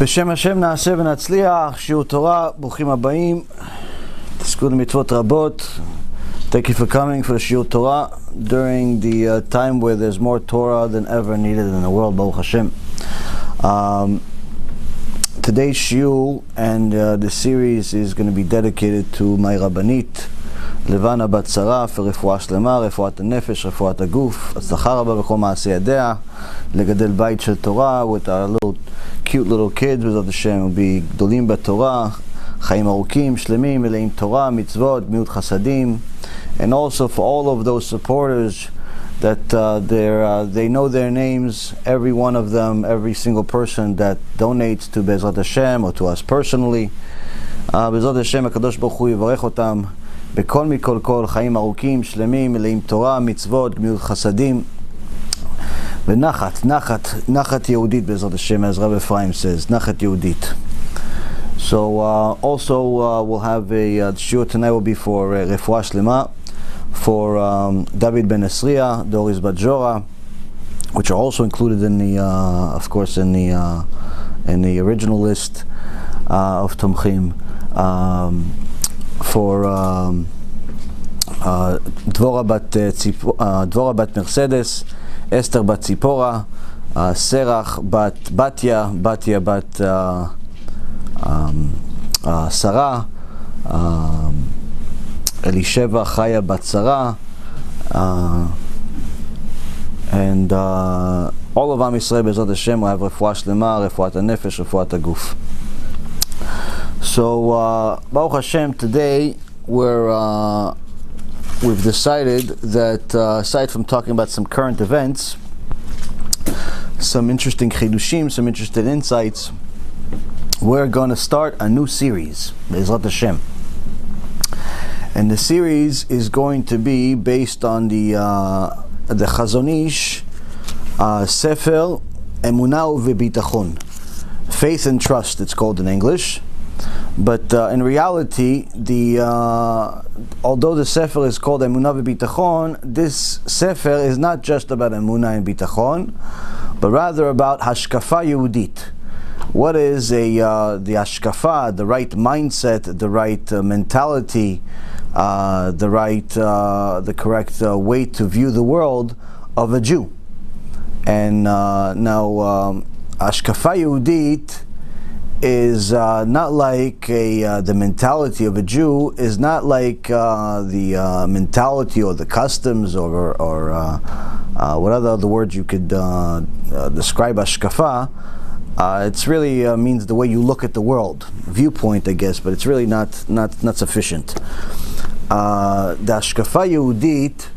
בשם השם נעשה ונצליח, שיעור תורה, ברוכים הבאים, תזכו למצוות רבות. Thank you for coming for the shiur Torah during the time where there's more Torah than ever needed in the world, Baruch Hashem. Today's shiur and the series is going to be dedicated to my Rabbanit, Levana Bat Sarah, for refuah shlema, refuat hanefesh, refuat haguf, הצלחה רבה בכל מעשי ידיה, לגדל בית של תורה with our cute little kids, בעזרת השם, will be גדולים בתורה, חיים ארוכים, שלמים, מלאים תורה, מצוות, גמילות חסדים, and also for all of those supporters that they know their names, every one of them, every single person that donates to Bezrat Hashem or to us personally. Bezrat Hashem, הקדוש ברוך הוא יברך אותם בכל מכל כל, חיים ארוכים, שלמים, מלאים תורה, מצוות, גמילות חסדים, ונחת, נחת יהודית בעזרת השם, as Rabbi Ephraim says, נחת יהודית. So also we'll have a shiur tonight will be for refuah shlema, for David Ben Esriya, Doris Bat Jora, which are also included in the, of course, in the original list of Tomchim, for Dvora Bat Mercedes, Esther Bat Tzipora, Serach Bat Batya Bat Sarah, Elisheva Chaya Bat Sarah, and all of Am Yisrael Bezrat Hashem will have refuah shlema, refuat hanefesh, refuat haguf. So Baruch Hashem, today we've decided that aside from talking about some current events, some interesting chidushim, some interesting insights, we're going to start a new series, Bezrat Hashem. And the series is going to be based on the Chazon Ish Sefer Emunah V'Bitachon, Faith and Trust, it's called in English. But in reality, although the Sefer is called Emunah V'Bitachon, this Sefer is not just about Emunah and Bitachon, but rather about HaShkafa Yehudit. What is the HaShkafa, the right mindset, the right mentality, the correct way to view the world of a Jew? And now HaShkafa Yehudit is not like the mentality of a Jew is not like the mentality or the customs or what other words you could describe HaShkafa. It's really means the way you look at the world, viewpoint, I guess, but it's really not sufficient. The HaShkafa Yehudit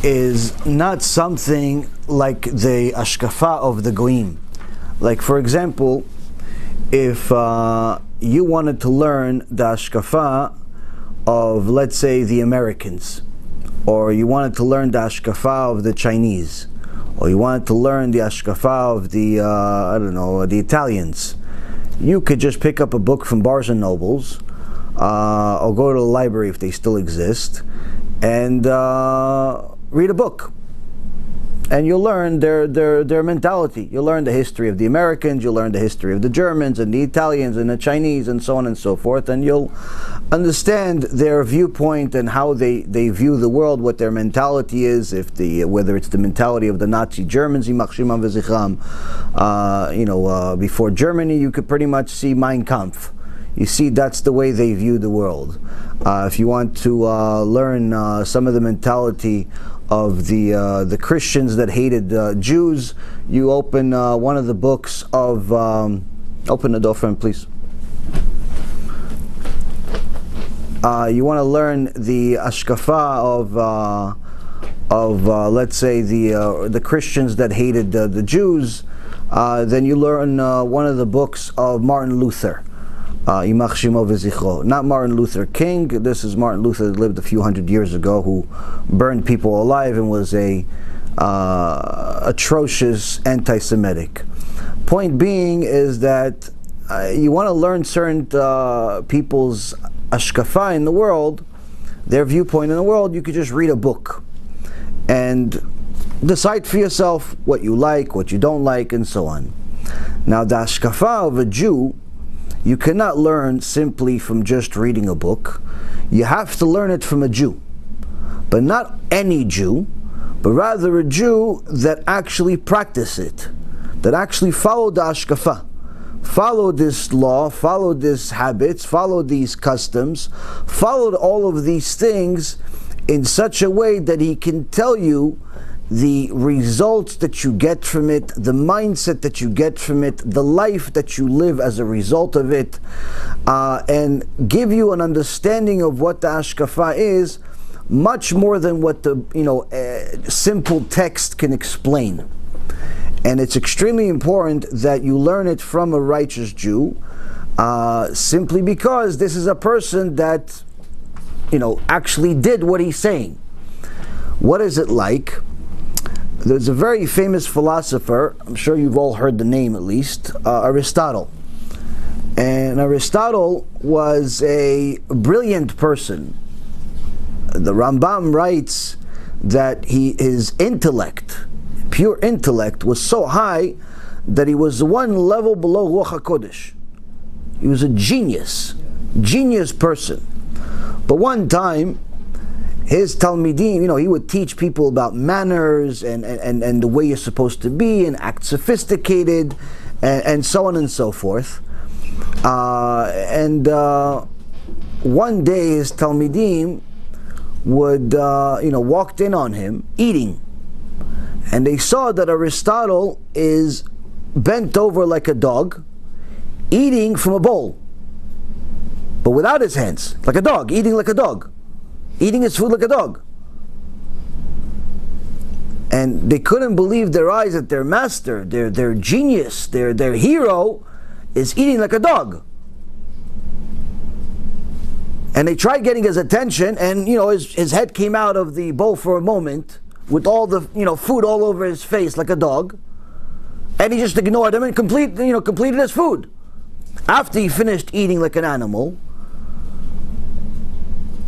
is not something like the HaShkafa of the Goyim. Like, for example, if you wanted to learn the HaShkafa of, let's say, the Americans, or you wanted to learn the HaShkafa of the Chinese, or you wanted to learn the HaShkafa of the, the Italians, you could just pick up a book from Barnes and Nobles, or go to the library if they still exist, and read a book. And you'll learn their mentality. You'll learn the history of the Americans, you'll learn the history of the Germans and the Italians and the Chinese and so on and so forth, and you'll understand their viewpoint and how they view the world, what their mentality is, whether it's the mentality of the Nazi Germans, before Germany you could pretty much see Mein Kampf. You see, that's the way they view the world. If you want to learn some of the mentality of the Christians that hated Jews, you open one of the books of open the door, friend, please. You want to learn the HaShkafa of let's say the Christians that hated the Jews, then you learn one of the books of Martin Luther. Not Martin Luther King. This is Martin Luther that lived a few hundred years ago, who burned people alive and was a atrocious anti-Semitic. Point being is that you want to learn certain people's HaShkafa in the world, their viewpoint in the world. You could just read a book and decide for yourself what you like, what you don't like, and so on. Now, the HaShkafa of a Jew, you cannot learn simply from just reading a book. You have to learn it from a Jew. But not any Jew, but rather a Jew that actually practiced it, that actually followed the HaShkafa, followed this law, followed these habits, followed these customs, followed all of these things in such a way that he can tell you the results that you get from it, the mindset that you get from it, the life that you live as a result of it, and give you an understanding of what the HaShkafa is, much more than what the simple text can explain. And it's extremely important that you learn it from a righteous Jew, simply because this is a person that actually did what he's saying. What is it like? There's a very famous philosopher, I'm sure you've all heard the name at least, Aristotle. And Aristotle was a brilliant person. The Rambam writes that his intellect, pure intellect, was so high that he was one level below Ruach HaKodesh. He was a genius person. But one time, his Talmidim, he would teach people about manners and the way you're supposed to be and act sophisticated and so on and so forth. One day his Talmidim would, walked in on him eating. And they saw that Aristotle is bent over like a dog, eating from a bowl, but without his hands, like a dog, eating like a dog, eating his food like a dog. And they couldn't believe their eyes that their master, their genius, their hero, is eating like a dog. And they tried getting his attention, and his head came out of the bowl for a moment, with all the food all over his face like a dog, and he just ignored them and completed his food. After he finished eating like an animal,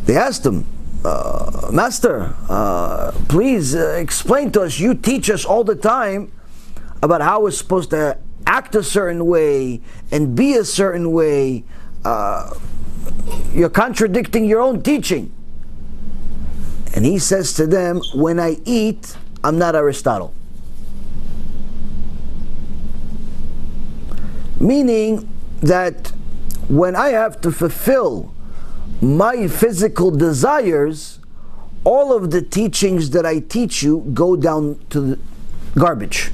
they asked him, Master, please explain to us. You teach us all the time about how we're supposed to act a certain way and be a certain way. You're contradicting your own teaching. And he says to them, when I eat, I'm not Aristotle. Meaning that when I have to fulfill my physical desires, all of the teachings that I teach you go down to the garbage.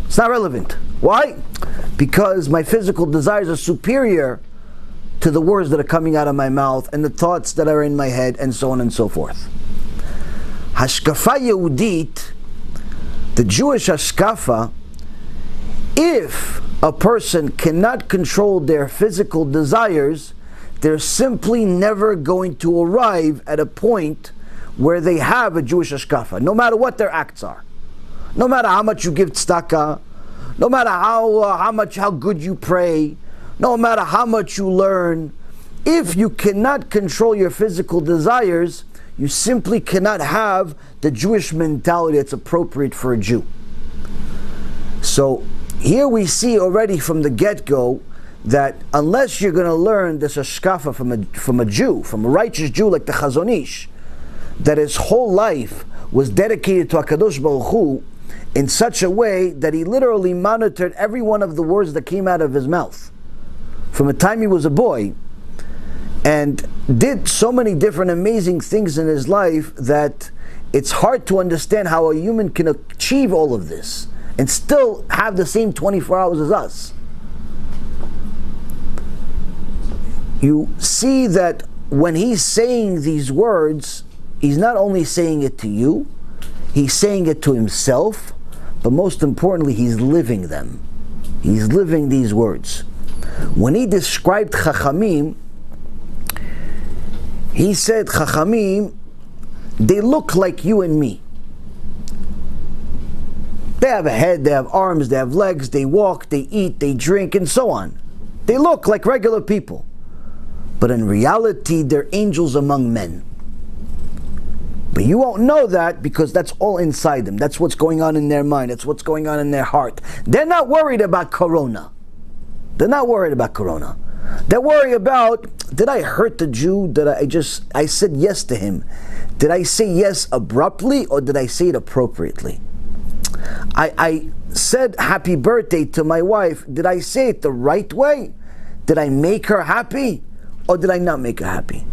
It's not relevant. Why? Because my physical desires are superior to the words that are coming out of my mouth and the thoughts that are in my head, and so on and so forth. Hashkafa Yehudit, the Jewish HaShkafa, if a person cannot control their physical desires, they're simply never going to arrive at a point where they have a Jewish HaShkafa, no matter what their acts are. No matter how much you give tzedakah, no matter how good you pray, no matter how much you learn, if you cannot control your physical desires, you simply cannot have the Jewish mentality that's appropriate for a Jew. So here we see already from the get-go that unless you're going to learn this HaShkafa from a Jew, from a righteous Jew like the Chazon Ish, that his whole life was dedicated to HaKadosh Baruch Hu in such a way that he literally monitored every one of the words that came out of his mouth from the time he was a boy, and did so many different amazing things in his life that it's hard to understand how a human can achieve all of this and still have the same 24 hours as us. You see that when he's saying these words, he's not only saying it to you, he's saying it to himself, but most importantly, he's living them. He's living these words. When he described Chachamim, he said, Chachamim, they look like you and me. They have a head, they have arms, they have legs, they walk, they eat, they drink, and so on. They look like regular people. But in reality, they're angels among men. But you won't know that because that's all inside them. That's what's going on in their mind. That's what's going on in their heart. They're not worried about Corona. They're not worried about corona. They're worried about, did I hurt the Jew? Did I said yes to him? Did I say yes abruptly, or did I say it appropriately? I said happy birthday to my wife. Did I say it the right way? Did I make her happy, or did I not make her happy?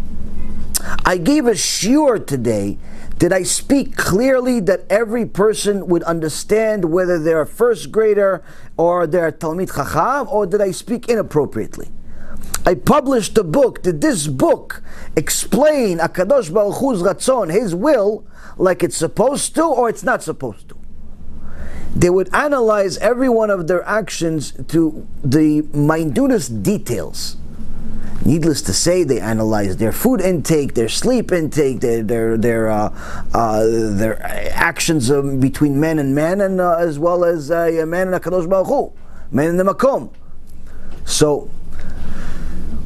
I gave a shiur today. Did I speak clearly that every person would understand whether they're a first grader or they're a Talmid Chacham, or did I speak inappropriately? I published a book. Did this book explain HaKadosh Baruch Hu's Ratzon, His will, like it's supposed to, or it's not supposed to? They would analyze every one of their actions to the minutest details. Needless to say, they analyze their food intake, their sleep intake, their actions between man and man, and as well as man and HaKadosh Baruch Hu, man and the Makom. So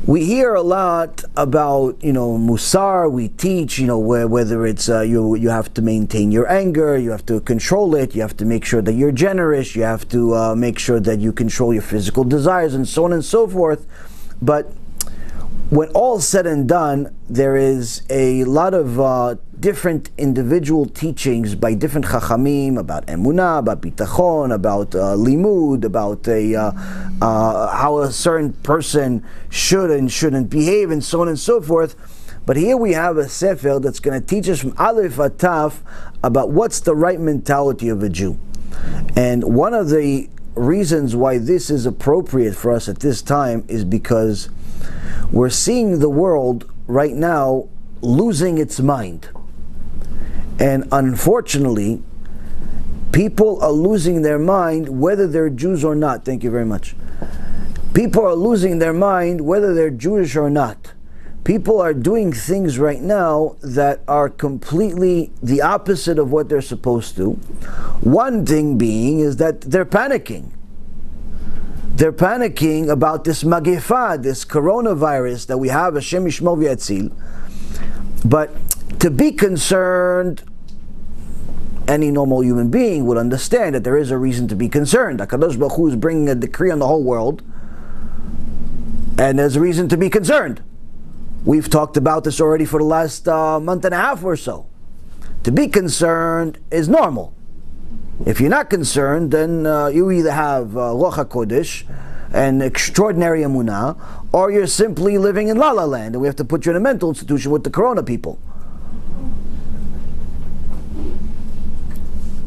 we hear a lot about, musar. We teach, whether it's you have to maintain your anger, you have to control it, you have to make sure that you're generous, you have to make sure that you control your physical desires, and so on and so forth. But when all's said and done, there is a lot of different individual teachings by different chachamim about emunah, about bitachon, about limud, about how a certain person should and shouldn't behave, and so on and so forth. But here we have a sefer that's going to teach us from Aleph at Taf about what's the right mentality of a Jew. And one of the reasons why this is appropriate for us at this time is because we're seeing the world right now losing its mind. And unfortunately, people are losing their mind whether they're Jews or not. Thank you very much. People are losing their mind whether they're Jewish or not. People are doing things right now that are completely the opposite of what they're supposed to. One thing being is that they're panicking. They're panicking about this magefa, this coronavirus that we have, Hashem Yishmor v'Yatzil. But to be concerned, any normal human being would understand that there is a reason to be concerned. HaKadosh Baruch Hu is bringing a decree on the whole world, and there's a reason to be concerned. We've talked about this already for the last month and a half or so. To be concerned is normal. If you're not concerned, then you either have Ruach HaKodesh and extraordinary Emunah, or you're simply living in La La Land, and we have to put you in a mental institution with the Corona people.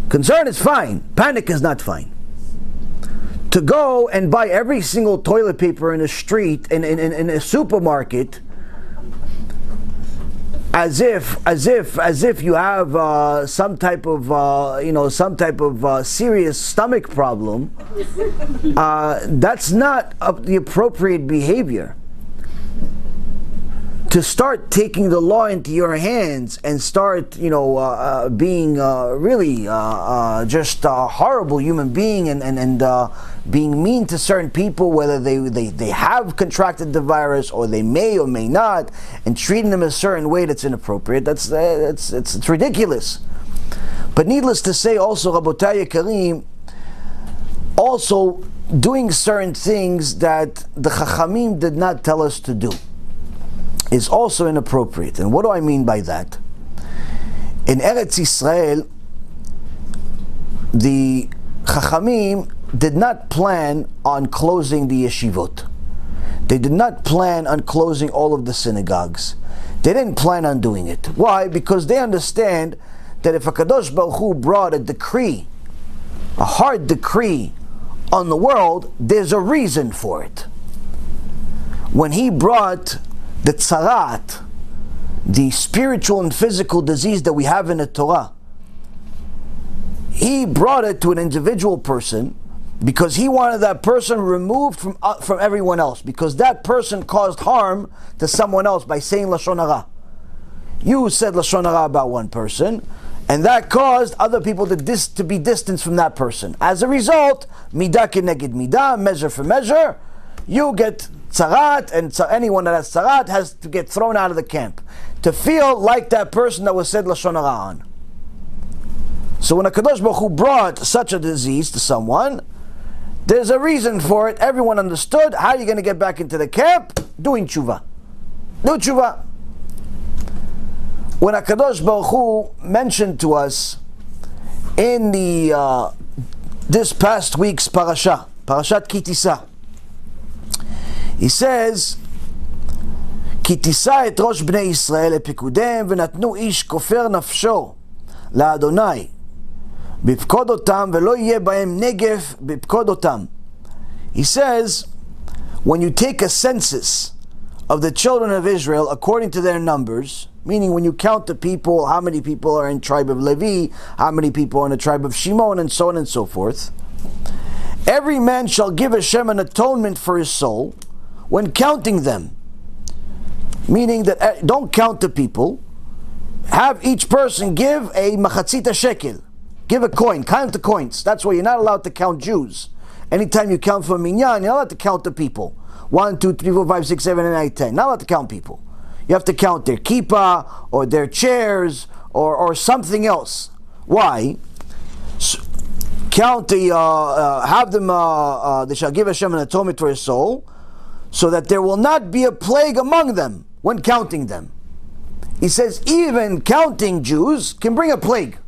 Concern is fine. Panic is not fine. To go and buy every single toilet paper in a street, in a supermarket, as if you have some type of serious stomach problem, that's not the appropriate behavior. To start taking the law into your hands and start, being really just a horrible human being and being mean to certain people, whether they have contracted the virus or they may or may not, and treating them a certain way that's inappropriate, it's ridiculous. But needless to say, also, Rabotai Karim, also doing certain things that the Chachamim did not tell us to do is also inappropriate. And what do I mean by that? In Eretz Yisrael, the Chachamim did not plan on closing the yeshivot. They did not plan on closing all of the synagogues. They didn't plan on doing it. Why? Because they understand that if HaKadosh Baruch Hu brought a decree, a hard decree on the world, there's a reason for it. When He brought the tzarat, the spiritual and physical disease that we have in the Torah, He brought it to an individual person because He wanted that person removed from everyone else, because that person caused harm to someone else by saying Lashon Hara. You said Lashon Hara about one person, and that caused other people to be distanced from that person. As a result, midah keneged midah, measure for measure, you get tzarat, and anyone that has tzarat has to get thrown out of the camp, to feel like that person that was said Lashon Hara on. So when HaKadosh Baruch Hu brought such a disease to someone, There's a reason for it. Everyone understood. How are you going to get back into the camp? Doing tshuva. Do tshuva. When HaKadosh Baruch Hu mentioned to us in the this past week's parashat Ki Tisa, he says, Ki tisa et rosh bnei Yisrael epikudem v'natnu ish kofer nafsho la'Adonai bipkod otam v'lo yeh bahem negef bipkod otam. He says, when you take a census of the children of Israel according to their numbers, meaning when you count the people, how many people are in tribe of Levi, how many people are in the tribe of Shimon, and so on and so forth, every man shall give Hashem an atonement for his soul when counting them. Meaning that don't count the people, have each person give a machatzita shekel, give a coin, count the coins. That's why you're not allowed to count Jews. Anytime you count for minyan, you're not allowed to count the people. 1, 2, 3, 4, 5, 6, 7, and 8, 10. Not allowed to count people. You have to count their kippah, or their chairs, or something else. Why? Count the, have them, they shall give Hashem an atonement for his soul, so that there will not be a plague among them when counting them. He says even counting Jews can bring a plague.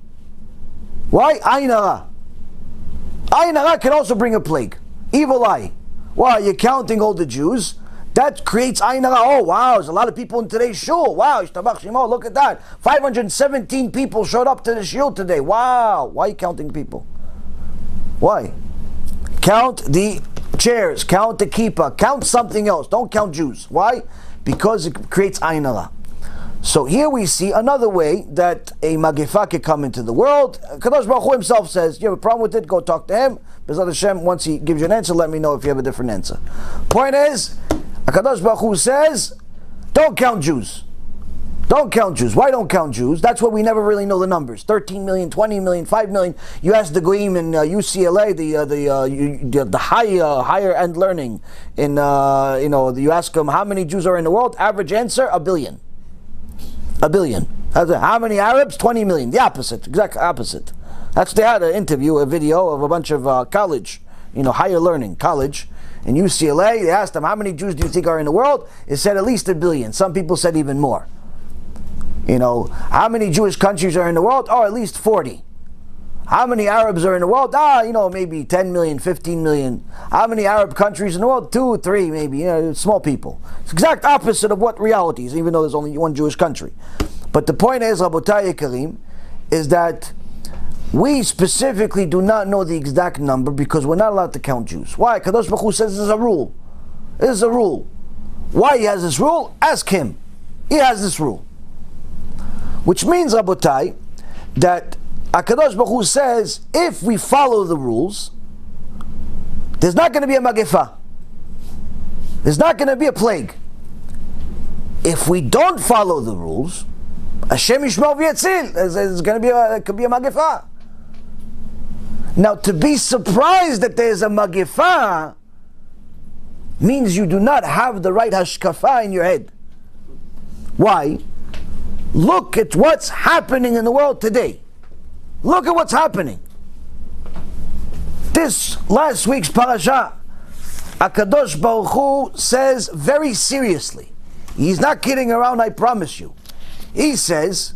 Why? Ayin hara. Ayin hara can also bring a plague. Evil eye. Why? You're counting all the Jews. That creates ayin hara. Oh wow, there's a lot of people in today's shul. Wow, Ishtabach Shemo, look at that. 517 people showed up to the shul today. Wow. Why are you counting people? Why? Count the chairs, count the kippah, count something else. Don't count Jews. Why? Because it creates ayin hara. So here we see another way that a magifa can come into the world. Kadosh Baruch Hu himself says, you have a problem with it, go talk to him. B'ezrat Hashem, once he gives you an answer, let me know if you have a different answer. Point is, Kadosh Baruch Hu says, don't count Jews. Don't count Jews. Why don't count Jews? That's why we never really know the numbers. 13 million, 20 million, 5 million. You ask the Goyim in UCLA, the higher end learning, you ask them how many Jews are in the world. Average answer, 1 billion. 1 billion. How many Arabs? 20 million. The opposite, exact opposite. That's they had an interview, a video of a bunch of college, higher learning college in UCLA. They asked them, how many Jews do you think are in the world? It said at least 1 billion. Some people said even more. How many Jewish countries are in the world? Oh, at least 40. How many Arabs are in the world? Maybe 10 million, 15 million. How many Arab countries in the world? 2, 3, maybe. Small people. It's the exact opposite of what reality is, even though there's only one Jewish country. But the point is, Rabotai Yekarim, is that we specifically do not know the exact number because we're not allowed to count Jews. Why? Kadosh Baruch Hu says this is a rule. This is a rule. Why he has this rule? Ask him. He has this rule. Which means, Rabotai, that HaKadosh Baruch Hu says, if we follow the rules, there's not going to be a magifa. There's not going to be a plague. If we don't follow the rules, Hashem Yishmor v'Yatzil, there's going to be it could be a magifa. Now, to be surprised that there's a magifa means you do not have the right hashkafa in your head. Why? Look at what's happening in the world today. Look at what's happening. This last week's parasha, HaKadosh Baruch Hu says very seriously. He's not kidding around, I promise you. He says,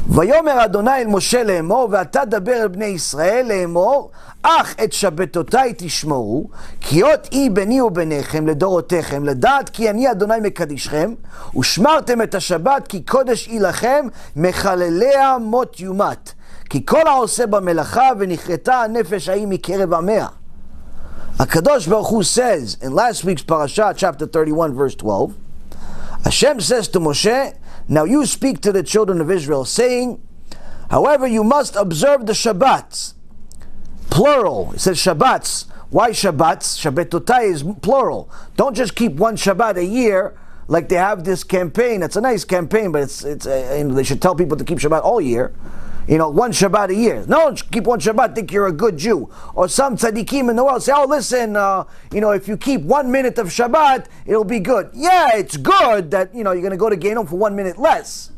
ויאמר אדוני אל משה לאמור ואתה דבר אל בני ישראל לאמור אך את שבתותיי תשמעו כי אות אי ביני וביניכם לדורותיכם לדעת כי אני אדוני מקדישכם ושמרתם את השבת כי קודש היא לכם מחלליה מות יומת כי כל העושה במלאכה ונכרתה הנפש ההיא מקרב עמיה. HaKadosh Baruch Hu says in last week's parasha, chapter 31, verse 12, Hashem says to Moshe, now you speak to the children of Israel, saying, however, you must observe the Shabbats. Plural. It says Shabbats. Why Shabbats? Shabbatotai is plural. Don't just keep one Shabbat a year, like they have this campaign. It's a nice campaign, but they should tell people to keep Shabbat all year. One Shabbat a year. No, keep one Shabbat, think you're a good Jew. Or some tzaddikim in the world say, oh listen, if you keep 1 minute of Shabbat, it'll be good. Yeah, it's good that, you're going to go to Gehinnom for 1 minute less.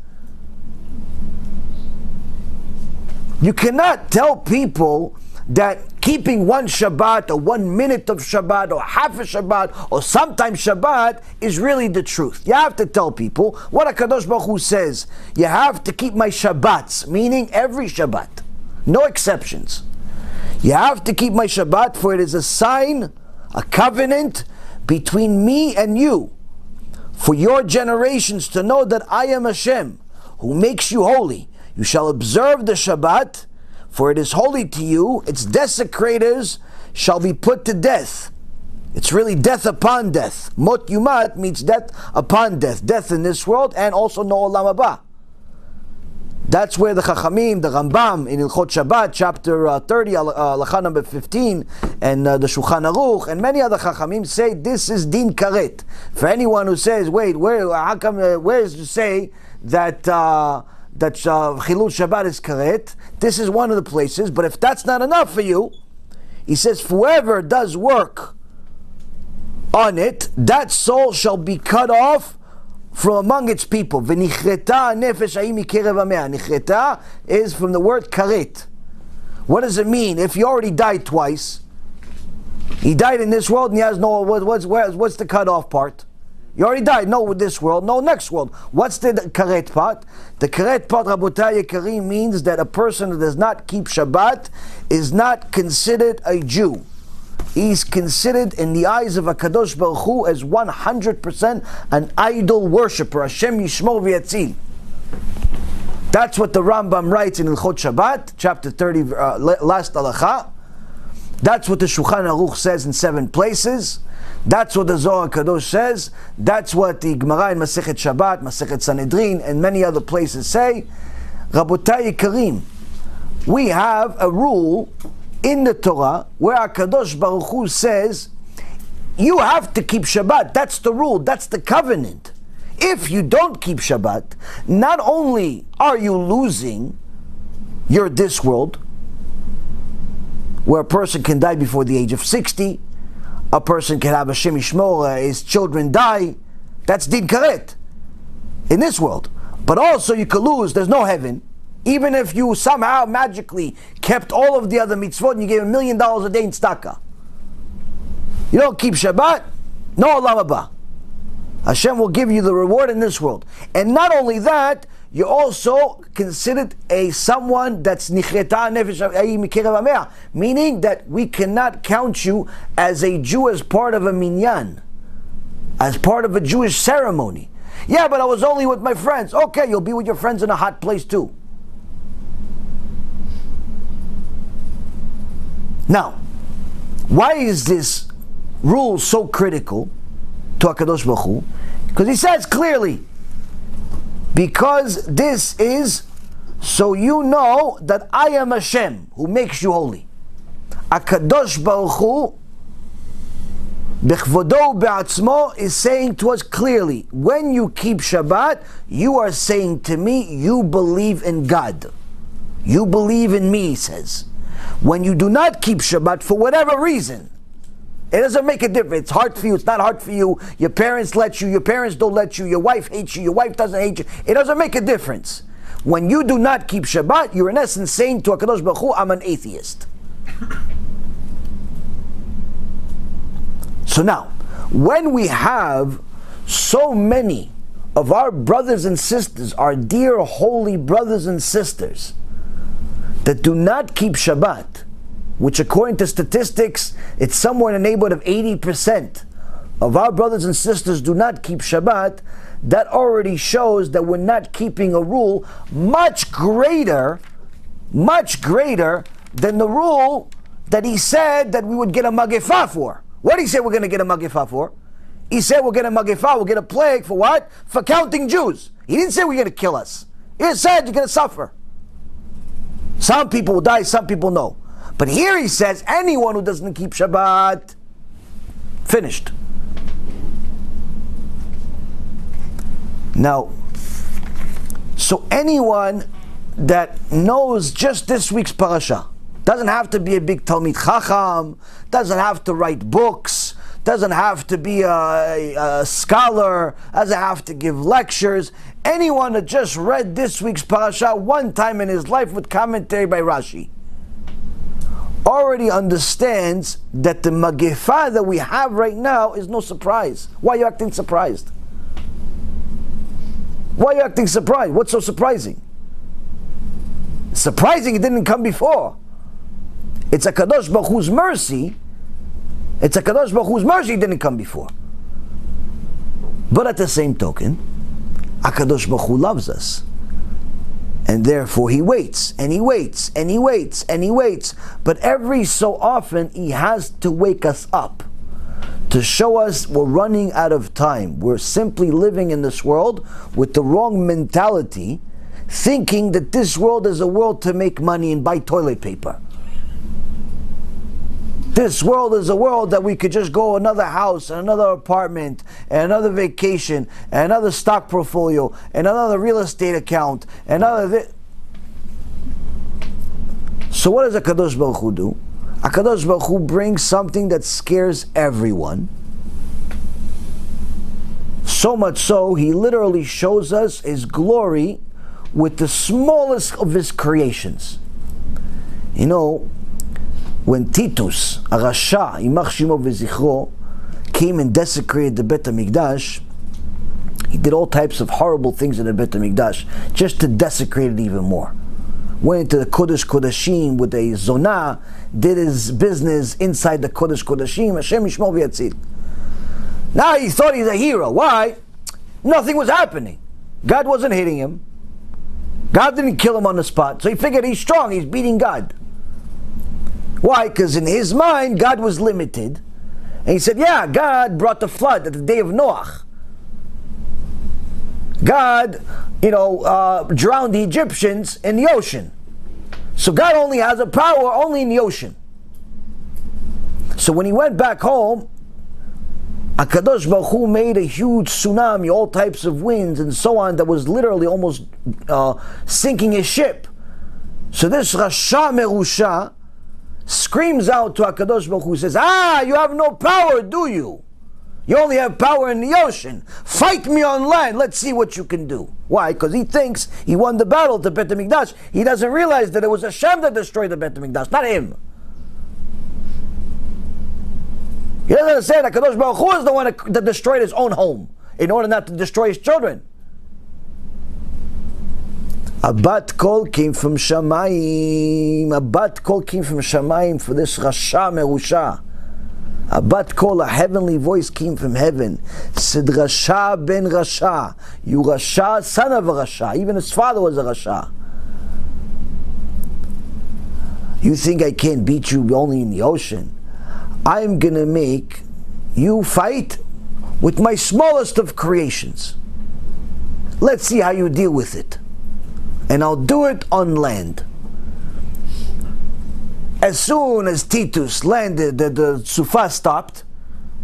You cannot tell people that keeping one Shabbat or 1 minute of Shabbat or half a Shabbat or sometimes Shabbat is really the truth. You have to tell people what HaKadosh Baruch Hu says. You have to keep my Shabbats, meaning every Shabbat. No exceptions. You have to keep my Shabbat, for it is a sign, a covenant between me and you, for your generations to know that I am Hashem, who makes you holy. You shall observe the Shabbat, for it is holy to you. Its desecrators shall be put to death. It's really death upon death. Mot yumat means death upon death. Death in this world and also no olam haba. That's where the Chachamim, the Rambam in Ilchot Shabbat, chapter 30, Halacha number 15, and the Shulchan Aruch, and many other Chachamim say this is din karet. For anyone who says, wait, how come, where does it say that Chilul Shabbat is karet? This is one of the places, but if that's not enough for you, he says, whoever does work on it, that soul shall be cut off from among its people. V'nichreta nefesh ha'im mikerev hamea. Nichreta is from the word karet. What does it mean? If he already died twice, he died in this world and he has no, what's the cut off part? You already died, no with this world, no next world. What's the karet part? The karet part, Rabotai Yekarim, means that a person who does not keep Shabbat is not considered a Jew. He's considered in the eyes of HaKadosh Baruch Hu as 100% an idol worshipper. Hashem Yishmor V'Yatzil. That's what the Rambam writes in Ilchot Shabbat, chapter 30, last halacha. That's what the Shulchan Aruch says in 7 places. That's what the Zohar Kadosh says. That's what the Gemara in Masechet Shabbat, Masechet Sanhedrin, and many other places say. Rabotai Yekarim, we have a rule in the Torah where HaKadosh Baruch Hu says you have to keep Shabbat. That's the rule, that's the covenant. If you don't keep Shabbat, not only are you losing your this world, where a person can die before the age of 60, a person can have Hashem Yishmor, his children die, that's din karet in this world. But also you could lose, there's no heaven. Even if you somehow magically kept all of the other mitzvot and you gave $1 million a day in tzedakah, you don't keep Shabbat, no olam haba. Hashem will give you the reward in this world. And not only that, you're also considered someone that's nichreta nefesh mikerev hamea, meaning that we cannot count you as a Jew as part of a minyan, as part of a Jewish ceremony. Yeah, but I was only with my friends. Okay, you'll be with your friends in a hot place too. Now, why is this rule so critical to HaKadosh Baruch Hu? Because he says clearly, because this is so you know that I am Hashem who makes you holy. HaKadosh Baruch Hu Bechvodo Be'atzmo is saying to us clearly, when you keep Shabbat, you are saying to me, you believe in God. You believe in me, he says. When you do not keep Shabbat for whatever reason, it doesn't make a difference. It's hard for you, it's not hard for you, your parents let you, your parents don't let you, your wife hates you, your wife doesn't hate you. It doesn't make a difference. When you do not keep Shabbat, you're in essence saying to HaKadosh Baruch Hu, I'm an atheist. So now, when we have so many of our brothers and sisters, our dear holy brothers and sisters, that do not keep Shabbat, which according to statistics, it's somewhere in the neighborhood of 80% of our brothers and sisters do not keep Shabbat, that already shows that we're not keeping a rule much greater than the rule that he said that we would get a magefa for. What did he say we're going to get a magefa for? He said we'll get a magefa, we'll get a plague for what? For counting Jews. He didn't say we're going to kill us. He said you're going to suffer. Some people will die, some people no. But here he says, anyone who doesn't keep Shabbat, finished. Now, so anyone that knows just this week's parasha, doesn't have to be a big Talmid Chacham, doesn't have to write books, doesn't have to be a scholar, doesn't have to give lectures. Anyone that just read this week's parasha one time in his life with commentary by Rashi, already understands that the Magifah that we have right now is no surprise. Why are you acting surprised? Why are you acting surprised? What's so surprising? Surprising it didn't come before. It's a Kadosh Baruch Hu's mercy. It's a Kadosh Baruch Hu's mercy it didn't come before. But at the same token, a Kadosh Baruch Hu loves us. And therefore he waits, and he waits, and he waits, and he waits. But every so often he has to wake us up to show us we're running out of time. We're simply living in this world with the wrong mentality, thinking that this world is a world to make money and buy toilet paper. This world is a world that we could just go another house, and another apartment, and another vacation, and another stock portfolio, and another real estate account, and another. So what does HaKadosh Baruch Hu do? HaKadosh Baruch Hu brings something that scares everyone. So much so, he literally shows us his glory with the smallest of his creations. You know, when Titus, a Rasha, Yimach Shimo v'Zichro, came and desecrated the Bet HaMikdash, he did all types of horrible things in the Bet HaMikdash just to desecrate it even more. Went into the Kodesh Kodashim with a Zonah, did his business inside the Kodesh Kodashim, Hashem Yishmor v'Yatzil. Now he thought he's a hero. Why? Nothing was happening. God wasn't hitting him. God didn't kill him on the spot. So he figured he's strong, he's beating God. Why? Because in his mind, God was limited. And he said, yeah, God brought the flood at the day of Noach. God, drowned the Egyptians in the ocean. So God only has a power only in the ocean. So when he went back home, HaKadosh Baruch Hu made a huge tsunami, all types of winds and so on, that was literally almost sinking his ship. So this Rasha Merusha screams out to HaKadosh Baruch Hu, says, you have no power, do you? You only have power in the ocean. Fight me on land, let's see what you can do. Why? Because he thinks he won the battle to Bet HaMikdash. He doesn't realize that it was Hashem that destroyed the Bet HaMikdash, not him. He doesn't understand that HaKadosh Baruch Hu is the one that destroyed his own home in order not to destroy his children. A bat kol came from Shamayim. A bat kol came from Shamayim for this Rasha Merusha. A bat kol, a heavenly voice, came from heaven. Said, Rasha ben Rasha. You Rasha, son of a Rasha. Even his father was a Rasha. You think I can't beat you only in the ocean? I'm gonna make you fight with my smallest of creations. Let's see how you deal with it. And I'll do it on land. As soon as Titus landed, the Sufa stopped,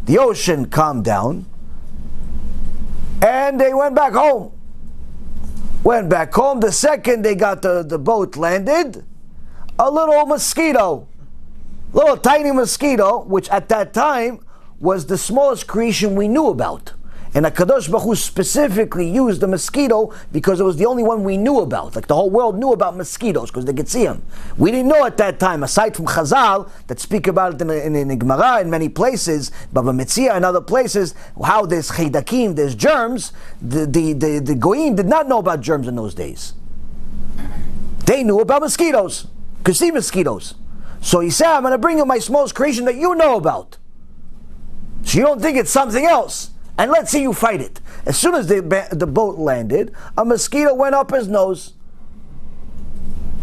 the ocean calmed down, and they went back home. Went back home, the second they got the boat landed, a little mosquito, little tiny mosquito, which at that time was the smallest creation we knew about. And HaKadosh Baruch Hu specifically used the mosquito because it was the only one we knew about. Like the whole world knew about mosquitoes because they could see them. We didn't know at that time, aside from Chazal, that speak about it in the Gemara in many places, Bava Metzia and other places, how there's chaydakim, there's germs. The Goyim did not know about germs in those days. They knew about mosquitoes, could see mosquitoes. So he said, I'm going to bring you my smallest creation that you know about. So you don't think it's something else. And let's see you fight it. As soon as the boat landed, a mosquito went up his nose.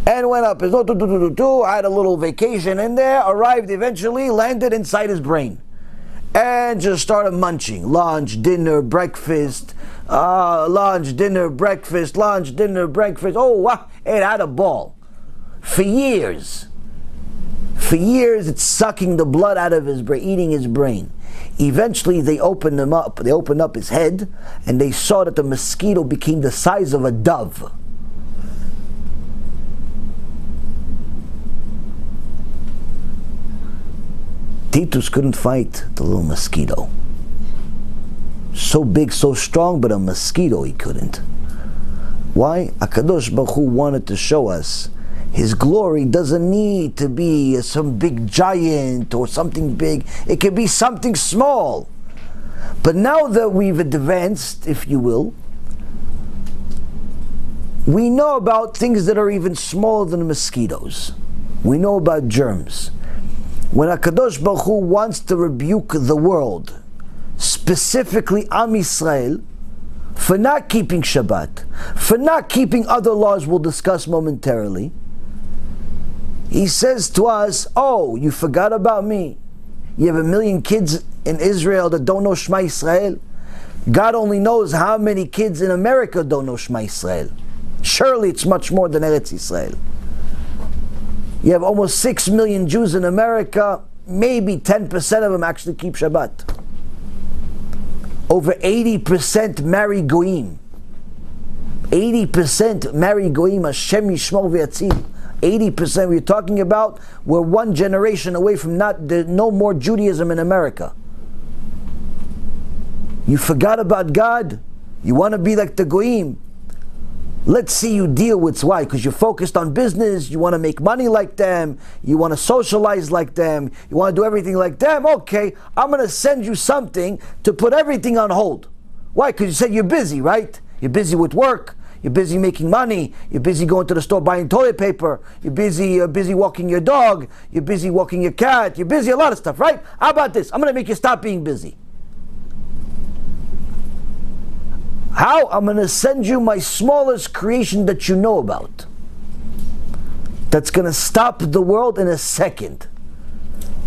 And went up his nose. Had a little vacation in there. Arrived eventually, landed inside his brain. And just started munching. Lunch, dinner, breakfast. Lunch, dinner, breakfast. Lunch, dinner, breakfast. Oh, wow. It had a ball. For years. For years, it's sucking the blood out of his brain, eating his brain. Eventually, they opened him up. They opened up his head, and they saw that the mosquito became the size of a dove. Titus couldn't fight the little mosquito. So big, so strong, but a mosquito he couldn't. Why? HaKadosh Baruch Hu wanted to show us His glory doesn't need to be some big giant or something big. It can be something small. But now that we've advanced, if you will, we know about things that are even smaller than mosquitoes. We know about germs. When HaKadosh Baruch Hu wants to rebuke the world, specifically Am Yisrael, for not keeping Shabbat, for not keeping other laws we'll discuss momentarily, He says to us, oh, you forgot about me? You have 1 million kids in Israel that don't know Shema Yisrael? God only knows how many kids in America don't know Shema Yisrael. Surely it's much more than Eretz Yisrael. You have almost 6 million Jews in America, maybe 10% of them actually keep Shabbat. Over 80% marry Goyim. 80% marry Goyim, Hashem Yishmor v'yatzil. 80% we're talking about, we're one generation away from no more Judaism in America. You forgot about God? You want to be like the Goyim? Let's see you deal with why. Because you're focused on business, you want to make money like them, you want to socialize like them, you want to do everything like them. Okay, I'm going to send you something to put everything on hold. Why? Because you said you're busy, right? You're busy with work, you're busy making money, you're busy going to the store buying toilet paper, you're busy walking your dog, you're busy walking your cat, you're busy a lot of stuff, right? How about this? I'm going to make you stop being busy. How? I'm going to send you my smallest creation that you know about. That's going to stop the world in a second.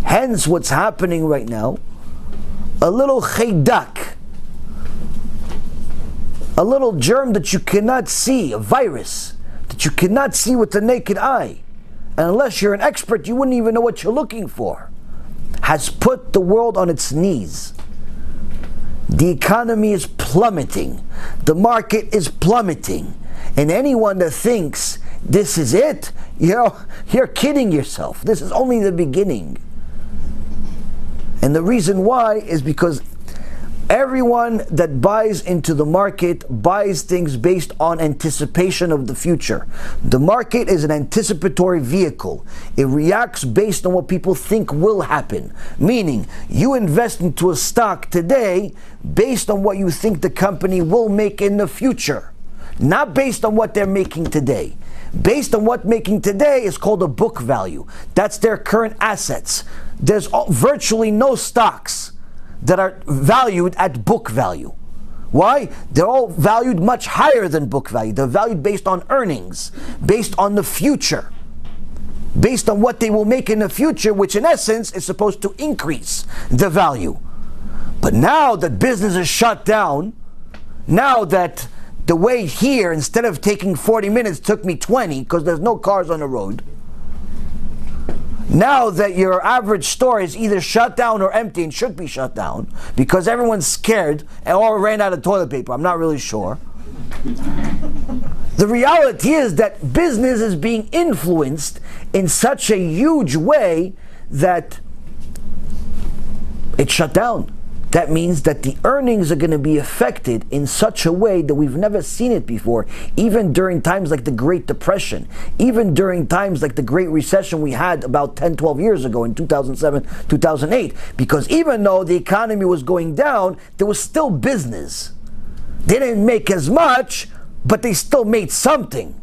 Hence what's happening right now. A little chaydak. A little germ that you cannot see. A virus that you cannot see with the naked eye. And unless you're an expert, you wouldn't even know what you're looking for. Has put the world on its knees. The economy is plummeting. The market is plummeting. And anyone that thinks this is it, you're kidding yourself. This is only the beginning. And the reason why is because everyone that buys into the market buys things based on anticipation of the future. The market is an anticipatory vehicle. It reacts based on what people think will happen. Meaning, you invest into a stock today based on what you think the company will make in the future. Not based on what they're making today. Based on what making today is called a book value. That's their current assets. There's virtually no stocks that are valued at book value. Why? They're all valued much higher than book value. They're valued based on earnings, based on the future, based on what they will make in the future, which in essence is supposed to increase the value. But now that business is shut down, now that the way here, instead of taking 40 minutes, took me 20 because there's no cars on the road, now that your average store is either shut down or empty and should be shut down because everyone's scared or ran out of toilet paper, I'm not really sure. The reality is that business is being influenced in such a huge way that it's shut down. That means that the earnings are going to be affected in such a way that we've never seen it before, even during times like the Great Depression, even during times like the Great Recession we had about 10, 12 years ago in 2007, 2008. Because even though the economy was going down, there was still business. They didn't make as much, but they still made something.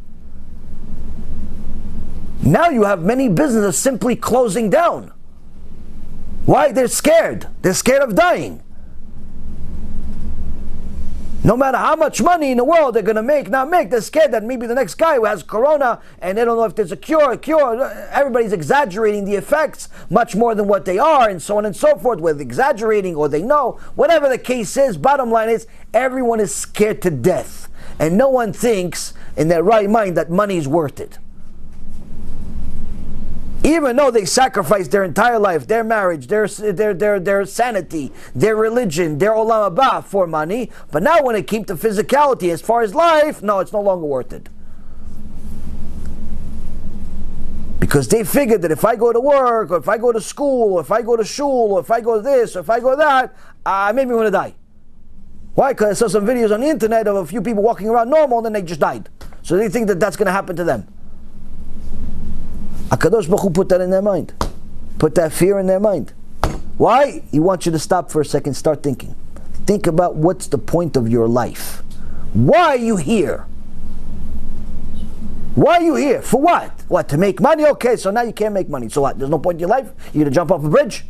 Now you have many businesses simply closing down. Why? They're scared. They're scared of dying. No matter how much money in the world they're going to make, they're scared that maybe the next guy who has corona and they don't know if there's a cure. Everybody's exaggerating the effects much more than what they are, and so on and so forth, whether exaggerating or they know. Whatever the case is, bottom line is, everyone is scared to death. And no one thinks in their right mind that money is worth it. Even though they sacrificed their entire life, their marriage, their sanity, their religion, their olam haba for money, but now when it came to physicality as far as life, no, it's no longer worth it. Because they figured that if I go to work, or if I go to school, or if I go to shul, or if I go to this, or if I go to that, maybe I'm going to die. Why? Because I saw some videos on the internet of a few people walking around normal and then they just died. So they think that that's going to happen to them. HaKadosh Baruch Hu put that in their mind. Put that fear in their mind. Why? He wants you to stop for a second, start thinking. Think about what's the point of your life. Why are you here? Why are you here? For what? What, to make money? Okay, so now you can't make money. So what? There's no point in your life? You're going to jump off a bridge?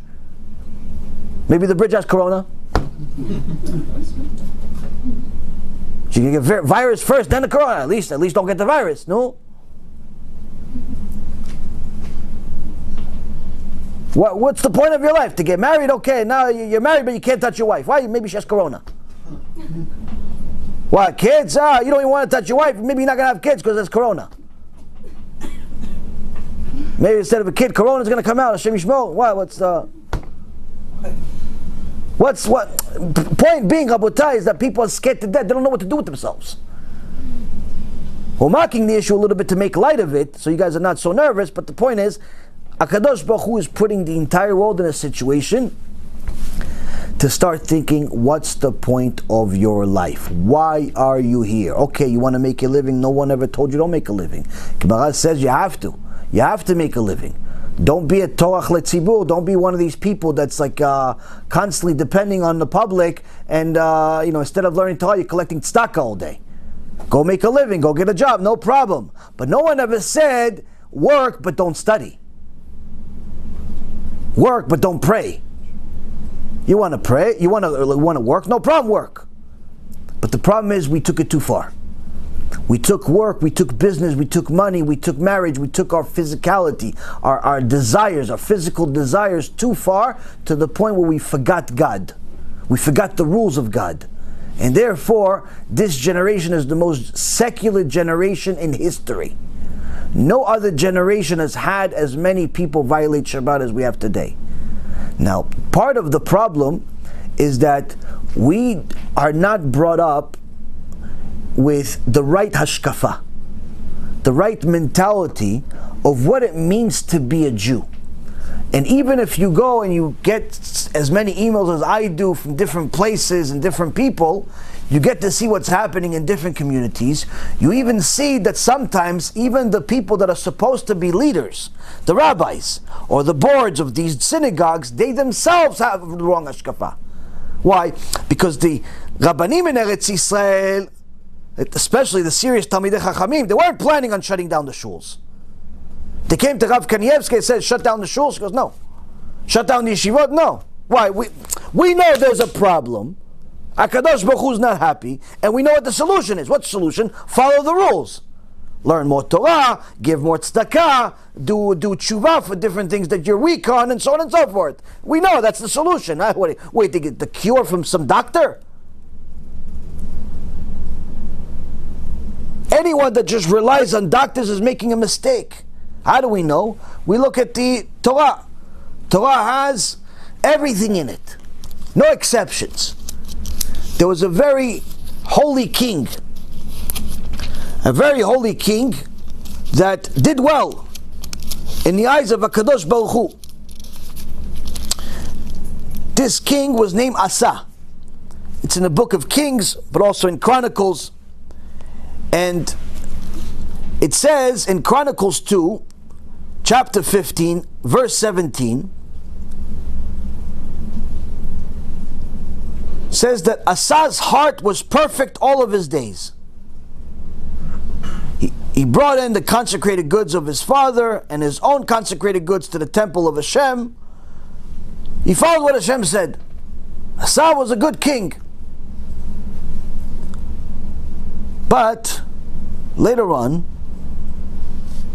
Maybe the bridge has corona. So you get virus first, then the corona. At least don't get the virus. No. What's the point of your life? To get married? Okay, now you're married, but you can't touch your wife. Why? Maybe she has corona. What, kids? You don't even want to touch your wife. Maybe you're not going to have kids because there's corona. Maybe instead of a kid, corona's going to come out. Hashem Yishmor. Point being, Rabotai, is that people are scared to death. They don't know what to do with themselves. We're mocking the issue a little bit to make light of it, so you guys are not so nervous, but the point is, HaKadosh Baruch Hu is putting the entire world in a situation to start thinking, what's the point of your life? Why are you here? Okay, you want to make a living. No one ever told you don't make a living. Gemara says you have to. You have to make a living. Don't be a torach letzibur. Don't be one of these people that's like constantly depending on the public, and instead of learning Torah, you're collecting tzedakah all day. Go make a living. Go get a job. No problem. But no one ever said work but don't study. Work but don't pray. You want to pray? You want to work? No problem, work. But the problem is we took it too far. We took work, we took business, we took money, we took marriage, we took our physicality, our desires, our physical desires too far, to the point where we forgot God. We forgot the rules of God. And therefore, this generation is the most secular generation in history. No other generation has had as many people violate Shabbat as we have today. Now, part of the problem is that we are not brought up with the right HaShkafa, the right mentality of what it means to be a Jew. And even if you go and you get as many emails as I do from different places and different people, you get to see what's happening in different communities. You even see that sometimes even the people that are supposed to be leaders, the rabbis or the boards of these synagogues, they themselves have the wrong hashkafa. Why? Because the Rabbanim in Eretz Yisrael, especially the serious Talmidei Chachamim, they weren't planning on shutting down the shuls. They came to Rav Kanievsky and said, shut down the shuls. He goes, no. Shut down the yeshivot? No. Why? We know there's a problem. HaKadosh Baruch Hu is not happy, and we know what the solution is. What's the solution? Follow the rules. Learn more Torah, give more tzedakah, do tshuva for different things that you're weak on, and so on and so forth. We know that's the solution. Wait, to get the cure from some doctor? Anyone that just relies on doctors is making a mistake. How do we know? We look at the Torah. Torah has everything in it. No exceptions. There was a very holy king. A very holy king that did well in the eyes of HaKadosh Baruch Hu. This king was named Asa. It's in the book of Kings, but also in Chronicles. And it says in Chronicles 2, chapter 15, verse 17, says that Asa's heart was perfect all of his days. He brought in the consecrated goods of his father and his own consecrated goods to the temple of Hashem. He followed what Hashem said. Asa was a good king. But later on,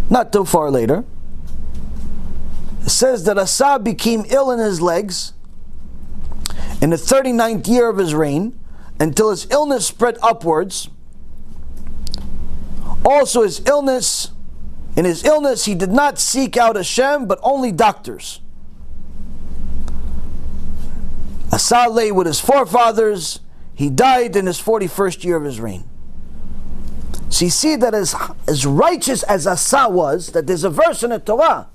not too far later, it says that Asa became ill in his legs in the 39th year of his reign, until his illness spread upwards. Also in his illness he did not seek out Hashem, but only doctors. Asa lay with his forefathers. He died in his 41st year of his reign. So you see that as righteous as Asa was, that there's a verse in the Torah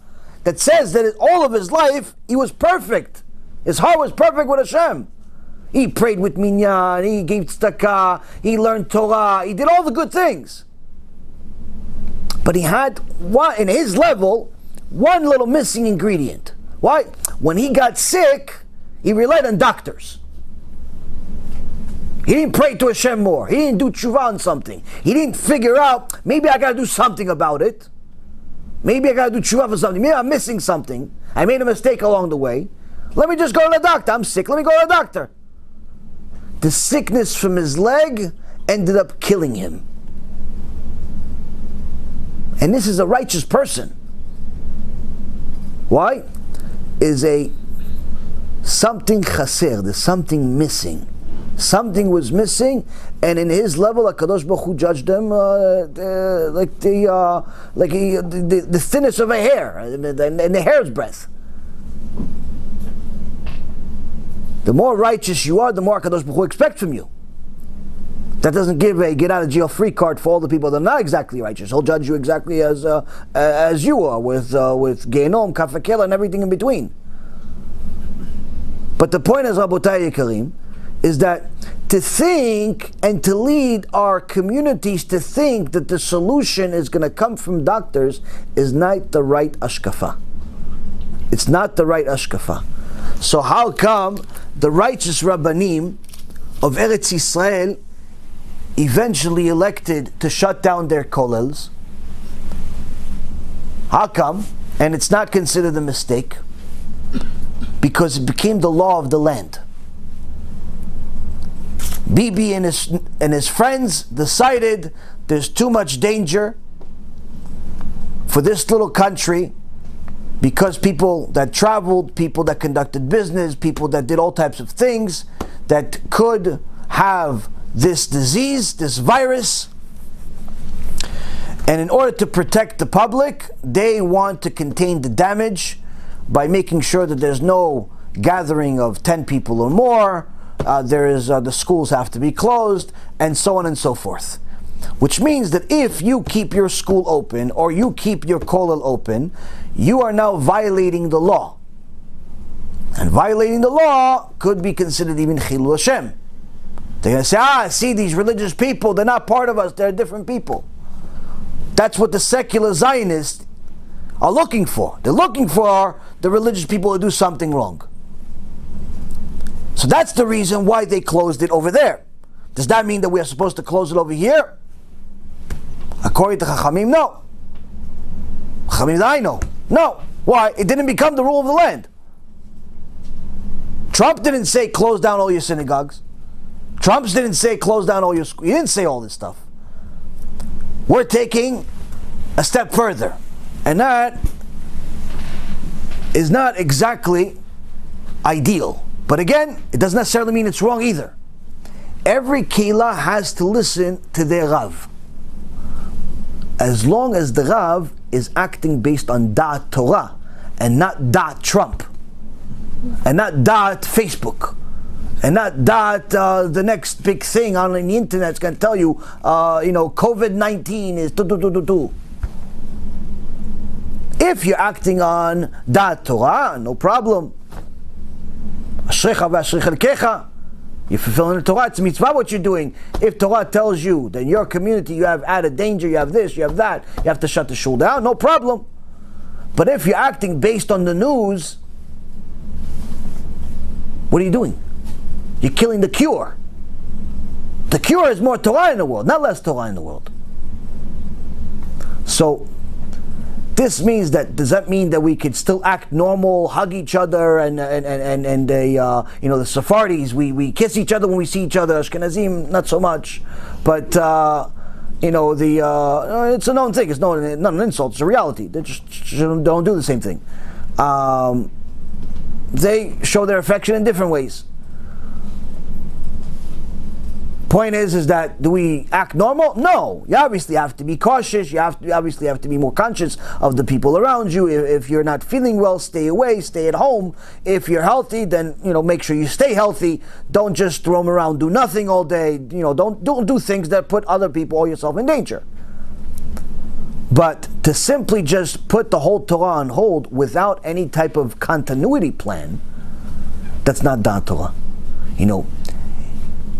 that says that all of his life he was perfect. His heart was perfect with Hashem. He prayed with minyan, he gave tzedakah, he learned Torah, he did all the good things. But he had, in his level, one little missing ingredient. Why? When he got sick, he relied on doctors. He didn't pray to Hashem more. He didn't do tshuva on something. He didn't figure out, maybe I got to do something about it. Maybe I got to do tshuva for something. Maybe I'm missing something. I made a mistake along the way. Let me just go to the doctor. I'm sick. Let me go to the doctor. The sickness from his leg ended up killing him. And this is a righteous person. Why? Is something chaser, there's something missing. Something was missing, and in his level, HaKadosh Baruch Hu judged them like the thinness of a hair, and the hair's breadth. The more righteous you are, the more HaKadosh Baruch Hu expects from you. That doesn't give a get out of jail free card for all the people that are not exactly righteous. He'll judge you exactly as you are, with Genom, Kafakela, and everything in between. But the point is, Rabotai Yekarim, is that to think and to lead our communities to think that the solution is going to come from doctors is not the right HaShkafa. It's not the right HaShkafa. So how come the righteous Rabbanim of Eretz Yisrael eventually elected to shut down their kollels? How come? And it's not considered a mistake, because it became the law of the land. Bibi and his friends decided there's too much danger for this little country, because people that traveled, people that conducted business, people that did all types of things that could have this disease, this virus. And in order to protect the public, they want to contain the damage by making sure that there's no gathering of 10 people or more. The schools have to be closed, and so on and so forth. Which means that if you keep your school open or you keep your kollel open, you are now violating the law. And violating the law could be considered even chilul Hashem. They're going to say, see, these religious people, they're not part of us, they're different people. That's what the secular Zionists are looking for. They're looking for the religious people to do something wrong. So that's the reason why they closed it over there. Does that mean that we are supposed to close it over here? According to Chachamim, no. Chachamim, I know. No. Why? It didn't become the rule of the land. Trump didn't say close down all your synagogues. Trump didn't say close down all your schools. He didn't say all this stuff. We're taking a step further. And that is not exactly ideal. But again, it doesn't necessarily mean it's wrong either. Every kehillah has to listen to their Rav, as long as the Rav is acting based on da'at Torah and not da'at Trump, and not da'at Facebook, and not da'at the next big thing on the internet is going to tell you, COVID-19 is do. If you're acting on da'at Torah, no problem. Ashrecha v'ashrecha l'kecha. You're fulfilling the Torah. It's a mitzvah what you're doing. If Torah tells you that in your community you have added danger, you have this, you have that, you have to shut the shul down, no problem. But if you're acting based on the news, what are you doing? You're killing the cure. The cure is more Torah in the world, not less Torah in the world. So this means that, does that mean that we could still act normal, hug each other, and the Sephardis, we kiss each other when we see each other, Ashkenazim not so much, but it's a known thing, it's not an insult, it's a reality. They just don't do the same thing. They show their affection in different ways. Point is that, do we act normal? No. You obviously have to be cautious. You obviously have to be more conscious of the people around you. If you're not feeling well, stay away, stay at home. If you're healthy, then make sure you stay healthy. Don't just roam around, do nothing all day. Don't do things that put other people or yourself in danger. But to simply just put the whole Torah on hold without any type of continuity plan, that's not da'at Torah.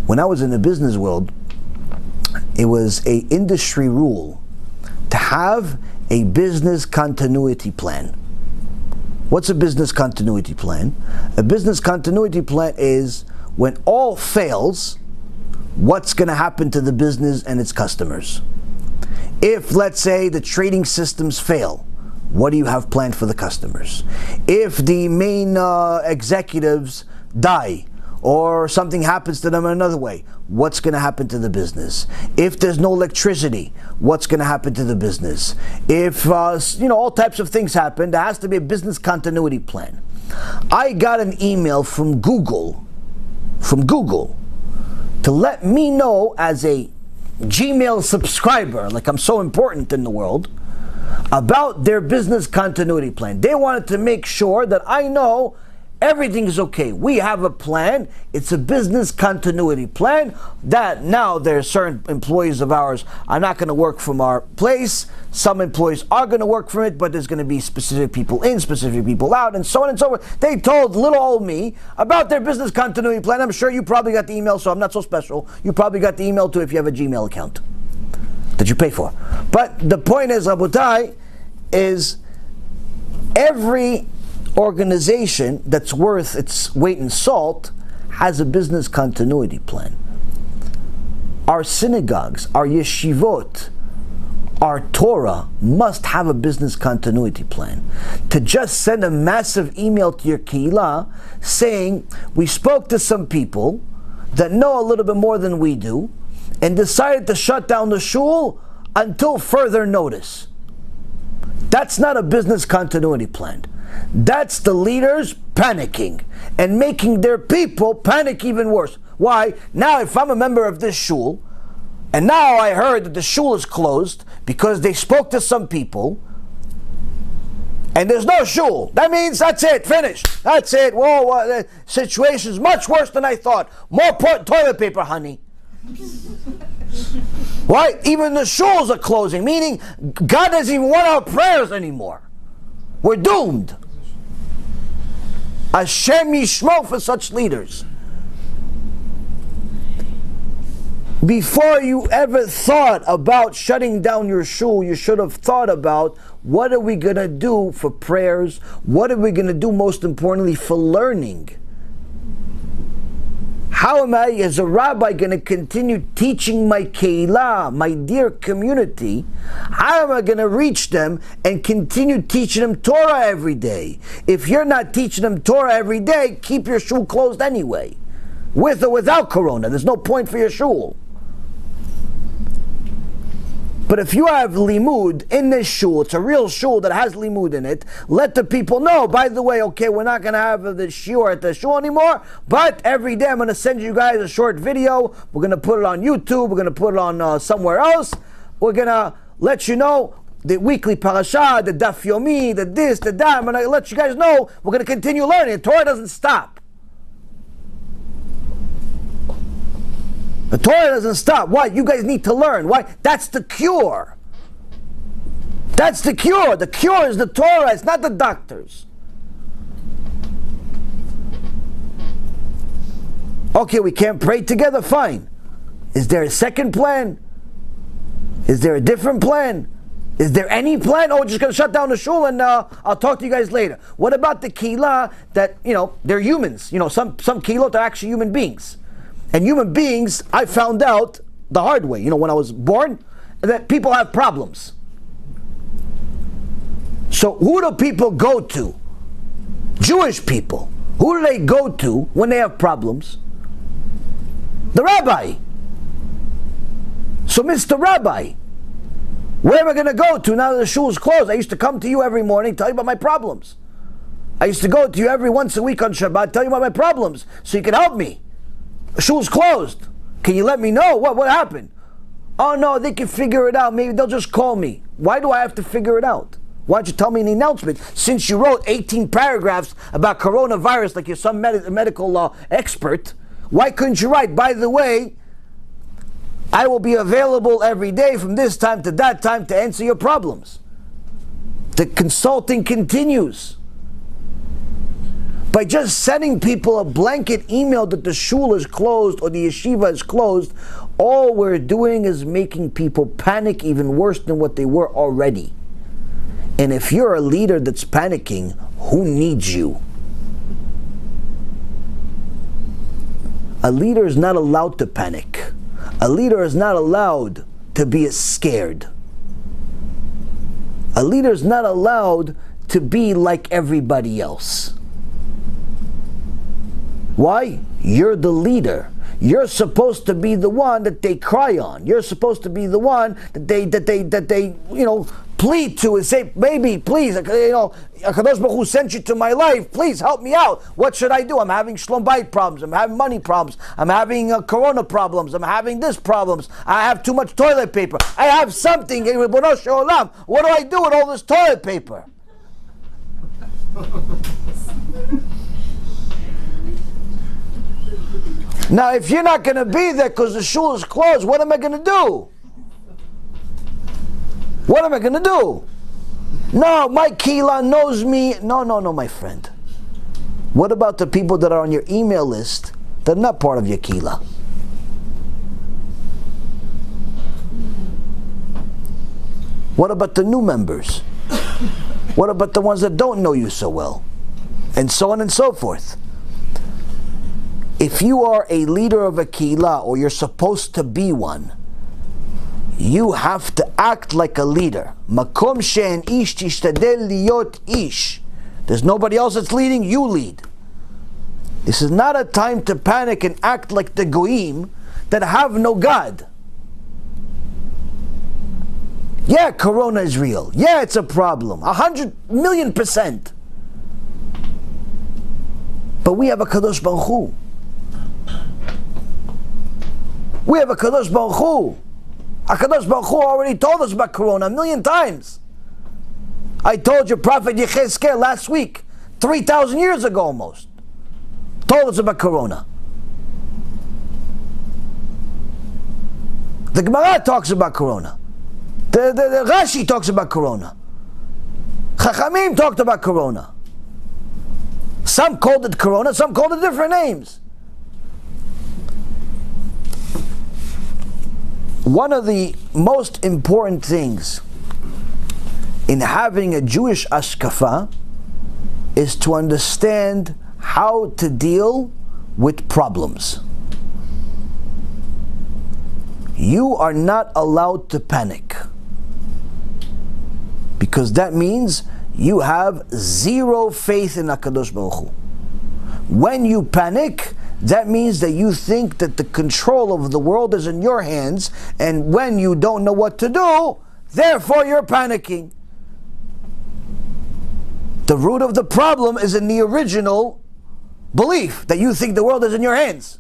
When I was in the business world, it was an industry rule to have a business continuity plan. What's a business continuity plan? A business continuity plan is when all fails, what's going to happen to the business and its customers. If, let's say, the trading systems fail, what do you have planned for the customers? If the main executives die, or something happens to them in another way, what's going to happen to the business? If there's no electricity, what's going to happen to the business? If all types of things happen, there has to be a business continuity plan. I got an email from Google to let me know, as a Gmail subscriber, like I'm so important in the world, about their business continuity plan. They wanted to make sure that I know everything is okay. We have a plan. It's a business continuity plan that now there are certain employees of ours are not going to work from our place. Some employees are going to work from it, but there's going to be specific people in, specific people out, and so on and so forth. They told little old me about their business continuity plan. I'm sure you probably got the email, so I'm not so special. You probably got the email too if you have a Gmail account that you pay for. But the point is, Rabotai, is every organization that's worth its weight in salt has a business continuity plan. Our synagogues, our yeshivot, our Torah must have a business continuity plan. To just send a massive email to your kehillah saying, we spoke to some people that know a little bit more than we do and decided to shut down the shul until further notice. That's not a business continuity plan. That's the leaders panicking and making their people panic even worse. Why? Now if I'm a member of this shul, and now I heard that the shul is closed because they spoke to some people, and there's no shul, that means that's it, finished. That's it. Whoa, the situation's much worse than I thought. More toilet paper, honey. Why? Even the shuls are closing, meaning God doesn't even want our prayers anymore. We're doomed. Hashem yishmo for such leaders. Before you ever thought about shutting down your shul, you should have thought about, what are we going to do for prayers? What are we going to do, most importantly, for learning? How am I, as a rabbi, going to continue teaching my kehillah, my dear community? How am I going to reach them and continue teaching them Torah every day? If you're not teaching them Torah every day, keep your shul closed anyway. With or without Corona, there's no point for your shul. But if you have limud in this shul, it's a real shul that has limud in it, let the people know, by the way, okay, we're not going to have the shiur at the shul anymore, but every day I'm going to send you guys a short video, we're going to put it on YouTube, we're going to put it on somewhere else, we're going to let you know the weekly parasha, the daf yomi, the this, the that, I'm going to let you guys know we're going to continue learning. Torah doesn't stop. The Torah doesn't stop. Why? You guys need to learn. Why? That's the cure. That's the cure. The cure is the Torah. It's not the doctors. Okay, we can't pray together. Fine. Is there a second plan? Is there a different plan? Is there any plan? Oh, we're just going to shut down the shul and I'll talk to you guys later. What about the kehillah that, they're humans? Some kehillot are actually human beings. And human beings, I found out the hard way, when I was born, that people have problems. So who do people go to? Jewish people. Who do they go to when they have problems? The rabbi. So Mr. Rabbi, where am I going to go to now that the shul is closed? I used to come to you every morning, tell you about my problems. I used to go to you every once a week on Shabbat, tell you about my problems, so you can help me. The shul's closed. Can you let me know? What happened? Oh no, they can figure it out. Maybe they'll just call me. Why do I have to figure it out? Why don't you tell me in the announcement? Since you wrote 18 paragraphs about coronavirus like you're some medical expert, why couldn't you write, by the way, I will be available every day from this time to that time to answer your problems. The consulting continues. By just sending people a blanket email that the shul is closed or the yeshiva is closed, all we're doing is making people panic even worse than what they were already. And if you're a leader that's panicking, who needs you. A leader is not allowed to panic. A leader is not allowed to be scared. A leader is not allowed to be like everybody else. Why? You're the leader. You're supposed to be the one that they cry on. You're supposed to be the one that they plead to and say, baby, please, HaKadosh Baruch Hu sent you to my life. Please help me out. What should I do? I'm having shlom bayit problems. I'm having money problems. I'm having corona problems. I'm having this problems. I have too much toilet paper. I have something. Ribono shel olam. What do I do with all this toilet paper? Now, if you're not going to be there because the shul is closed, what am I going to do? What am I going to do? No, my kila knows me. No, my friend. What about the people that are on your email list that are not part of your kila? What about the new members? What about the ones that don't know you so well? And so on and so forth. If you are a leader of a kila, or you're supposed to be one, you have to act like a leader. Makom she'en ish tishtadel liyot ish. There's nobody else that's leading, you lead. This is not a time to panic and act like the goyim that have no God. Yeah, corona is real. Yeah, it's a problem. 100,000,000%. But we have a Kadosh Baruch Hu. We have a Kadosh Baruch Hu. HaKadosh Baruch Hu already told us about Corona 1,000,000 times. I told you, Prophet Yechezkel last week, 3,000 years ago almost, told us about Corona. The Gemara talks about Corona. The Rashi talks about Corona. Chachamim talked about Corona. Some called it Corona, some called it different names. One of the most important things in having a Jewish HaShkafa is to understand how to deal with problems. You are not allowed to panic, because that means you have zero faith in HaKadosh Baruch Hu. When you panic, that means that you think that the control of the world is in your hands, and when you don't know what to do, therefore you're panicking. The root of the problem is in the original belief that you think the world is in your hands.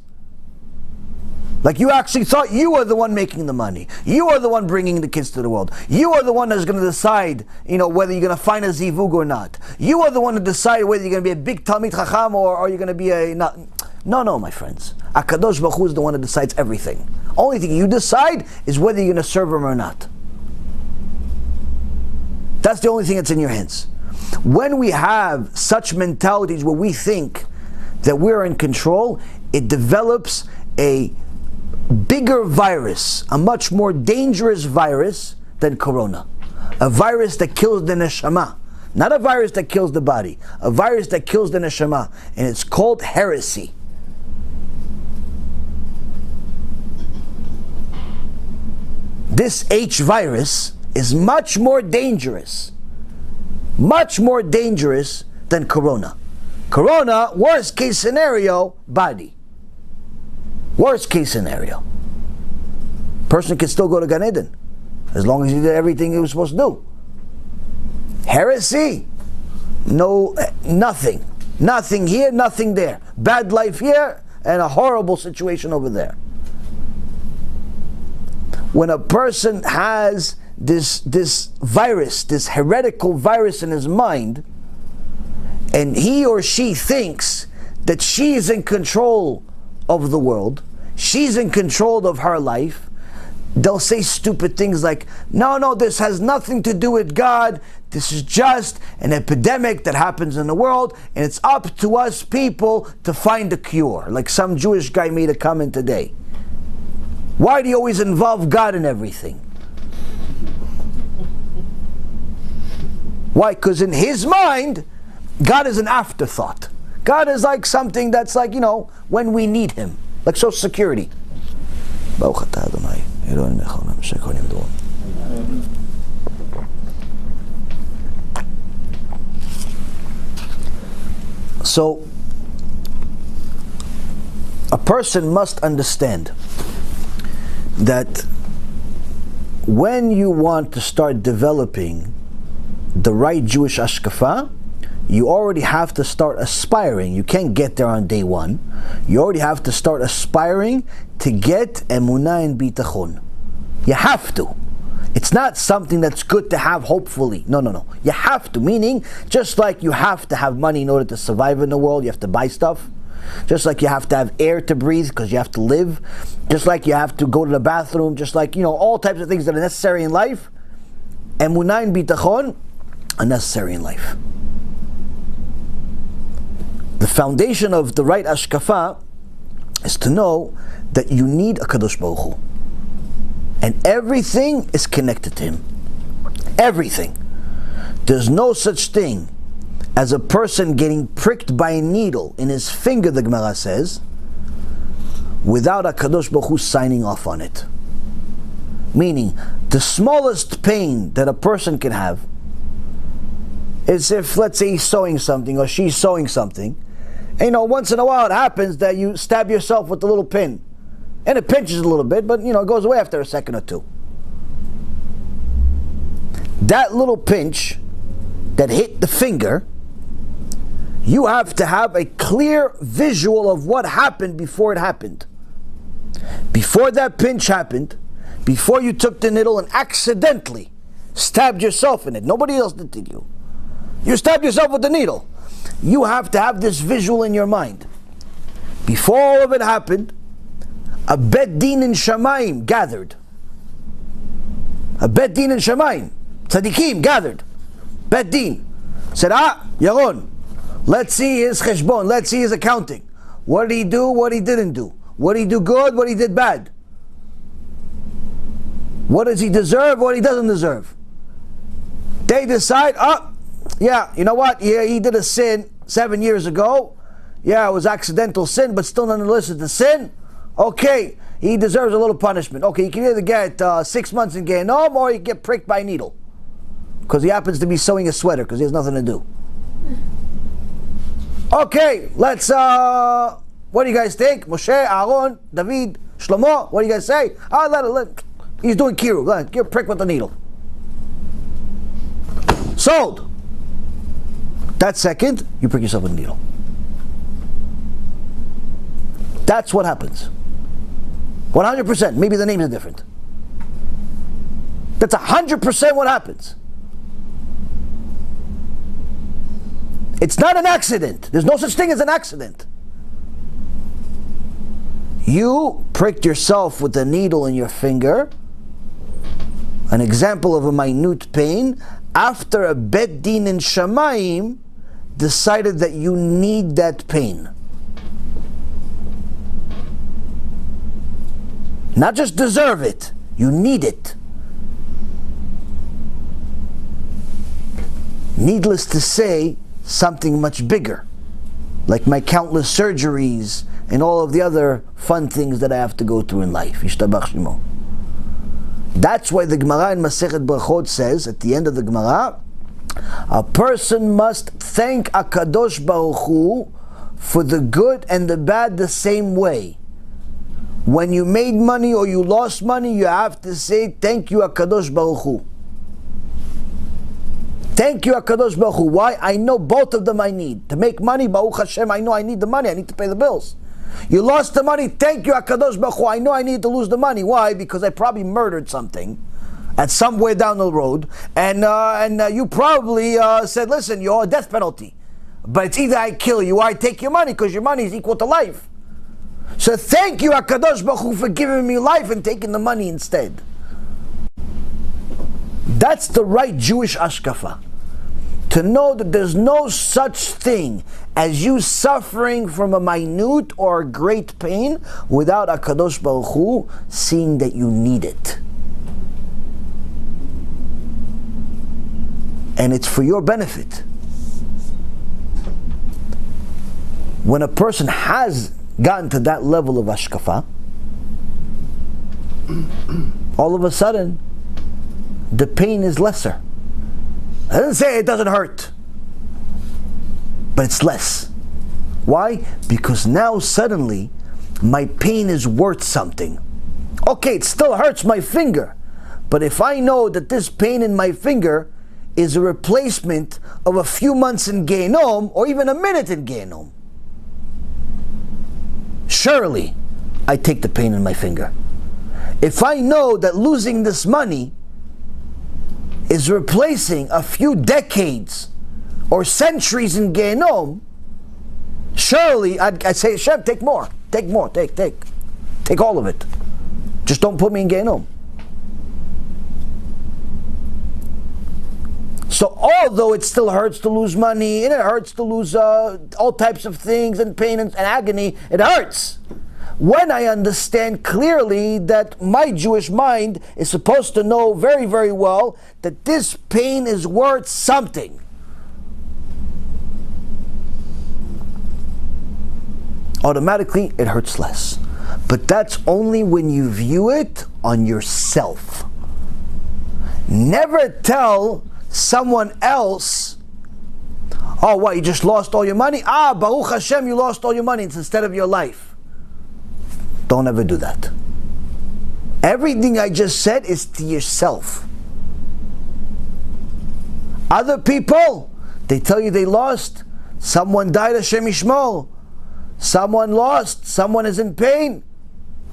Like you actually thought you are the one making the money. You are the one bringing the kids to the world. You are the one that's going to decide, whether you're going to find a zivug or not. You are the one to decide whether you're going to be a big Talmid Chacham or you're going to be a... No, my friends. HaKadosh Baruch Hu is the one that decides everything. Only thing you decide is whether you're going to serve him or not. That's the only thing that's in your hands. When we have such mentalities where we think that we're in control, it develops a bigger virus, a much more dangerous virus than Corona. A virus that kills the neshama. Not a virus that kills the body. A virus that kills the neshama. And it's called heresy. This H virus is much more dangerous than Corona. Corona, worst case scenario, body. Worst case scenario. Person can still go to Gan Eden as long as he did everything he was supposed to do. Heresy, no, nothing. Nothing here, nothing there. Bad life here and a horrible situation over there. When a person has this virus, this heretical virus in his mind, and he or she thinks that she is in control of the world, she's in control of her life, they'll say stupid things like, no, this has nothing to do with God, this is just an epidemic that happens in the world, and it's up to us people to find a cure. Like some Jewish guy made a comment today. Why do you always involve God in everything? Why? Because in his mind, God is an afterthought. God is like something that's like, when we need Him. Like Social Security. So, a person must understand that when you want to start developing the right Jewish HaShkafa, you already have to start aspiring. You can't get there on day one. You already have to start aspiring to get Emunah and Bitachon. You have to. It's not something that's good to have, hopefully. No. You have to. Meaning, just like you have to have money in order to survive in the world, you have to buy stuff. Just like you have to have air to breathe because you have to live. Just like you have to go to the bathroom. Just like, all types of things that are necessary in life. Emunah and Bitachon are necessary in life. The foundation of the right HaShkafa is to know that you need a Kadosh Baruch Hu. And everything is connected to Him. Everything. There's no such thing as a person getting pricked by a needle in his finger, the Gemara says, without a Kadosh Baruch Hu signing off on it. Meaning, the smallest pain that a person can have is if, let's say, he's sewing something or she's sewing something, and once in a while it happens that you stab yourself with a little pin. And it pinches a little bit, but it goes away after a second or two. That little pinch that hit the finger, you have to have a clear visual of what happened before it happened. Before that pinch happened, before you took the needle and accidentally stabbed yourself in it. Nobody else did you. You stabbed yourself with the needle. You have to have this visual in your mind. Before all of it happened, a Bet Din in Shamayim gathered. A Bet Din in Shamayim, Tzadikim gathered. Bet Din said, Yaron, let's see his cheshbon, let's see his accounting. What did he do, what he didn't do? What did he do good, what he did bad? What does he deserve, what he doesn't deserve? They decide, yeah, you know what? Yeah, he did a sin 7 years ago. Yeah, it was accidental sin, but still nonetheless it's a sin. Okay, he deserves a little punishment. Okay, he can either get 6 months in Gehenom or he can get pricked by a needle. Because he happens to be sewing a sweater because he has nothing to do. Okay, let's, what do you guys think? Moshe, Aaron, David, Shlomo, what do you guys say? He's doing kiru. Get pricked with the needle. Sold. That second, you prick yourself with a needle. That's what happens. 100%. Maybe the names are different. That's 100% what happens. It's not an accident. There's no such thing as an accident. You pricked yourself with a needle in your finger, an example of a minute pain, after a Bet Din in Shamayim decided that you need that pain. Not just deserve it, you need it. Needless to say, something much bigger, like my countless surgeries and all of the other fun things that I have to go through in life. Yishtabach Shemo. That's why the Gemara in Masechet Brachot says, at the end of the Gemara, a person must thank HaKadosh Baruch Hu for the good and the bad the same way. When you made money or you lost money, you have to say, thank you HaKadosh Baruch Hu. Thank you HaKadosh Baruch Hu. Why? I know both of them I need. To make money, Baruch Hashem, I know I need the money. I need to pay the bills. You lost the money, thank you HaKadosh Baruch Hu. I know I need to lose the money. Why? Because I probably murdered something at somewhere down the road. And you probably said, listen, you're a death penalty. But it's either I kill you or I take your money, because your money is equal to life. So thank you HaKadosh Baruch Hu for giving me life and taking the money instead. That's the right Jewish HaShkafa. To know that there's no such thing as you suffering from a minute or a great pain without HaKadosh Baruch Hu seeing that you need it. And it's for your benefit. when a person has gotten to that level of HaShkafa, all of a sudden, the pain is lesser. I didn't say it doesn't hurt, but it's less. Why? Because now suddenly, my pain is worth something. Okay, it still hurts my finger, but if I know that this pain in my finger is a replacement of a few months in Gehenom, or even a minute in Gehenom, surely I take the pain in my finger. If I know that losing this money is replacing a few decades or centuries in Gehenom, surely I'd say, Hashem, take more, take all of it. Just don't put me in Gehenom. So although it still hurts to lose money, and it hurts to lose all types of things and pain and agony, it hurts. When I understand clearly that my Jewish mind is supposed to know very, very well that this pain is worth something. Automatically, it hurts less. But that's only when you view it on yourself. Never tell someone else, oh, what, you just lost all your money? Ah, Baruch Hashem, you lost all your money instead of your life. Don't ever do that. Everything I just said is to yourself. Other people, they tell you they lost. Someone died, Hashem Yishmor. Someone lost. Someone is in pain.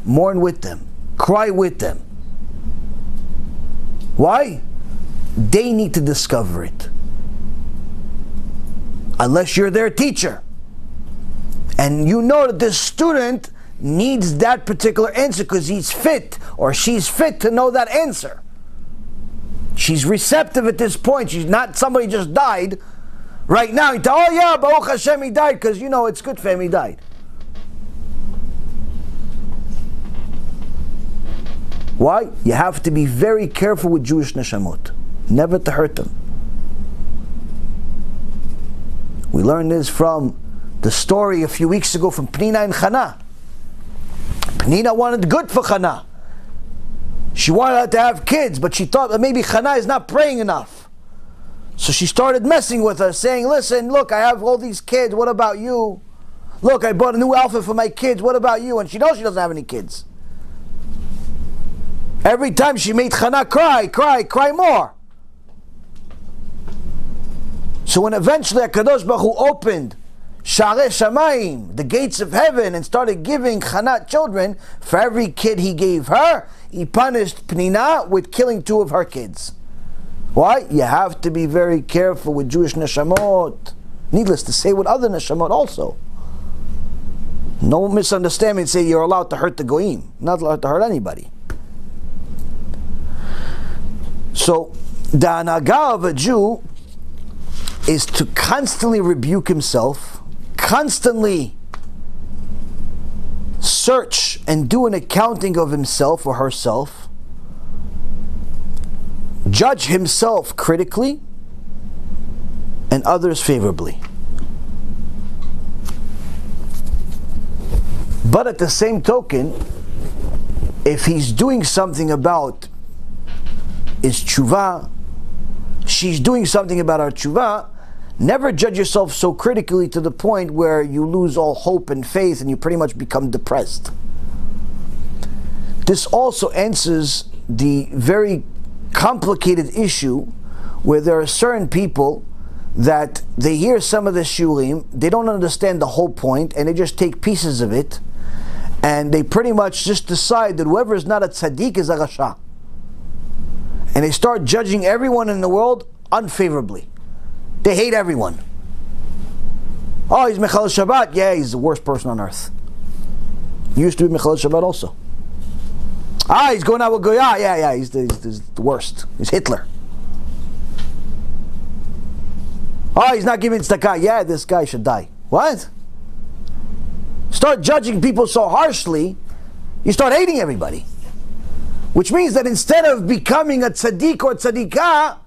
Mourn with them. Cry with them. Why? They need to discover it. Unless you're their teacher. And you know that this student needs that particular answer because he's fit or she's fit to know that answer. She's receptive at this point. She's not somebody just died. Right now, you tell, oh yeah, Baruch Hashem, he died because it's good for him, he died. Why? You have to be very careful with Jewish neshamot. Never to hurt them. We learned this from the story a few weeks ago from Pnina and Chana. Pnina wanted good for Chana. She wanted her to have kids, but she thought that maybe Chana is not praying enough. So she started messing with her, saying, listen, look, I have all these kids, what about you? Look, I bought a new outfit for my kids, what about you? And she knows she doesn't have any kids. Every time she made Chana cry more. So when eventually HaKadosh Baruch Hu opened Sharei Shamayim, the gates of heaven, and started giving Chana children, for every kid he gave her, he punished Pnina with killing 2 of her kids. Why? You have to be very careful with Jewish neshamot. Needless to say, with other neshamot also. No misunderstanding, say you're allowed to hurt the goyim. Not allowed to hurt anybody. So, the hanaga of a Jew is to constantly rebuke himself, constantly search and do an accounting of himself or herself, judge himself critically and others favorably. But at the same token, if he's doing something about his tshuva, she's doing something about our tshuva, never judge yourself so critically to the point where you lose all hope and faith and you pretty much become depressed. This also answers the very complicated issue where there are certain people that they hear some of the shiurim, they don't understand the whole point, and they just take pieces of it, and they pretty much just decide that whoever is not a tzaddik is a rasha. And they start judging everyone in the world unfavorably. They hate everyone. Oh, he's Mechal Shabbat. Yeah, he's the worst person on earth. He used to be Mechal Shabbat also. Ah, he's going out with Goya. Yeah, he's the worst. He's Hitler. Oh, he's not giving tzedakah. Yeah, this guy should die. What? Start judging people so harshly, you start hating everybody. Which means that instead of becoming a tzaddik or tzaddikah,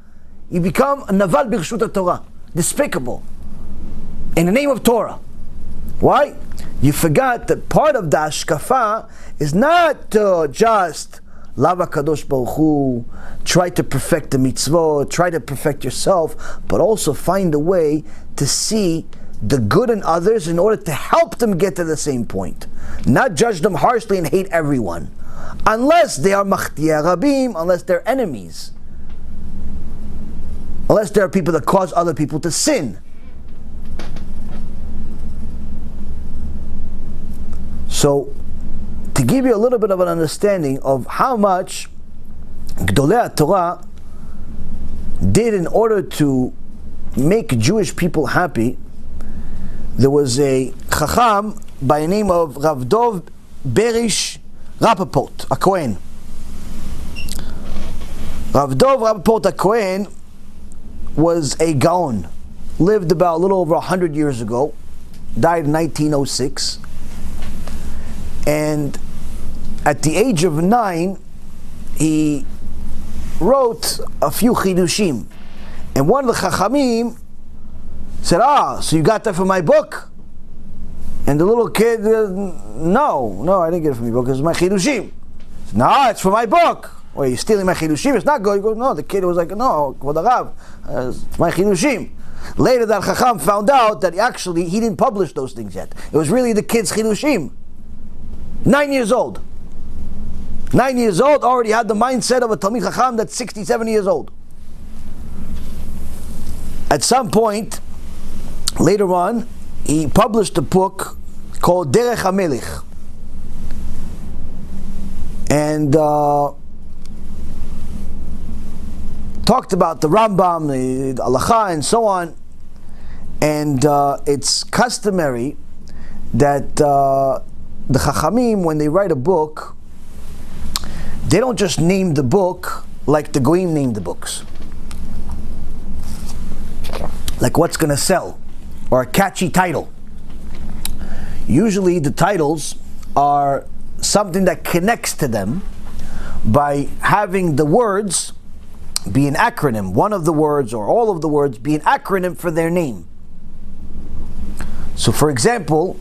you become a naval b'rshut Torah, despicable, in the name of Torah. Why? You forgot that part of the HaShkafa is not just love HaKadosh Baruch Hu, try to perfect the mitzvot, try to perfect yourself, but also find a way to see the good in others in order to help them get to the same point. Not judge them harshly and hate everyone. Unless they are machtia rabim, unless they're enemies. Unless there are people that cause other people to sin. So, to give you a little bit of an understanding of how much Gdolei Torah did in order to make Jewish people happy, there was a Chacham by the name of Rav Dov Berish Rappaport, a Kohen. Rav Dov Rappaport, a Kohen, was a Gaon, lived about a little over 100 years ago, died in 1906, and at the age of 9, he wrote a few chidushim, and one of the Chachamim said, so you got that from my book? And the little kid, no, I didn't get it from your book, it's my chidushim. No, it's from my book. Well, you're stealing my chidushim, it's not good. He goes, no, the kid was like, no, Kvod Harav, it's my chidushim. Later that Chacham found out that he didn't publish those things yet. It was really the kid's chidushim. 9 years old. 9 years old, already had the mindset of a Talmid Chacham that's 67 years old. At some point, later on, he published a book called Derech HaMelech. And talked about the Rambam, the Halacha, and so on. And it's customary that the Chachamim, when they write a book, they don't just name the book like the Goyim name the books. Like what's going to sell, or a catchy title. Usually the titles are something that connects to them by having the words be an acronym, one of the words or all of the words be an acronym for their name. So for example,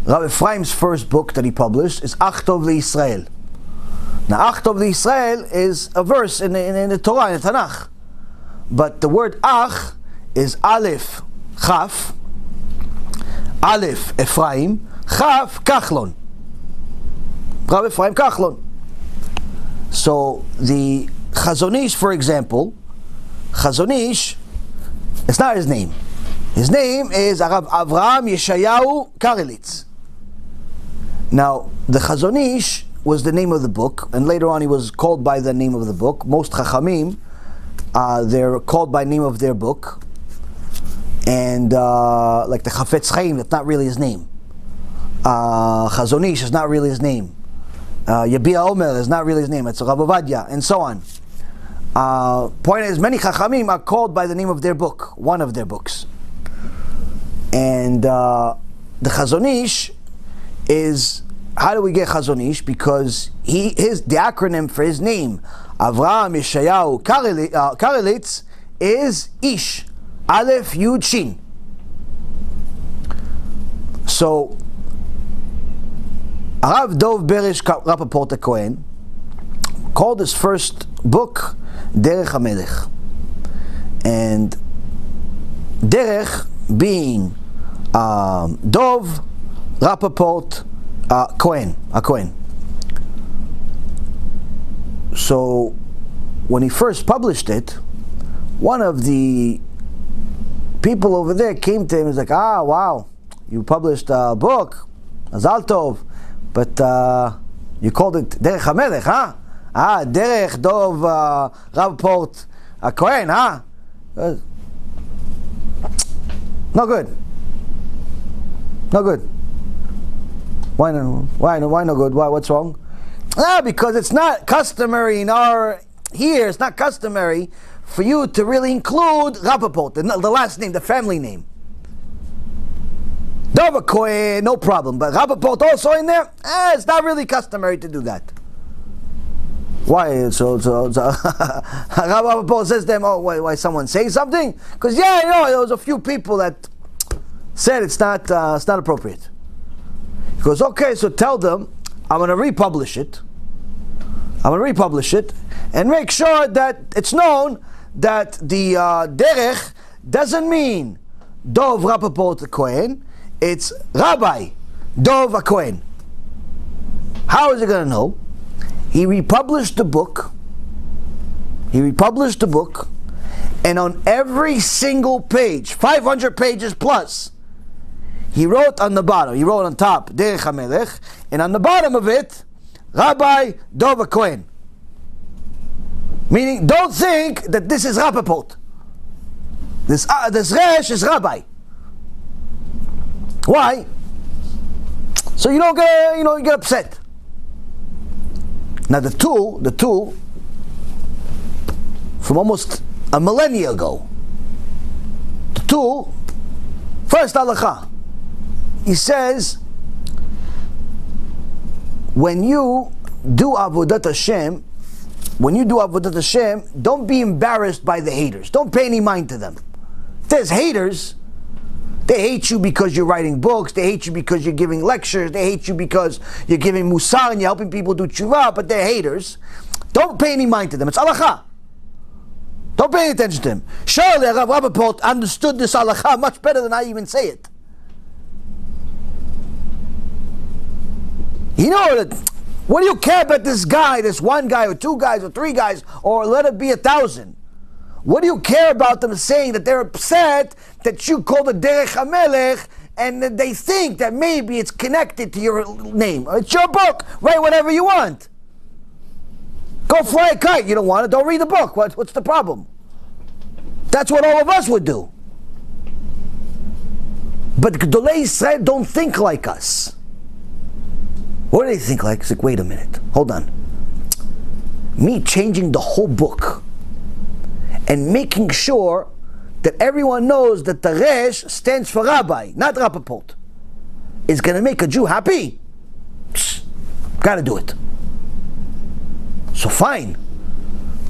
Rabbi Ephraim's first book that he published is Achtov LeYisrael. Now Achtov LeYisrael is a verse in the Torah, in the Tanakh. But the word Ach is Aleph Chaf, Aleph Ephraim, Chaf Kachlon. Rabbi Ephraim Kachlon. So the Chazon Ish, for example, Chazon Ish, it's not his name. His name is Arav Avraham Yeshayahu Karelitz. Now, the Chazon Ish was the name of the book, and later on he was called by the name of the book. Most Chachamim, they're called by name of their book. And like the Chafetz Chaim, that's not really his name. Chazon Ish is not really his name. Yabia Omer is not really his name. It's Rav Ovadia, and so on. Point is, many Chachamim are called by the name of their book, one of their books. And the Chazon Ish is, how do we get Chazon Ish? Because the acronym for his name, Avraham Yeshayahu Karelitz, is Ish, Aleph Yud Shin. So Rav Dov Berish Rappaport Kohen called his first book Derech HaMelech, and Derech being Dov Rappaport Kohen, a Kohen. So when he first published it, one of the people over there came to him and was like, wow, you published a book, Mazal Tov, but you called it Derech HaMelech, huh? Derech Dov Rappaport Kohen, huh? No good. No good. Why no good? Why? What's wrong? Because it's not customary it's not customary for you to really include Rappaport, the last name, the family name. Dov Kohen, no problem, but Rappaport also in there? It's not really customary to do that. Why? So Rappaport says to them, why someone saying something? Because there was a few people that said it's not appropriate. He goes, okay, so tell them I'm going to republish it. I'm going to republish it and make sure that it's known that the derech doesn't mean Dov Rappaport Kohen, it's Rabbi Dov a Kohen. How is he going to know? He republished the book. And on every single page, 500 pages plus, he wrote on the bottom, he wrote on top, Derech HaMelech, and on the bottom of it, Rabbi Dov a Kohen. Meaning, don't think that this is Rappaport. This Resh is Rabbi. Why? So you don't get, you get upset. Now the tool, from almost a millennia ago, the tool, first halakha, he says, when you do Avodat Hashem, don't be embarrassed by the haters. Don't pay any mind to them. There's haters. They hate you because you're writing books. They hate you because you're giving lectures. They hate you because you're giving musar and you're helping people do tshuva, but they're haters. Don't pay any mind to them. It's halakha. Don't pay any attention to him. Surely Rav Rappaport understood this halakha much better than I even say it. You know that. What do you care about this guy, this one guy, or two guys, or three guys, or let it be 1,000? What do you care about them saying that they're upset that you call the Derech HaMelech and that they think that maybe it's connected to your name? It's your book. Write whatever you want. Go fly a kite. You don't want it? Don't read the book. What's the problem? That's what all of us would do. But Gedolei Yisrael don't think like us. What do they think like? It's like, wait a minute. Hold on. Me changing the whole book and making sure that everyone knows that the Resh stands for Rabbi, not Rappaport, is going to make a Jew happy? Got to do it. So fine.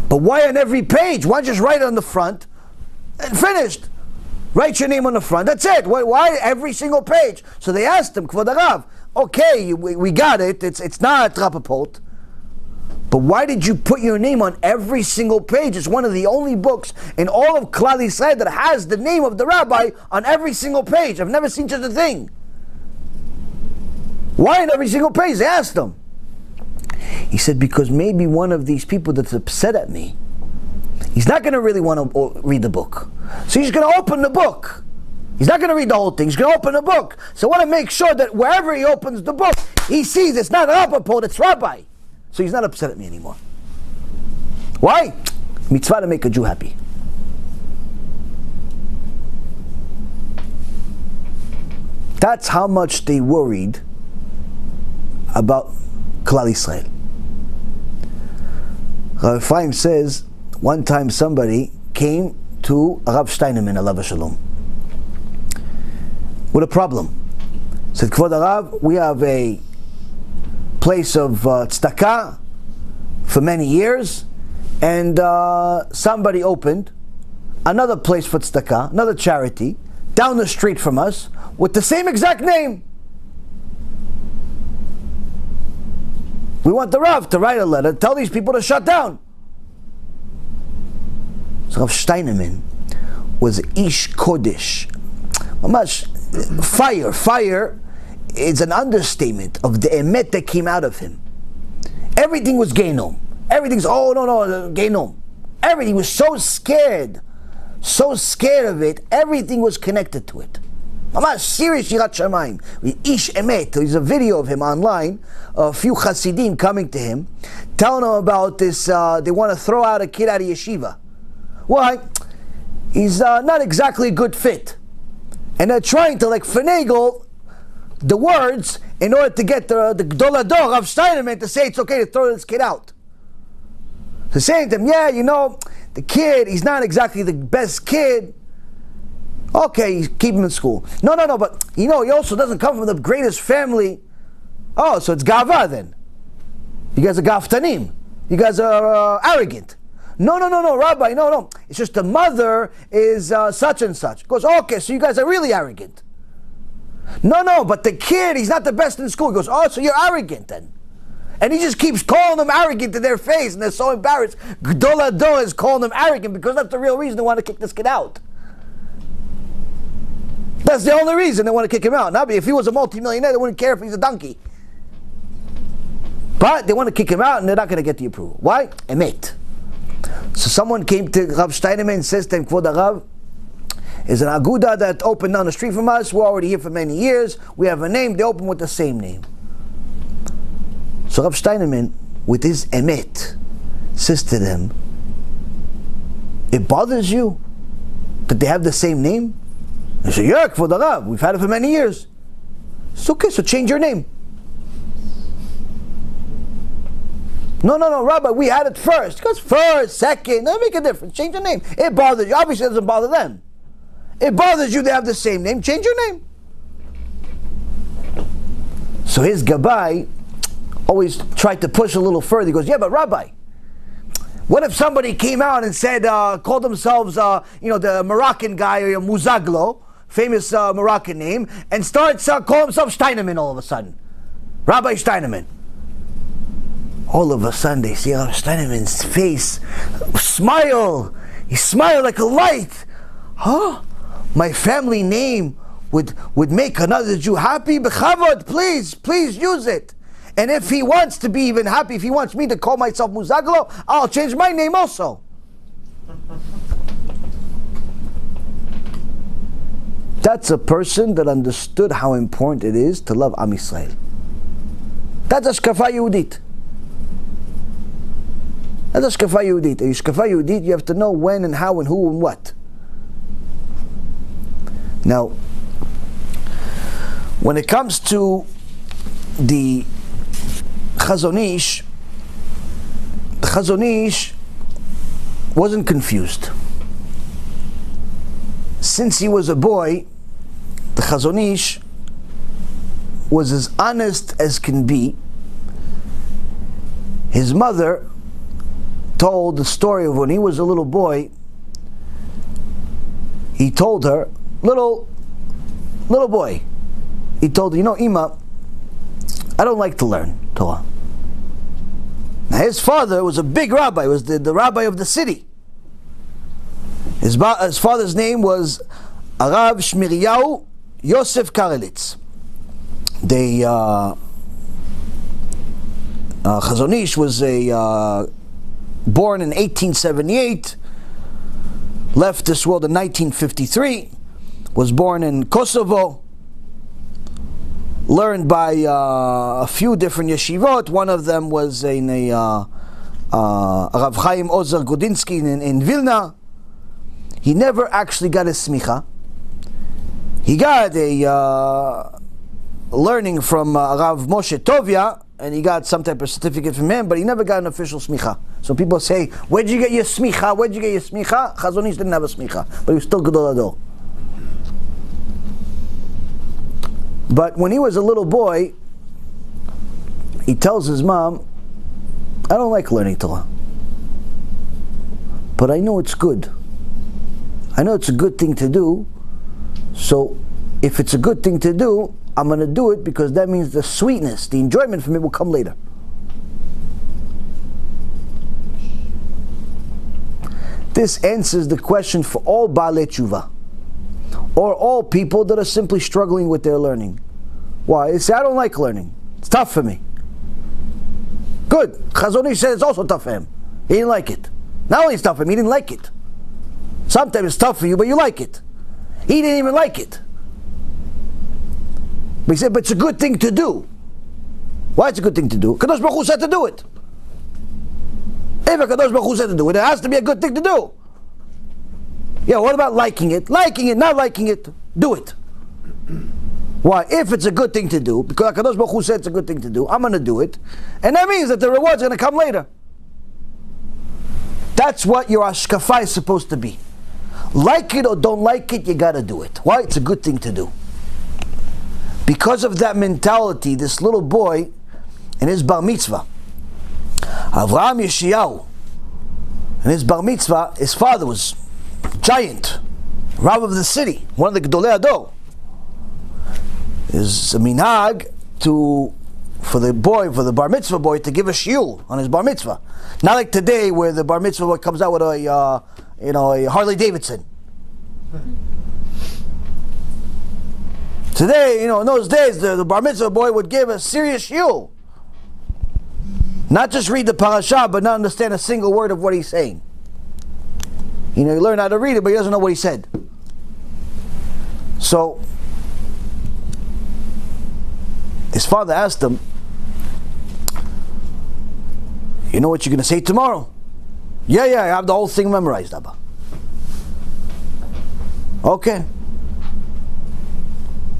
But why on every page? Why just write it on the front and finished? Write your name on the front. That's it. Why every single page? So they asked him, Kvod Harav, okay, we got it. It's not Rappaport. But why did you put your name on every single page? It's one of the only books in all of Klal Yisrael that has the name of the rabbi on every single page. I've never seen such a thing. Why on every single page? They asked him. He said, because maybe one of these people that's upset at me, he's not going to really want to read the book. So he's going to open the book. He's not going to read the whole thing. He's going to open the book. So I want to make sure that wherever he opens the book, he sees it's not Rappaport, it's Rabbi. So he's not upset at me anymore. Why? Mitzvah to make a Jew happy. That's how much they worried about Klal Yisrael. Rav Ephraim says, one time somebody came to Rav Steinemann, alav shalom, with a problem. Said, Kvod Harav, we have a place of tzedakah for many years, and somebody opened another place for tzedakah, another charity, down the street from us, with the same exact name. We want the Rav to write a letter, tell these people to shut down. So Rav Steinemann was Ish Kodesh. Mamash, fire is an understatement of the emet that came out of him. Everything was Genom. Everything's, Genom. Everything was so scared of it, everything was connected to it. Mamash, serious Yirat Shamayim. Ish emet. There's a video of him online, a few Hasidim coming to him, telling him about this, they want to throw out a kid out of yeshiva. Why? He's not exactly a good fit. And they're trying to finagle the words in order to get the Gdol Hador of Steinemann to say it's okay to throw this kid out. So saying to him, the kid, he's not exactly the best kid. Okay, keep him in school. No, but he also doesn't come from the greatest family. Oh, so it's Gava then. You guys are Gaftanim. You guys are arrogant. No, Rabbi, no. It's just the mother is such and such. He goes, okay, so you guys are really arrogant. No, but the kid, he's not the best in school. He goes, oh, so you're arrogant then. And he just keeps calling them arrogant to their face, and they're so embarrassed. Gdol Ador is calling them arrogant because that's the real reason they want to kick this kid out. That's the only reason they want to kick him out. Now, if he was a multimillionaire, they wouldn't care if he's a donkey. But they want to kick him out, and they're not going to get the approval. Why? Emet. So someone came to Rav Steinemann and says to him, Kvod Rav, is an aguda that opened down the street from us. We're already here for many years. We have a name. They open with the same name. So Rav Steinemann, with his emet, says to them, it bothers you that they have the same name? They say, yeah, Kvod Rav, we've had it for many years. It's okay, so change your name. No, Rabbi, we had it first. He goes, first, second, doesn't make a difference. Change your name. It bothers you. Obviously, it doesn't bother them. It bothers you they have the same name. Change your name. So his Gabbai always tried to push a little further. He goes, yeah, but Rabbi, what if somebody came out and said, called themselves, the Moroccan guy, or Muzaglo, famous Moroccan name, and starts calling himself Steinemann all of a sudden? Rabbi Steinemann. All of a sudden they see Rabbi Steinemann's face smile. He smiled like a light. Huh? My family name would make another Jew happy? Bechavod, please use it. And if he wants to be even happy, if he wants me to call myself Muzaglo, I'll change my name also. That's a person that understood how important it is to love Am Yisrael. That's HaShkafa Yehudit. That's HaShkafa Yehudit. A HaShkafa Yehudit, you have to know when and how and who and what. Now, when it comes to the Chazon Ish, the Chazon Ish wasn't confused. Since he was a boy, the Chazon Ish was as honest as can be. His mother told the story of when he was a little boy. He told her, little boy, he told her, Ima, I don't like to learn Torah. Now his father was a big rabbi, was the rabbi of the city. His father's name was Arav Shmiriyahu Yosef Karelitz. The Chazon Ish was born in 1878, left this world in 1953, was born in Kosovo, learned by a few different yeshivot. One of them was in Rav Chaim Ozer Godinsky in Vilna. He never actually got a smicha. He got a learning from Rav Moshe Tovia, and he got some type of certificate from him, but he never got an official smicha. So people say, where'd you get your smicha? Chazon Ish didn't have a smicha, but he was still Gadol Ador. But when he was a little boy, he tells his mom, I don't like learning Torah, but I know it's good. I know it's a good thing to do, so if it's a good thing to do, I'm going to do it because that means the sweetness, the enjoyment from it will come later. This answers the question for all Baalei Tshuva, or all people that are simply struggling with their learning. Why? They say, I don't like learning. It's tough for me. Good. Chazon Ish said it's also tough for him. He didn't like it. Not only it's tough for him, he didn't like it. Sometimes it's tough for you, but you like it. He didn't even like it. But he said, but it's a good thing to do. Why it's a good thing to do? Kadosh Baruch Hu said to do it. If Kadosh Baruch Hu said to do it, it has to be a good thing to do. Yeah, what about liking it? Liking it, not liking it, do it. Why? If it's a good thing to do, because Kadosh Baruch Hu said it's a good thing to do, I'm going to do it. And that means that the rewards are going to come later. That's what your HaShkafa is supposed to be. Like it or don't like it, you got to do it. Why? It's a good thing to do. Because of that mentality, this little boy in his bar mitzvah, Avraham Yeshayahu, in his bar mitzvah, his father was giant, Rav of the city, one of the Gedolei Ador. is a minhag for the bar mitzvah boy to give a shiur on his bar mitzvah. Not like today where the bar mitzvah boy comes out with a Harley Davidson. Today, in those days, the bar mitzvah boy would give a serious shiur. Not just read the parasha, but not understand a single word of what he's saying. He learned how to read it, but he doesn't know what he said. So, his father asked him, you know what you're going to say tomorrow? Yeah, I have the whole thing memorized, Abba. Okay.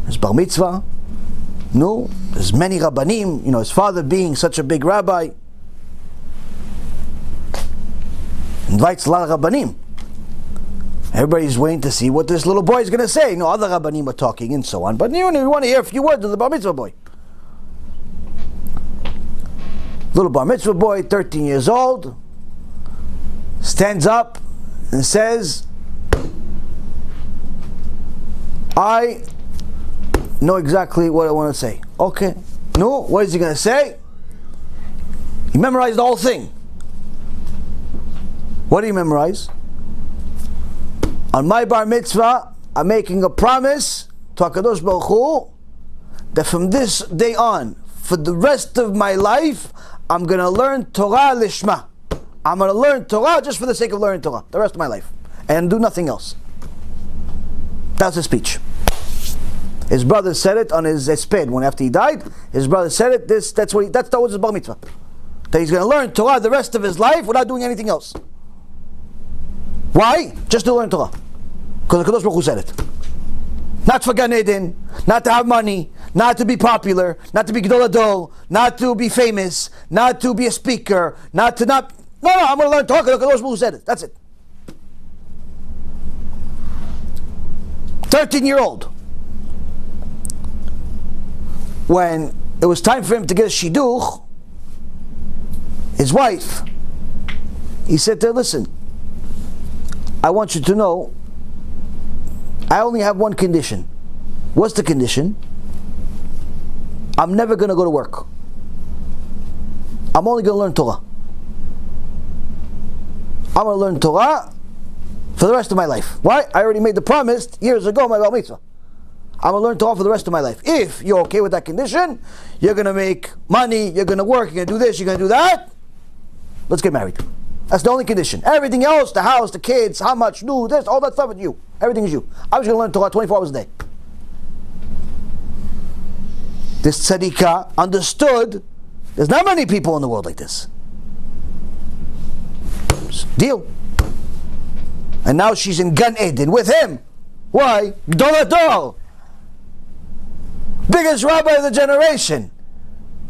His bar mitzvah. No, there's many rabbanim. His father being such a big rabbi, invites a lot of rabbanim. Everybody's waiting to see what this little boy is going to say. Other rabbanim are talking and so on. But you want to hear a few words of the bar mitzvah boy. Little bar mitzvah boy, 13 years old, stands up and says, I know exactly what I want to say. Okay. No, what is he going to say? He memorized the whole thing. What did he memorize? On my bar mitzvah, I'm making a promise to HaKadosh Baruch Hu that from this day on, for the rest of my life, I'm going to learn Torah lishma. I'm going to learn Torah just for the sake of learning Torah, the rest of my life, and do nothing else. That's his speech. His brother said it on his esped when after he died. His brother said it. That was his bar mitzvah. That he's going to learn Torah the rest of his life without doing anything else. Why? Just to learn Torah. Because the Kadosh Baruch Hu said it. Not for Gan Eden, not to have money, not to be popular, not to be Gdol Ador, not to be famous, not to be a speaker, No, I'm going to learn Torah because the Kadosh Baruch Hu said it. That's it. 13-year-old. When it was time for him to get a shidduch, his wife, he said to her, listen, I want you to know, I only have one condition. What's the condition? I'm never going to go to work. I'm only going to learn Torah. I'm going to learn Torah for the rest of my life. Why? I already made the promise years ago, my bar mitzvah. I'm going to learn Torah for the rest of my life. If you're okay with that condition, you're going to make money, you're going to work, you're going to do this, you're going to do that, let's get married. That's the only condition. Everything else, the house, the kids, how much, do this, all that stuff is you. Everything is you. I was going to learn Torah 24 hours a day. This tzadikah understood there's not many people in the world like this. Deal. And now she's in Gan Eden with him. Why? Gdol Ador. Biggest rabbi of the generation.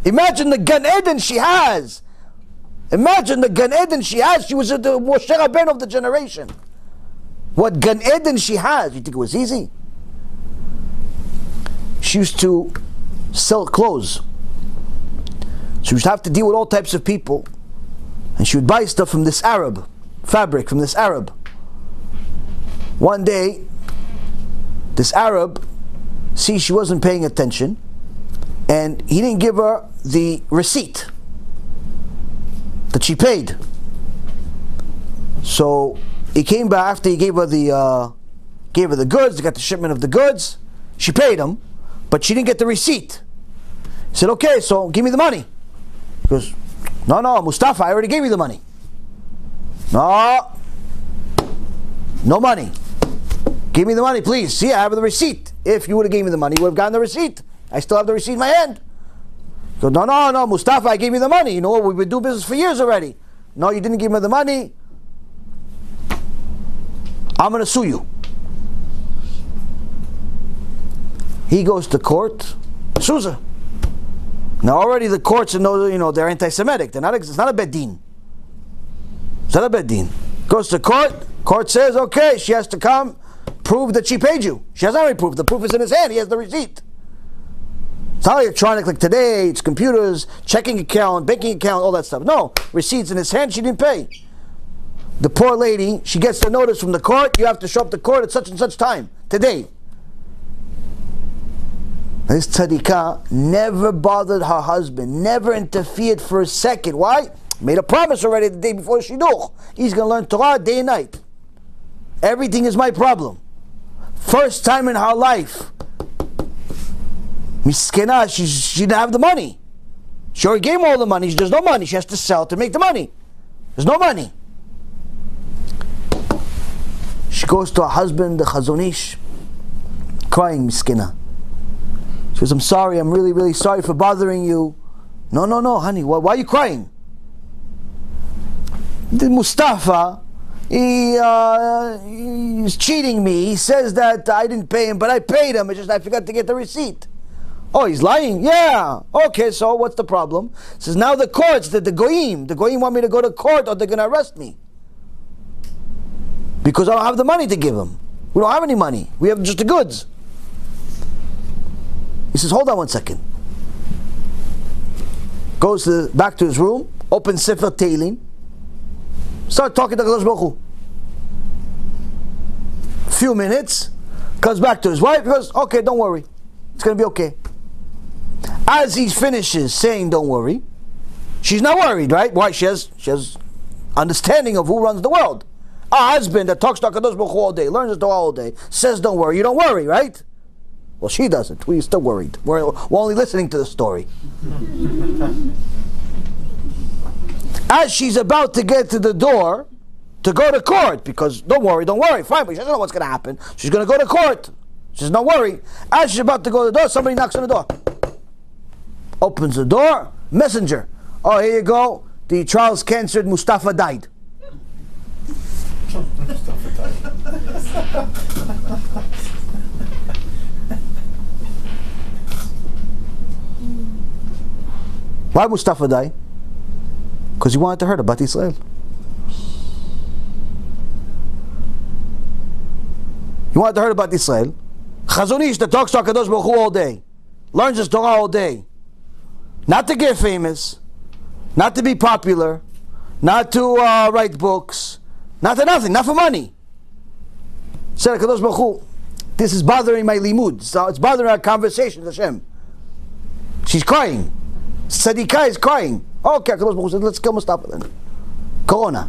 Imagine the Gan Eden she has. Imagine the Gan Eden she has. She was the Moshe Rabbeinu of the generation. What Gan Eden she has. You think it was easy? She used to sell clothes. She used to have to deal with all types of people. And she would buy stuff from this Arab. Fabric from this Arab. One day, this Arab sees she wasn't paying attention, and he didn't give her the receipt that she paid. So he came back after he gave her the goods. They got the shipment of the goods. She paid him, but she didn't get the receipt. He said, "Okay, so give me the money." He goes, "No, Mustafa, I already gave you the money." No money. Give me the money, please. See, I have the receipt. If you would have given me the money, you would have gotten the receipt. I still have the receipt in my hand. So, no, Mustafa, I gave you the money. You know what? We've been doing business for years already. No, you didn't give me the money. I'm going to sue you. He goes to court, sues her. Now already the courts know they're anti-Semitic. It's not a bed din. It's not a bed din. Goes to court. Court says, okay, she has to come prove that she paid you. She has already proved. The proof is in his hand. He has the receipt. It's not electronic like today. It's computers, checking account, banking account, all that stuff. No, receipts in his hand. She didn't pay. The poor lady, she gets the notice from the court. You have to show up to court at such and such time today. This tzadikah never bothered her husband, never interfered for a second. Why? Made a promise already the day before shidduch. He's going to learn Torah day and night. Everything is my problem. First time in her life, miskena, she didn't have the money. She already gave him all the money. There's no money. She has to sell to make the money. There's no money. She goes to her husband, the Chazon Ish, crying, miskena. She goes, I'm sorry, I'm really, really sorry for bothering you. No, honey, why are you crying? The Mustafa, he's cheating me. He says that I didn't pay him, but I paid him. It's just I forgot to get the receipt. Oh, he's lying? Yeah. Okay, so what's the problem? He says, now the courts, the goyim want me to go to court or they're going to arrest me. Because I don't have the money to give him. We don't have any money. We have just the goods. He says, hold on 1 second. Goes back to his room, opens Sefer Teilim, start talking to HaKadosh Baruch Hu. Few minutes, comes back to his wife, goes, okay, don't worry. It's going to be okay. As he finishes saying don't worry, she's not worried, right? Why? She has understanding of who runs the world. A husband that talks to HaKadosh Baruch Hu all day, learns the Torah all day, says don't worry, you don't worry, right? Well, she doesn't. We're still worried. We're only listening to the story. As she's about to get to the door to go to court, because don't worry, fine, but she doesn't know what's going to happen. She's going to go to court. She says, don't worry. As she's about to go to the door, somebody knocks on the door. Opens the door, messenger. Oh, here you go. The Charles cancered, Mustafa died. Why Mustafa die? Because he wanted to hurt about Israel. He wanted to hurt about Israel. Chazon Ish that talks to HaKadosh Baruch Hu all day, learns his Torah all day, not to get famous, not to be popular, not to write books, not to nothing, not for money. Said HaKadosh Baruch Hu, this is bothering my limud, so it's bothering our conversation with Hashem. She's crying. Tzadikah is crying. Okay, HaKadosh Baruch Hu said, let's kill Mustafa then. Corona.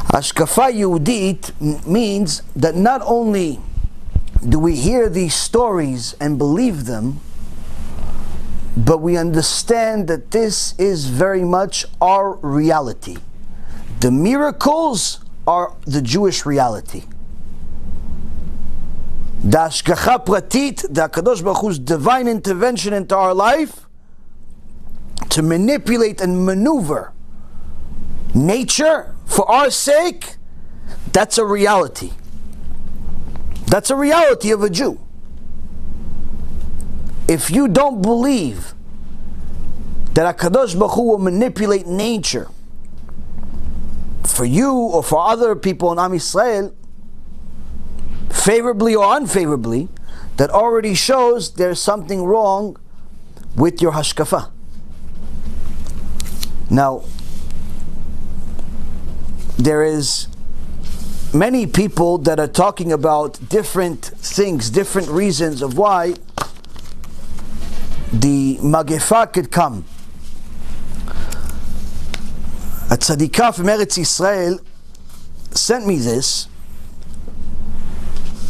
Hashkafa Yehudit means that not only do we hear these stories and believe them, but we understand that this is very much our reality. The miracles are the Jewish reality. The Hashkacha Pratit, the HaKadosh Baruch Hu's divine intervention into our life to manipulate and maneuver nature for our sake, that's a reality. That's a reality of a Jew. If you don't believe that HaKadosh Baruch Hu will manipulate nature for you or for other people in Am Yisrael, favorably or unfavorably, that already shows there's something wrong with your hashkafa. Now, there is many people that are talking about different things, different reasons of why the Magefa could come. A tzadikah from Eretz Yisrael sent me this,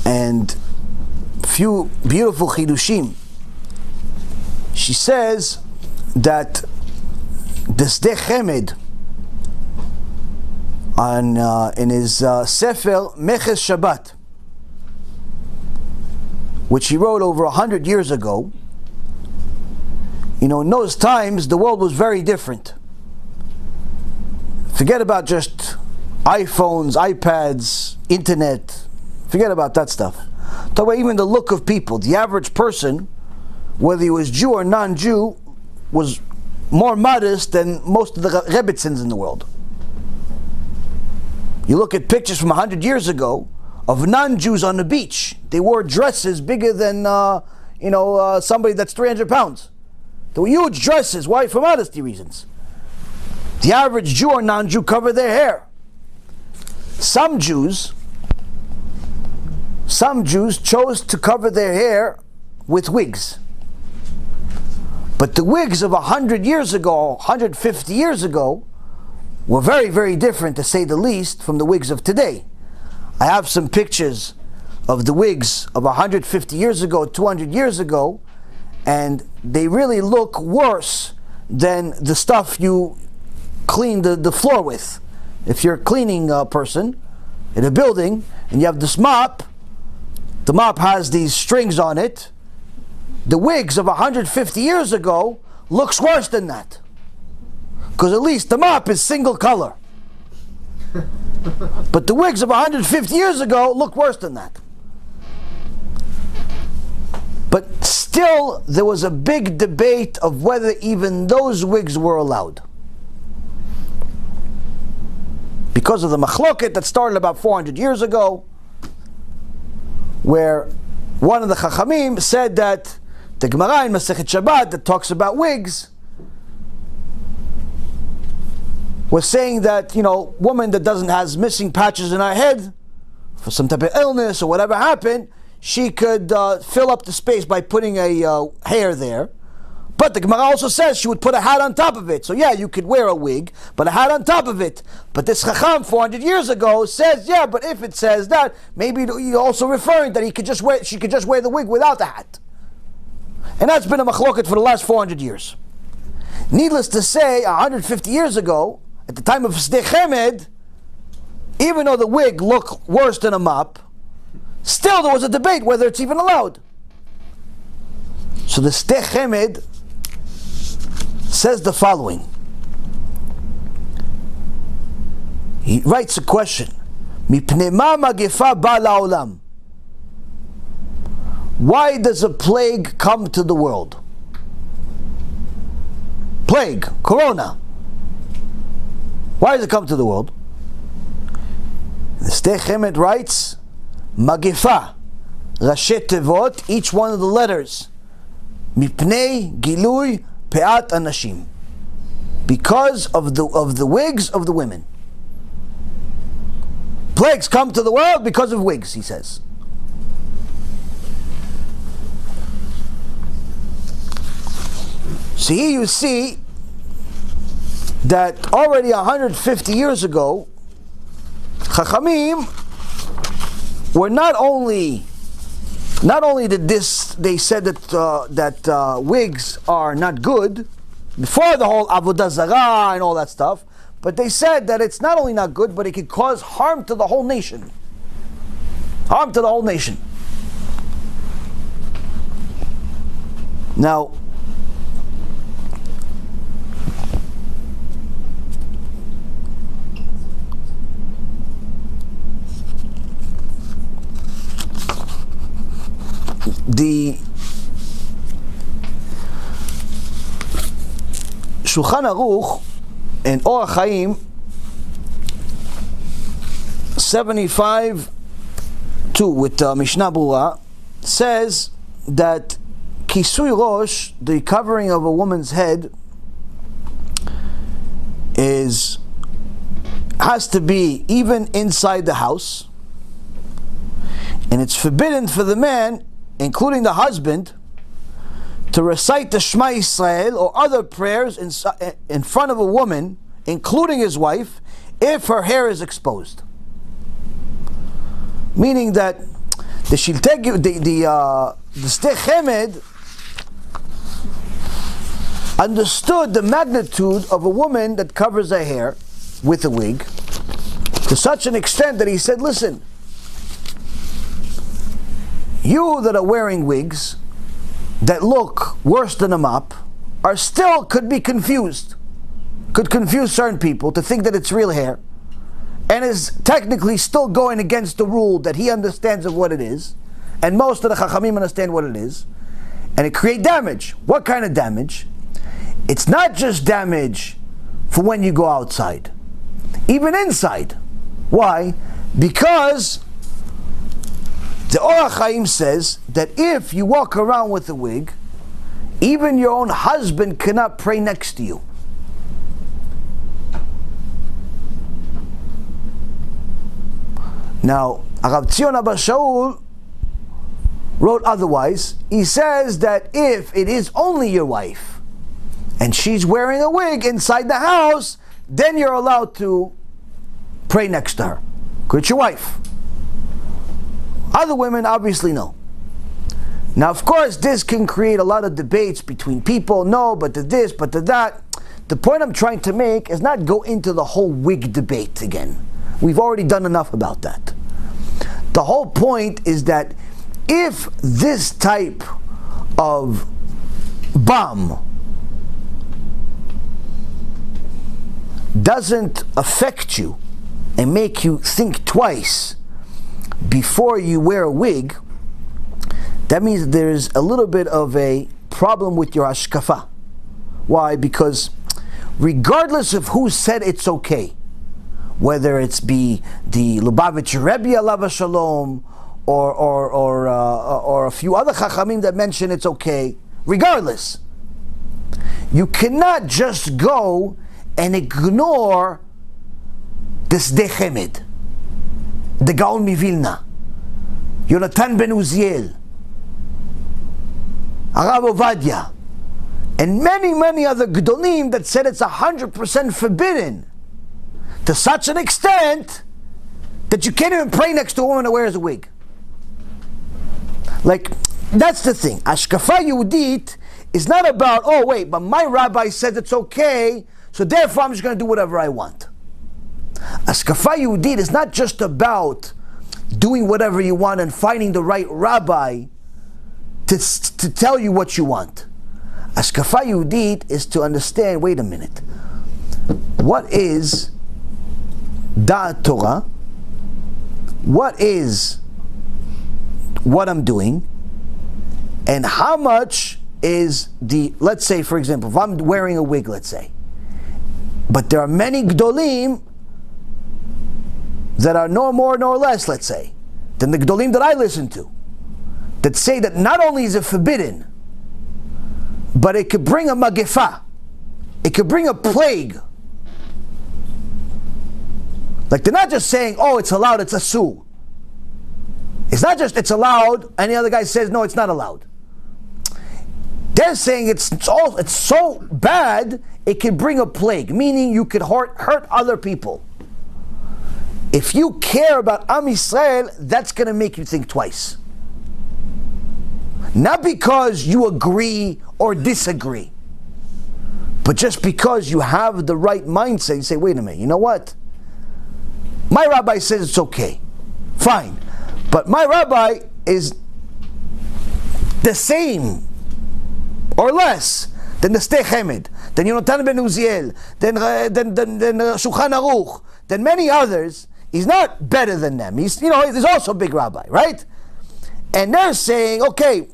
and few beautiful chidushim. She says that the Sdeh Chemed in his Sefer Meches Shabbat, which he wrote over 100 years ago, in those times the world was very different. Forget about just iPhones, iPads, internet. Forget about that stuff. Talk about even the look of people. The average person, whether he was Jew or non-Jew, was more modest than most of the Rebbitzins in the world. You look at pictures from 100 years ago of non-Jews on the beach. They wore dresses bigger than somebody that's 300 pounds. They were huge dresses. Why? For modesty reasons. The average Jew or non-Jew cover their hair. Some Jews some Jews chose to cover their hair with wigs. But the wigs of 100 years ago, 150 years ago, were very, very different, to say the least, from the wigs of today. I have some pictures of the wigs of 150 years ago, 200 years ago, and they really look worse than the stuff you clean the floor with. If you're a cleaning person in a building and you have this mop, the mop has these strings on it. The wigs of 150 years ago looks worse than that, because at least the mop is single color. But the wigs of 150 years ago look worse than that. But still, there was a big debate of whether even those wigs were allowed, because of the machloket that started about 400 years ago, where one of the Chachamim said that the Gemara in Masechet Shabbat that talks about wigs was saying that, woman that has missing patches in her head for some type of illness or whatever happened, she could fill up the space by putting a hair there. But the Gemara also says she would put a hat on top of it. So yeah, you could wear a wig, but a hat on top of it. But this Chacham 400 years ago says, yeah, but if it says that, maybe you're also referring that she could just wear the wig without the hat. And that's been a machloket for the last 400 years. Needless to say, 150 years ago, at the time of Sdei Chemed, even though the wig looked worse than a mop, still there was a debate whether it's even allowed. So the Sdei Chemed says the following. He writes a question. Mipnei ma magefa ba la'olam? Why does a plague come to the world? Plague, corona. Why does it come to the world? The Sdei Chemed writes, Magefa, Rashet Tevot, each one of the letters, Mipnei Gilui Pe'at Anashim, because of the wigs of the women. Plagues come to the world because of wigs, he says. So here you see that already 150 years ago, Chachamim were not only did they said that wigs are not good before the whole avodah zarah and all that stuff, but they said that it's not only not good, but it could cause harm to the whole nation. Harm to the whole nation. Now, the Shulchan Aruch and Orach Chaim 75 2 with Mishnah Berurah says that Kisui Rosh, the covering of a woman's head, has to be even inside the house, and it's forbidden for the man, including the husband, to recite the Shema Yisrael or other prayers in front of a woman, including his wife, if her hair is exposed. Meaning that the Sdei Chemed understood the magnitude of a woman that covers her hair with a wig to such an extent that he said, listen, you that are wearing wigs that look worse than a mop could be confused. Could confuse certain people to think that it's real hair, and is technically still going against the rule that he understands of what it is, and most of the Chachamim understand what it is, and it creates damage. What kind of damage? It's not just damage for when you go outside, even inside. Why? Because the Orach Chaim says that if you walk around with a wig, even your own husband cannot pray next to you. Now, Rav Tzion Abba Shaul wrote otherwise. He says that if it is only your wife and she's wearing a wig inside the house, then you're allowed to pray next to her. It's your wife. Other women, obviously, no. Now, of course, this can create a lot of debates between people. No, but to this, but to that. The point I'm trying to make is not go into the whole wig debate again. We've already done enough about that. The whole point is that if this type of bomb doesn't affect you and make you think twice before you wear a wig, that means there's a little bit of a problem with your HaShkafa. Why? Because regardless of who said it's okay, whether it's be the Lubavitcher Rebbe Alav Shalom or a few other Chachamim that mention it's okay, regardless, you cannot just go and ignore the Sdei Chemed, the Gaon Mivilna, Yonatan ben Uziel, Arav Ovadia, and many other Gedolim that said it's 100% forbidden, to such an extent that you can't even pray next to a woman that wears a wig. Like, that's the thing. Hashkafa Yehudit is not about, oh wait, but my rabbi said it's okay, so therefore I'm just going to do whatever I want. Hashkafa Yehudit is not just about doing whatever you want and finding the right rabbi to tell you what you want. Hashkafa Yehudit is to understand, wait a minute, what is Da'at Torah? What is what I'm doing? And how much is the, let's say for example, if I'm wearing a wig, let's say, but there are many Gdolim that are no more nor less, let's say, than the Gdolim that I listen to, that say that not only is it forbidden, but it could bring a magefa, it could bring a plague. Like, they're not just saying, oh, it's allowed, it's asur. It's not just it's allowed, and the other guy says, no, it's not allowed. They're saying it's so bad, it can bring a plague, meaning you could hurt other people. If you care about Am Yisrael, that's going to make you think twice. Not because you agree or disagree, but just because you have the right mindset. You say, wait a minute, you know what? My rabbi says it's okay. Fine. But my rabbi is the same or less than the Sdei Chemed, than Yonatan ben Uziel, than Shulchan Aruch, than many others. He's not better than them. He's also a big rabbi, right? And they're saying, okay,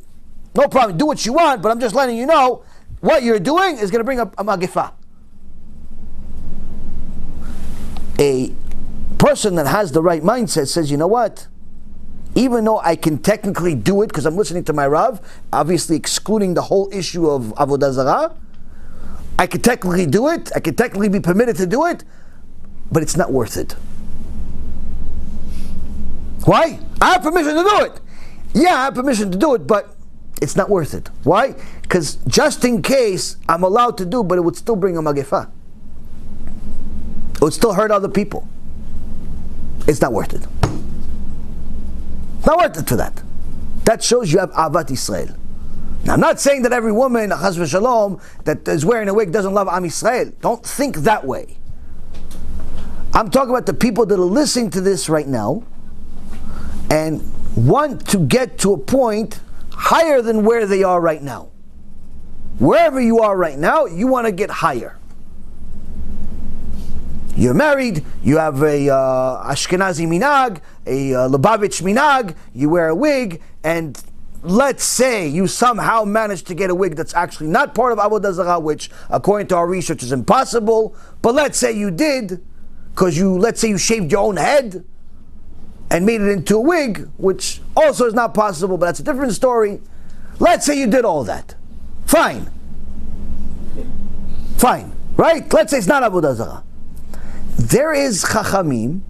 no problem, do what you want, but I'm just letting you know what you're doing is going to bring up a magefa. A person that has the right mindset says, you know what? Even though I can technically do it because I'm listening to my Rav, obviously excluding the whole issue of Avodah Zarah, I can technically do it, I can technically be permitted to do it, but it's not worth it. Why? I have permission to do it. Yeah, I have permission to do it, but it's not worth it. Why? Because just in case I'm allowed to do, but it would still bring a magefa. It would still hurt other people. It's not worth it. It's not worth it for that. That shows you have Avat Yisrael. Now, I'm not saying that every woman, Chas v'Shalom, that is wearing a wig doesn't love Am Yisrael. Don't think that way. I'm talking about the people that are listening to this right now and want to get to a point higher than where they are right now. Wherever you are right now, you want to get higher. You're married, you have a Ashkenazi minag, a Lubavitch minag, you wear a wig, and let's say you somehow managed to get a wig that's actually not part of Avodah Zarah, which according to our research is impossible, but let's say you did, because let's say you shaved your own head and made it into a wig, which also is not possible, but that's a different story. Let's say you did all that. Fine, right? Let's say it's not Avodah Zarah. There is Chachamim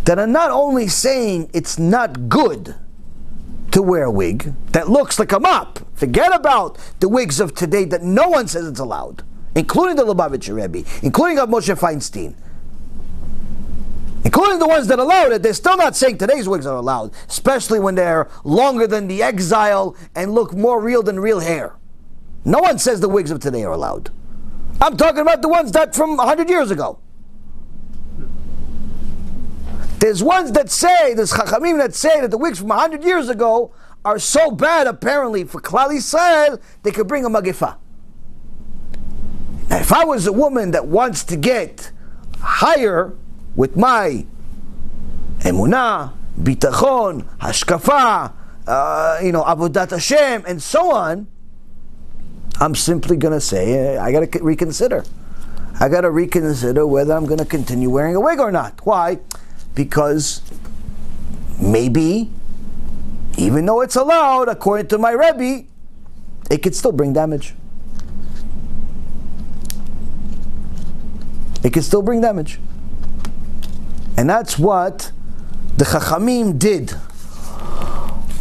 that are not only saying it's not good to wear a wig that looks like a mop. Forget about the wigs of today that no one says it's allowed, including the Lubavitcher Rebbe, including Moshe Feinstein, including the ones that allowed it. They're still not saying today's wigs are allowed, especially when they're longer than the exile and look more real than real hair. No one says the wigs of today are allowed. I'm talking about the ones that from 100 years ago. There's ones that say, there's Chachamim that say that the wigs from 100 years ago are so bad, apparently, for Klal Yisrael, they could bring a Magifah. Now, if I was a woman that wants to get higher with my Emunah, Bitachon, HaShkafa, Avodat Hashem, and so on, I'm simply going to say, I got to reconsider. I got to reconsider whether I'm going to continue wearing a wig or not. Why? Because maybe, even though it's allowed, according to my Rebbe, it could still bring damage. It could still bring damage. And that's what the Chachamim did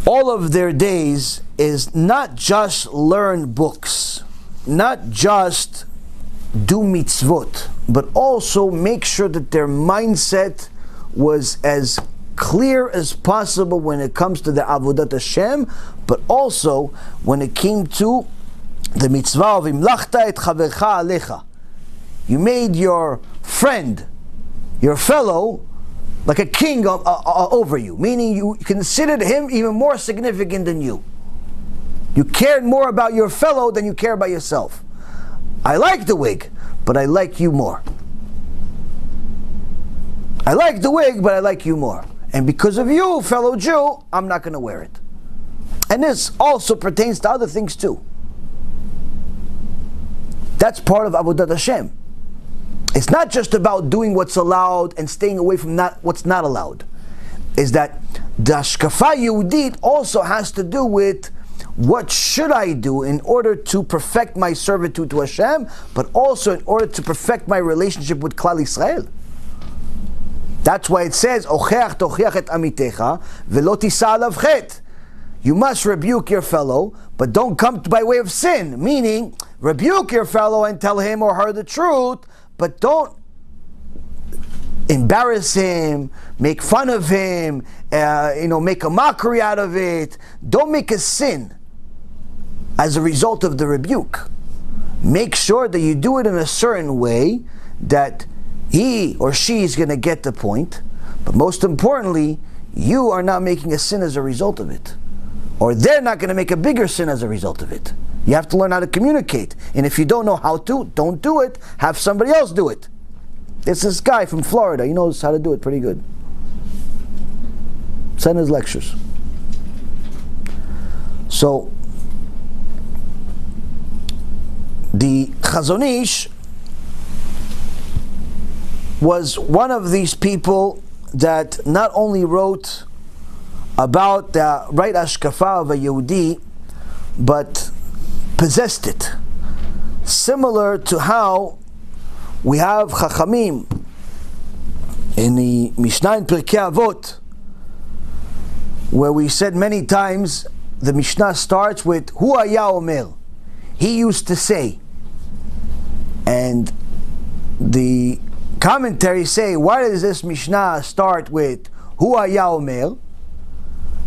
all of their days, is not just learn books, not just do mitzvot, but also make sure that their mindset was as clear as possible when it comes to the Avodat Hashem, but also when it came to the mitzvah of imlachta et chavercha alecha. You made your friend, your fellow, like a king over you, meaning you considered him even more significant than you. You cared more about your fellow than you care about yourself. I like the wig, but I like you more. I like the wig, but I like you more. And because of you, fellow Jew, I'm not going to wear it. And this also pertains to other things too. That's part of Avodat Hashem. It's not just about doing what's allowed and staying away from what's not allowed. Is that the Hashkafa Yehudit also has to do with what should I do in order to perfect my servitude to Hashem, but also in order to perfect my relationship with Klal Yisrael. That's why it says, "Ocheach tochiach et amitecha velo tisa alav chet." You must rebuke your fellow, but don't come by way of sin. Meaning, rebuke your fellow and tell him or her the truth, but don't embarrass him, make fun of him, make a mockery out of it. Don't make a sin as a result of the rebuke. Make sure that you do it in a certain way that he or she is going to get the point, but most importantly, you are not making a sin as a result of it. Or they're not going to make a bigger sin as a result of it. You have to learn how to communicate. And if you don't know how to, don't do it. Have somebody else do it. It's this guy from Florida. He knows how to do it pretty good. Send his lectures. So, the Chazon Ish was one of these people that not only wrote about the right Hashkafa of a Yehudi, but possessed it. Similar to how we have Chachamim in the Mishnah in Pirkei Avot, where we said many times the Mishnah starts with Hu haya omer, he used to say, and the commentaries say, why does this Mishnah start with Hu haya omer?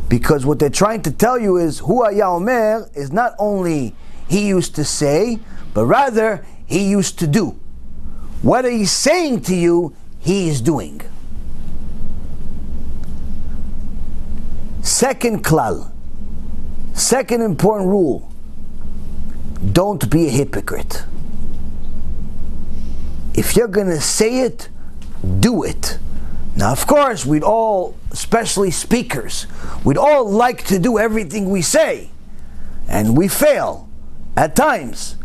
Because what they're trying to tell you is Hu haya omer is not only he used to say, but rather he used to do. What he's saying to you, he is doing. Second klal, second important rule, don't be a hypocrite. If you're going to say it, do it. Now, of course, we'd all, especially speakers, we'd all like to do everything we say, and we fail at times.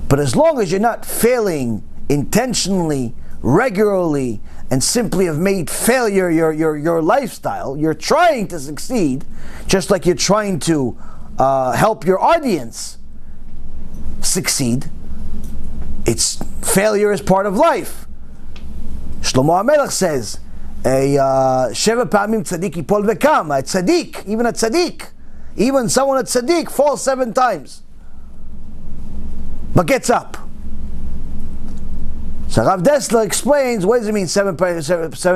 But as long as you're not failing intentionally, regularly, and simply have made failure your lifestyle, you're trying to succeed, just like you're trying to help your audience succeed. Failure is part of life. Shlomo HaMelech says, Sheva Pa'amim Tzadik Yipol Vekam. A Tzadik, even someone at Tzaddik falls 7 times, but gets up. So Rav Dessler explains, what does it mean 7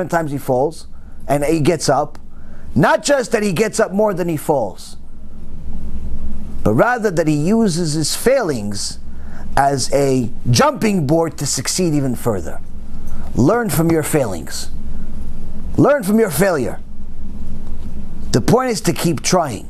times he falls and he gets up? Not just that he gets up more than he falls, but rather that he uses his failings as a jumping board to succeed even further. Learn from your failings. Learn from your failure. The point is to keep trying.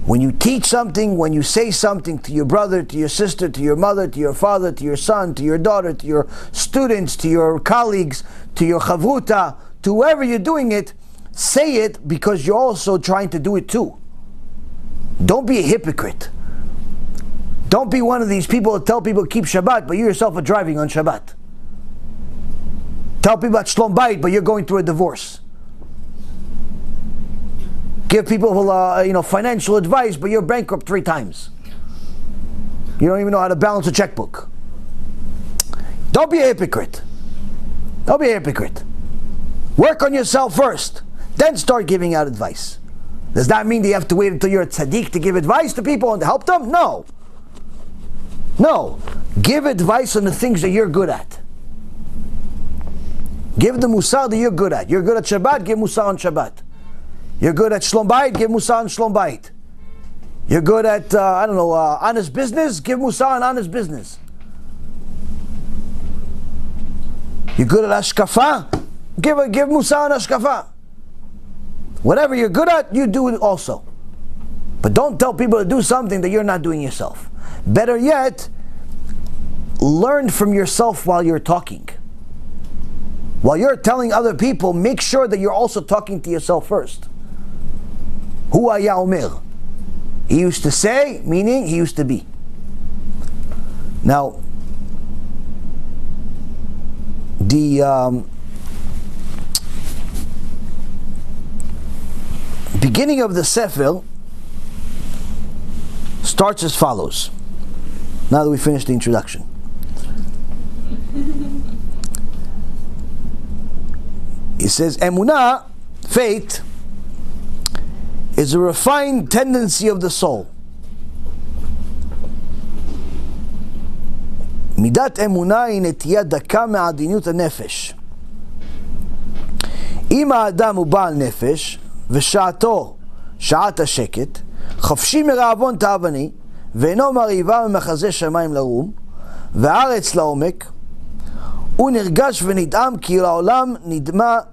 When you teach something, when you say something to your brother, to your sister, to your mother, to your father, to your son, to your daughter, to your students, to your colleagues, to your chavruta, to whoever you're doing it, say it because you're also trying to do it too. Don't be a hypocrite. Don't be one of these people that tell people to keep Shabbat, but you yourself are driving on Shabbat. Tell people about Shlom Bayit, but you're going through a divorce. Give people financial advice, but you're bankrupt 3 times. You don't even know how to balance a checkbook. Don't be a hypocrite. Don't be a hypocrite. Work on yourself first, then start giving out advice. Does that mean that you have to wait until you're a tzaddik to give advice to people and to help them? No. No. Give advice on the things that you're good at. Give the musar that you're good at. You're good at Shabbat, give musar on Shabbat. You're good at Shlom Bayit, give musar on Shlom Bayit. You're good at, honest business, give musar on honest business. You're good at HaShkafa, give musar on HaShkafa. Whatever you're good at, you do it also. But don't tell people to do something that you're not doing yourself. Better yet, learn from yourself while you're talking. While you're telling other people, make sure that you're also talking to yourself first. Hu haya omer. He used to say, meaning he used to be. Now, the beginning of the Sefer starts as follows. Now that we finished the introduction. It says, Emunah, faith, is a refined tendency of the soul. Midat Emunah היא נטייה דקה מעדינות הנפש. אם האדם הוא בעל נפש, ושעתו, שעת השקט, חופשי מרעבון תאווני, ואינו מרהיבה ממחזה שמיים לרום, והארץ לעומק, הוא נרגש ונדהם כי לעולם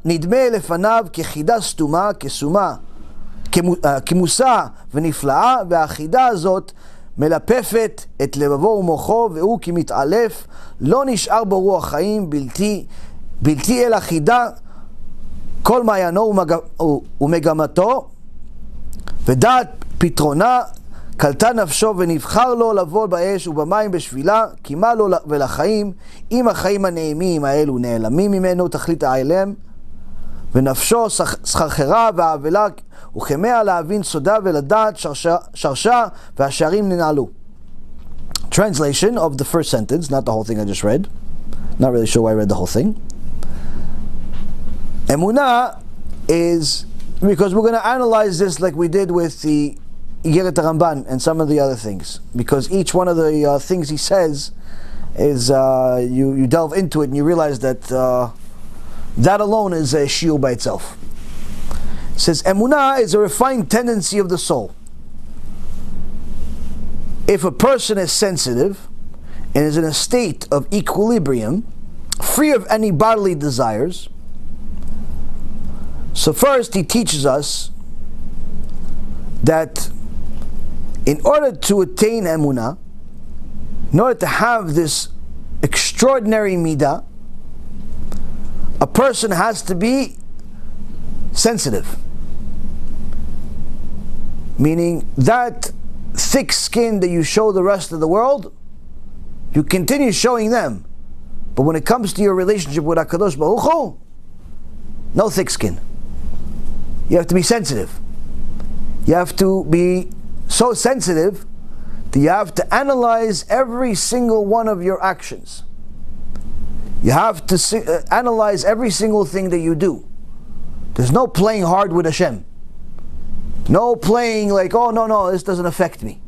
נדמה לפניו כחידה סתומה, כמוסה ונפלאה, והחידה הזאת מלפפת את לבבו ומוחו, והוא כמתעלף, לא נשאר בו רוח חיים, בלתי אל החידה, כל מעיינו ומגמתו, ודעת פתרונה, קלטה נפשו ונבחר לו לבוא באש ובמים בשבילה, כי מה לו ולחיים, אם החיים הנעימים האלו נעלמים ממנו תכלית ההיעלם, ונפשו סחרחרה והאבלה, וכמאה להבין סודה ולדעת שרשה והשערים ננעלו. Translation of the first sentence, not the whole thing I just read. Not really sure why I read the whole thing. Emunah is, because we're going to analyze this like we did with the Igeret Ramban and some of the other things, because each one of the things he says is you delve into it and you realize that that alone is a shiur by itself. It says Emunah is a refined tendency of the soul. If a person is sensitive and is in a state of equilibrium, free of any bodily desires, so first he teaches us that in order to attain Emunah, in order to have this extraordinary midah, a person has to be sensitive. Meaning that thick skin that you show the rest of the world, you continue showing them. But when it comes to your relationship with HaKadosh Baruch Hu, no thick skin. You have to be sensitive. You have to be so sensitive that you have to analyze every single one of your actions. You have to analyze every single thing that you do. There's no playing hard with Hashem. No playing like, oh no, this doesn't affect me.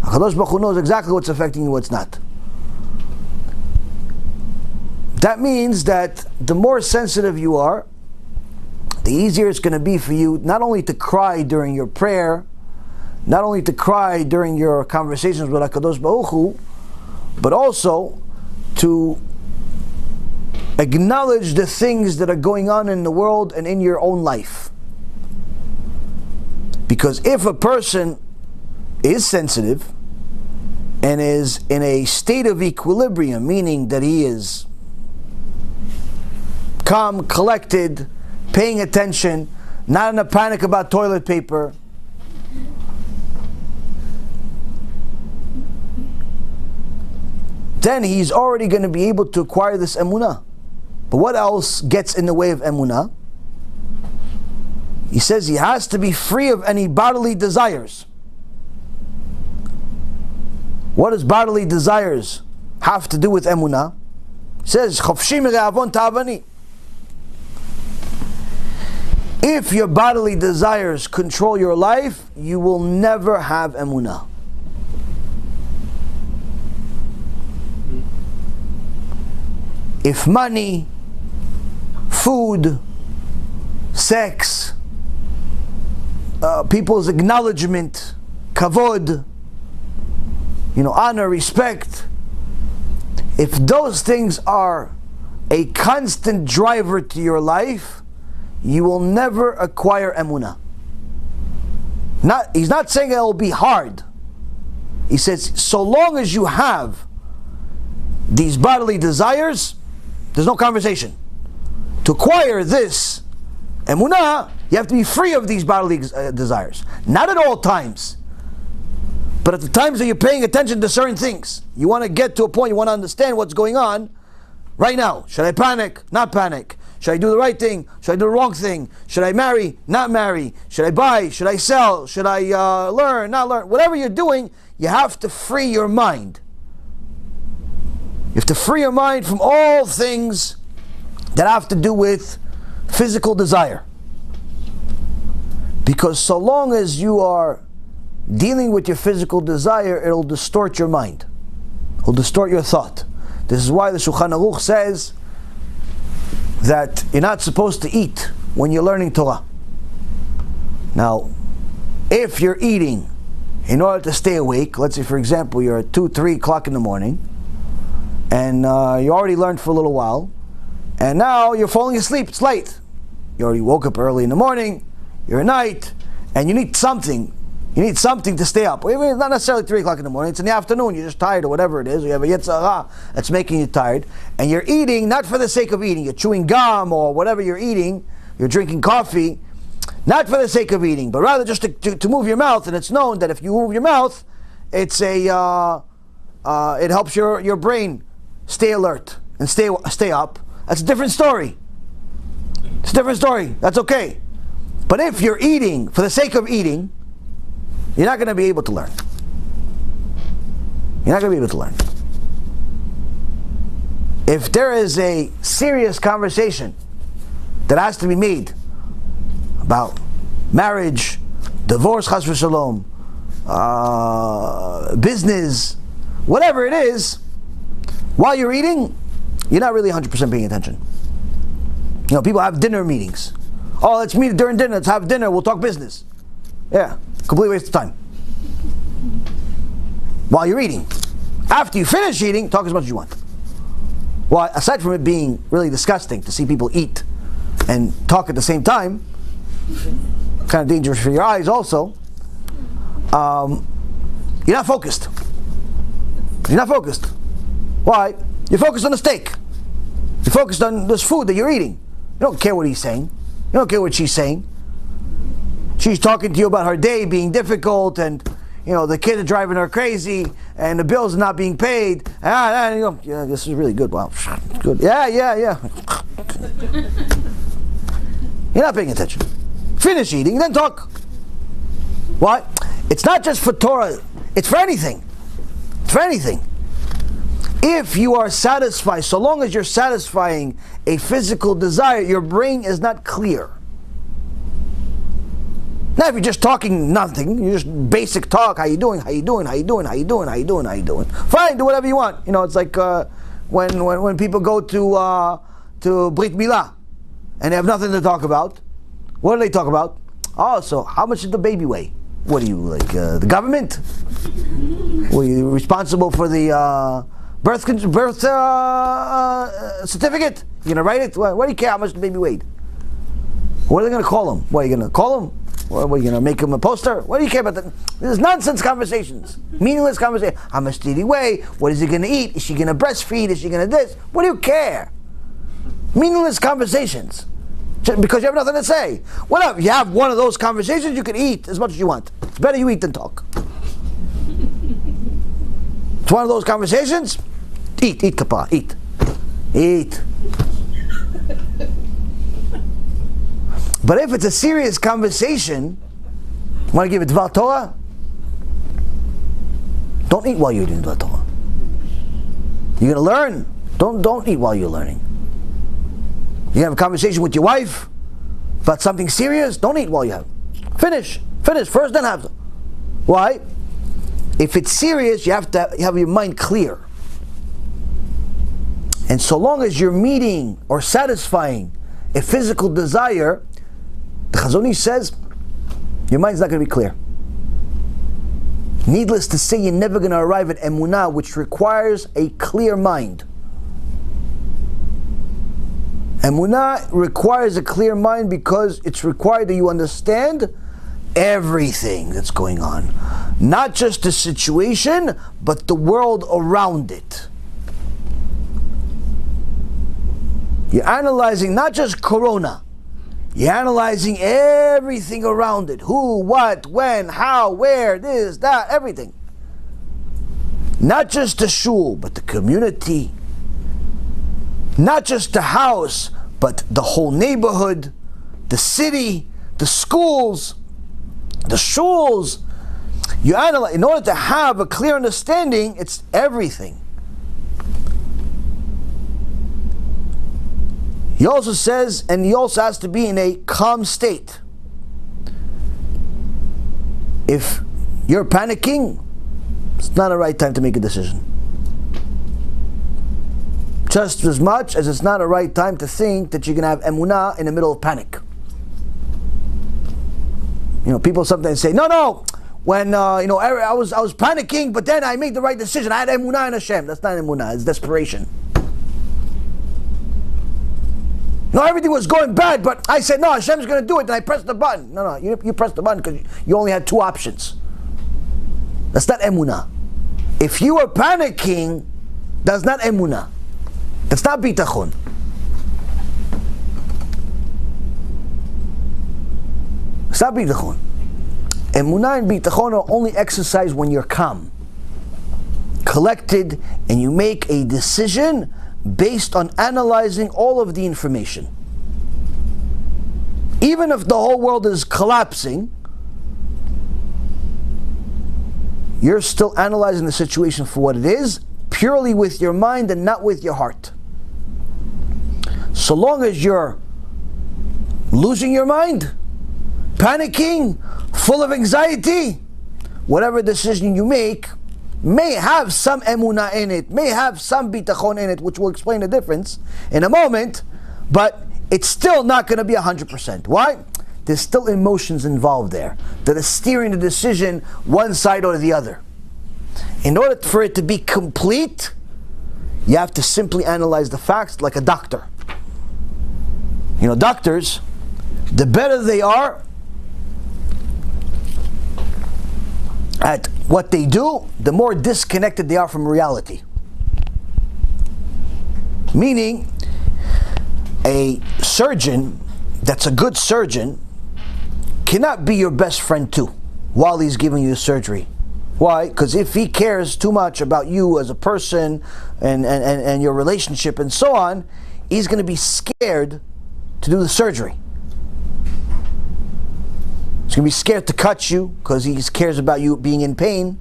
HaKadosh Baruch Hu knows exactly what's affecting you, what's not. That means that the more sensitive you are, the easier it's going to be for you not only to cry during your prayer, not only to cry during your conversations with HaKadosh Baruch Hu, but also to acknowledge the things that are going on in the world and in your own life. Because if a person is sensitive and is in a state of equilibrium, meaning that he is calm, collected, paying attention, not in a panic about toilet paper, then he's already going to be able to acquire this Emunah. But what else gets in the way of Emunah? He says he has to be free of any bodily desires. What does bodily desires have to do with Emunah? He says, Chofshim re'avon ta'avani. If your bodily desires control your life, you will never have Emunah. If money, food, sex, people's acknowledgement, kavod, honor, respect, if those things are a constant driver to your life, you will never acquire Emunah. He's not saying it will be hard. He says, so long as you have these bodily desires, there's no conversation. To acquire this Emunah, you have to be free of these bodily desires. Not at all times, but at the times that you're paying attention to certain things. You want to get to a point, you want to understand what's going on right now. Should I panic? Not panic. Should I do the right thing? Should I do the wrong thing? Should I marry? Not marry? Should I buy? Should I sell? Should I learn? Not learn? Whatever you're doing, you have to free your mind. You have to free your mind from all things that have to do with physical desire. Because so long as you are dealing with your physical desire, it'll distort your mind. It'll distort your thought. This is why the Shulchan Aruch says that you're not supposed to eat when you're learning Torah. Now, if you're eating in order to stay awake, let's say for example you're at 2, 3 o'clock in the morning, and you already learned for a little while, and now you're falling asleep, it's late. You already woke up early in the morning, you're at night, and you need something. You need something to stay up. It's not necessarily 3 o'clock in the morning, it's in the afternoon, you're just tired or whatever it is, you have a Yetzer Hara that's making you tired, and you're eating not for the sake of eating, you're chewing gum or whatever you're eating, you're drinking coffee, not for the sake of eating, but rather just to move your mouth, and it's known that if you move your mouth, it helps your brain stay alert and stay up. That's a different story. It's a different story, that's okay. But if you're eating for the sake of eating, you're not going to be able to learn. You're not going to be able to learn. If there is a serious conversation that has to be made about marriage, divorce, chas v'shalom, business, whatever it is, while you're eating, you're not really 100% paying attention. People have dinner meetings. Oh, let's meet during dinner, let's have dinner, we'll talk business. Yeah, complete waste of time. While you're eating. After you finish eating, talk as much as you want. Well, aside from it being really disgusting to see people eat and talk at the same time, kind of dangerous for your eyes also, you're not focused. You're not focused. Why? You're focused on the steak. You're focused on this food that you're eating. You don't care what he's saying. You don't care what she's saying. She's talking to you about her day being difficult, and the kids are driving her crazy, and the bills are not being paid. Yeah, this is really good. Wow, good. Yeah. You're not paying attention. Finish eating, then talk. Why? It's not just for Torah. It's for anything. It's for anything. If you are satisfied, so long as you're satisfying a physical desire, your brain is not clear. Now, if you're just talking nothing, you're just basic talk, how you doing, how you doing, how you doing, how you doing, how you doing, how you doing. Fine, do whatever you want. You know, it's like when people go to Brit Milah and they have nothing to talk about. What do they talk about? Oh, so how much did the baby weigh? What are you, like the government? Were you responsible for the birth certificate? You're gonna write it? What do you care how much the baby weighed? What are they gonna call him? What are you gonna call him? What are you gonna make him a poster? What do you care about that? This is nonsense conversations, meaningless conversation. How much did he weigh? What is he gonna eat? Is she gonna breastfeed? Is she gonna this? What do you care? Meaningless conversations, because you have nothing to say. Whatever, you have one of those conversations, you can eat as much as you want. It's better you eat than talk. It's one of those conversations. Eat kappa, eat. But if it's a serious conversation, want to give it Dvar Torah? Don't eat while you're doing Dvar Torah. You're going to learn? Don't eat while you're learning. You have a conversation with your wife about something serious? Don't eat while you have. Finish first, then have. Why? If it's serious, you have to have your mind clear. And so long as you're meeting or satisfying a physical desire, the Chazon Ish says, your mind's not going to be clear. Needless to say, you're never going to arrive at Emunah, which requires a clear mind. Emunah requires a clear mind because it's required that you understand everything that's going on. Not just the situation, but the world around it. You're analyzing not just Corona. You're analyzing everything around it. Who, what, when, how, where, this, that, everything. Not just the shul, but the community. Not just the house, but the whole neighborhood, the city, the schools, the shuls. You analyze, in order to have a clear understanding, it's everything. He also says, and he also has to be in a calm state. If you're panicking, it's not the right time to make a decision. Just as much as it's not the right time to think that you're going to have emunah in the middle of panic. You know, people sometimes say, no, when I was panicking, but then I made the right decision. I had emunah in Hashem. That's not emunah, it's desperation. No, everything was going bad, but I said, no, Hashem's going to do it, and I pressed the button. No, you pressed the button because you only had two options. That's not emunah. If you were panicking, that's not emunah. That's not bitachon. It's not bitachon. Emunah and bitachon are only exercised when you're calm, collected, and you make a decision based on analyzing all of the information. Even if the whole world is collapsing, you're still analyzing the situation for what it is, purely with your mind and not with your heart. So long as you're losing your mind, panicking, full of anxiety, whatever decision you make may have some emunah in it, may have some bitachon in it, which will explain the difference in a moment, but it's still not going to be 100%. Why? There's still emotions involved there that are steering the decision one side or the other. In order for it to be complete, you have to simply analyze the facts like a doctor. You know, doctors, the better they are at what they do, the more disconnected they are from reality. Meaning, a surgeon that's a good surgeon cannot be your best friend too while he's giving you surgery. Why? Because if he cares too much about you as a person and your relationship and so on, he's going to be scared to do the surgery. He's going to be scared to cut you because he cares about you being in pain.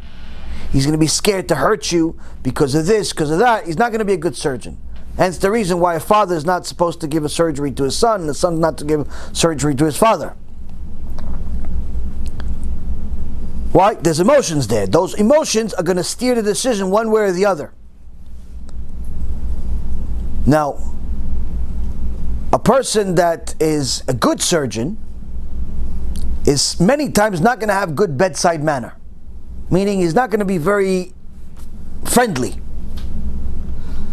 he's going to be scared to hurt you because of this, because of that, he's not going to be a good surgeon. Hence the reason why a father is not supposed to give a surgery to his son, and the son not to give surgery to his father. Why? There's emotions there. Those emotions are going to steer the decision one way or the other. Now, a person that is a good surgeon is many times not going to have good bedside manner. Meaning he's not going to be very friendly.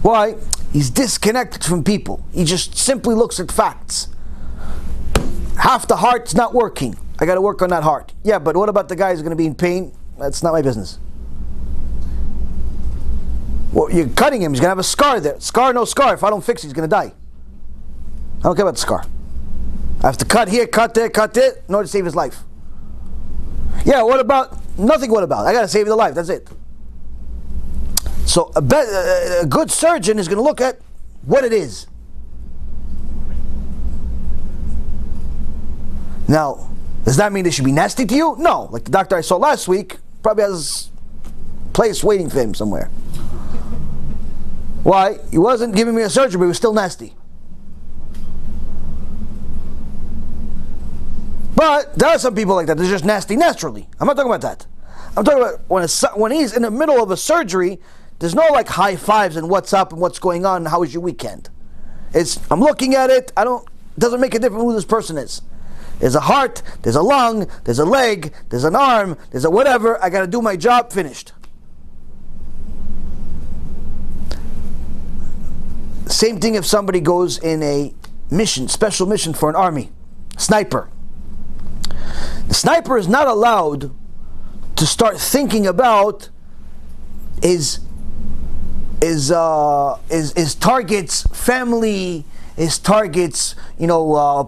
Why? He's disconnected from people. He just simply looks at facts. Half the heart's not working. I got to work on that heart. Yeah, but what about the guy who's going to be in pain? That's not my business. Well, you're cutting him. He's going to have a scar there. Scar, no scar. If I don't fix it, he's going to die. I don't care about the scar. I have to cut here, cut there, cut there, in order to save his life. Yeah, what about? Nothing what about. I got to save the life. That's it. So a good surgeon is going to look at what it is. Now, does that mean they should be nasty to you? No. Like the doctor I saw last week probably has a place waiting for him somewhere. Why? He wasn't giving me a surgery, but he was still nasty. But there are some people like that. They're just nasty naturally. I'm not talking about that. I'm talking about when he's in the middle of a surgery, there's no like high fives and what's up and what's going on and how was your weekend. I'm looking at it, it doesn't make a difference who this person is. There's a heart, there's a lung, there's a leg, there's an arm, there's a whatever, I gotta do my job, finished. Same thing if somebody goes in a mission, special mission for an army, sniper. The sniper is not allowed to start thinking about his target's family, his target's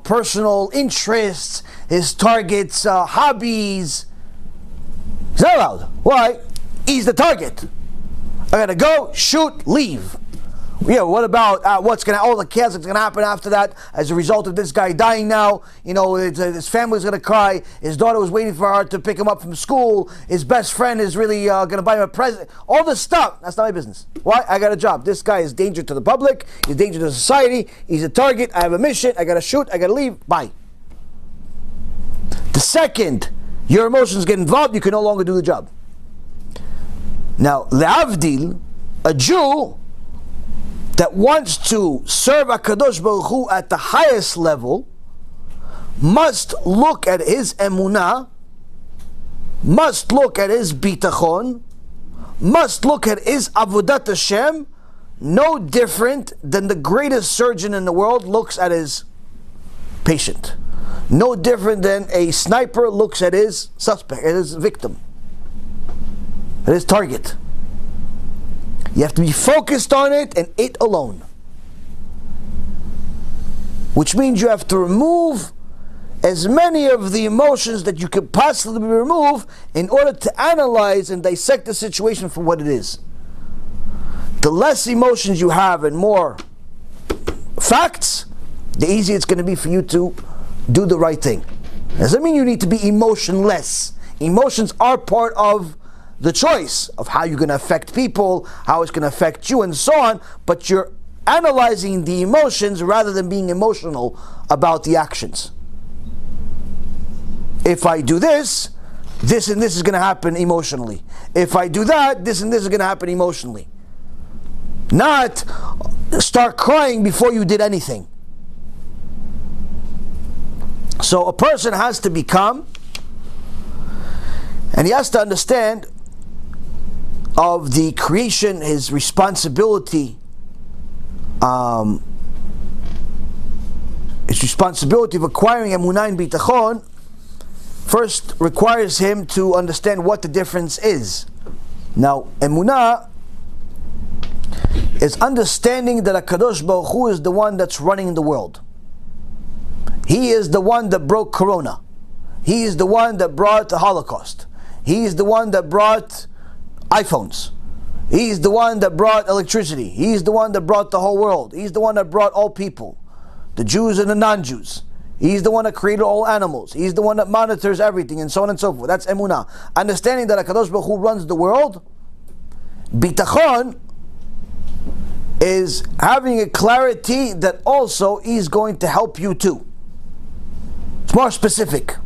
personal interests, his target's hobbies. He's not allowed. Why? He's the target. I gotta go, shoot, leave. Yeah, what about all the chaos that's gonna happen after that as a result of this guy dying now? His family's gonna cry. His daughter was waiting for her to pick him up from school. His best friend is really gonna buy him a present. All this stuff, that's not my business. Why? I got a job. This guy is danger to the public. He's danger to society. He's a target. I have a mission. I gotta shoot. I gotta leave. Bye. The second your emotions get involved, you can no longer do the job. Now, le'avdil, a Jew that wants to serve HaKadosh Baruch Hu at the highest level must look at his Emunah, must look at his bitachon, must look at his avodat Hashem, no different than the greatest surgeon in the world looks at his patient. No different than a sniper looks at his suspect, at his victim, at his target. You have to be focused on it and it alone. Which means you have to remove as many of the emotions that you could possibly remove in order to analyze and dissect the situation for what it is. The less emotions you have and more facts, the easier it's going to be for you to do the right thing. Doesn't mean you need to be emotionless. Emotions are part of the choice of how you're going to affect people, how it's going to affect you, and so on, but you're analyzing the emotions rather than being emotional about the actions. If I do this, this and this is going to happen emotionally. If I do that, this and this is going to happen emotionally. Not start crying before you did anything. So a person has to become, and he has to understand of the creation, his responsibility, of acquiring Emunah and Bitachon, first requires him to understand what the difference is. Now, Emunah is understanding that HaKadosh Baruch Hu is the one that's running the world. He is the one that broke Corona. He is the one that brought the Holocaust. He is the one that brought iPhones. He's the one that brought electricity. He's the one that brought the whole world. He's the one that brought all people, the Jews and the non-Jews. He's the one that created all animals. He's the one that monitors everything, and so on and so forth. That's Emunah. Understanding that HaKadosh Baruch Hu runs the world Bitachon is having a clarity that also is going to help you too. It's more specific.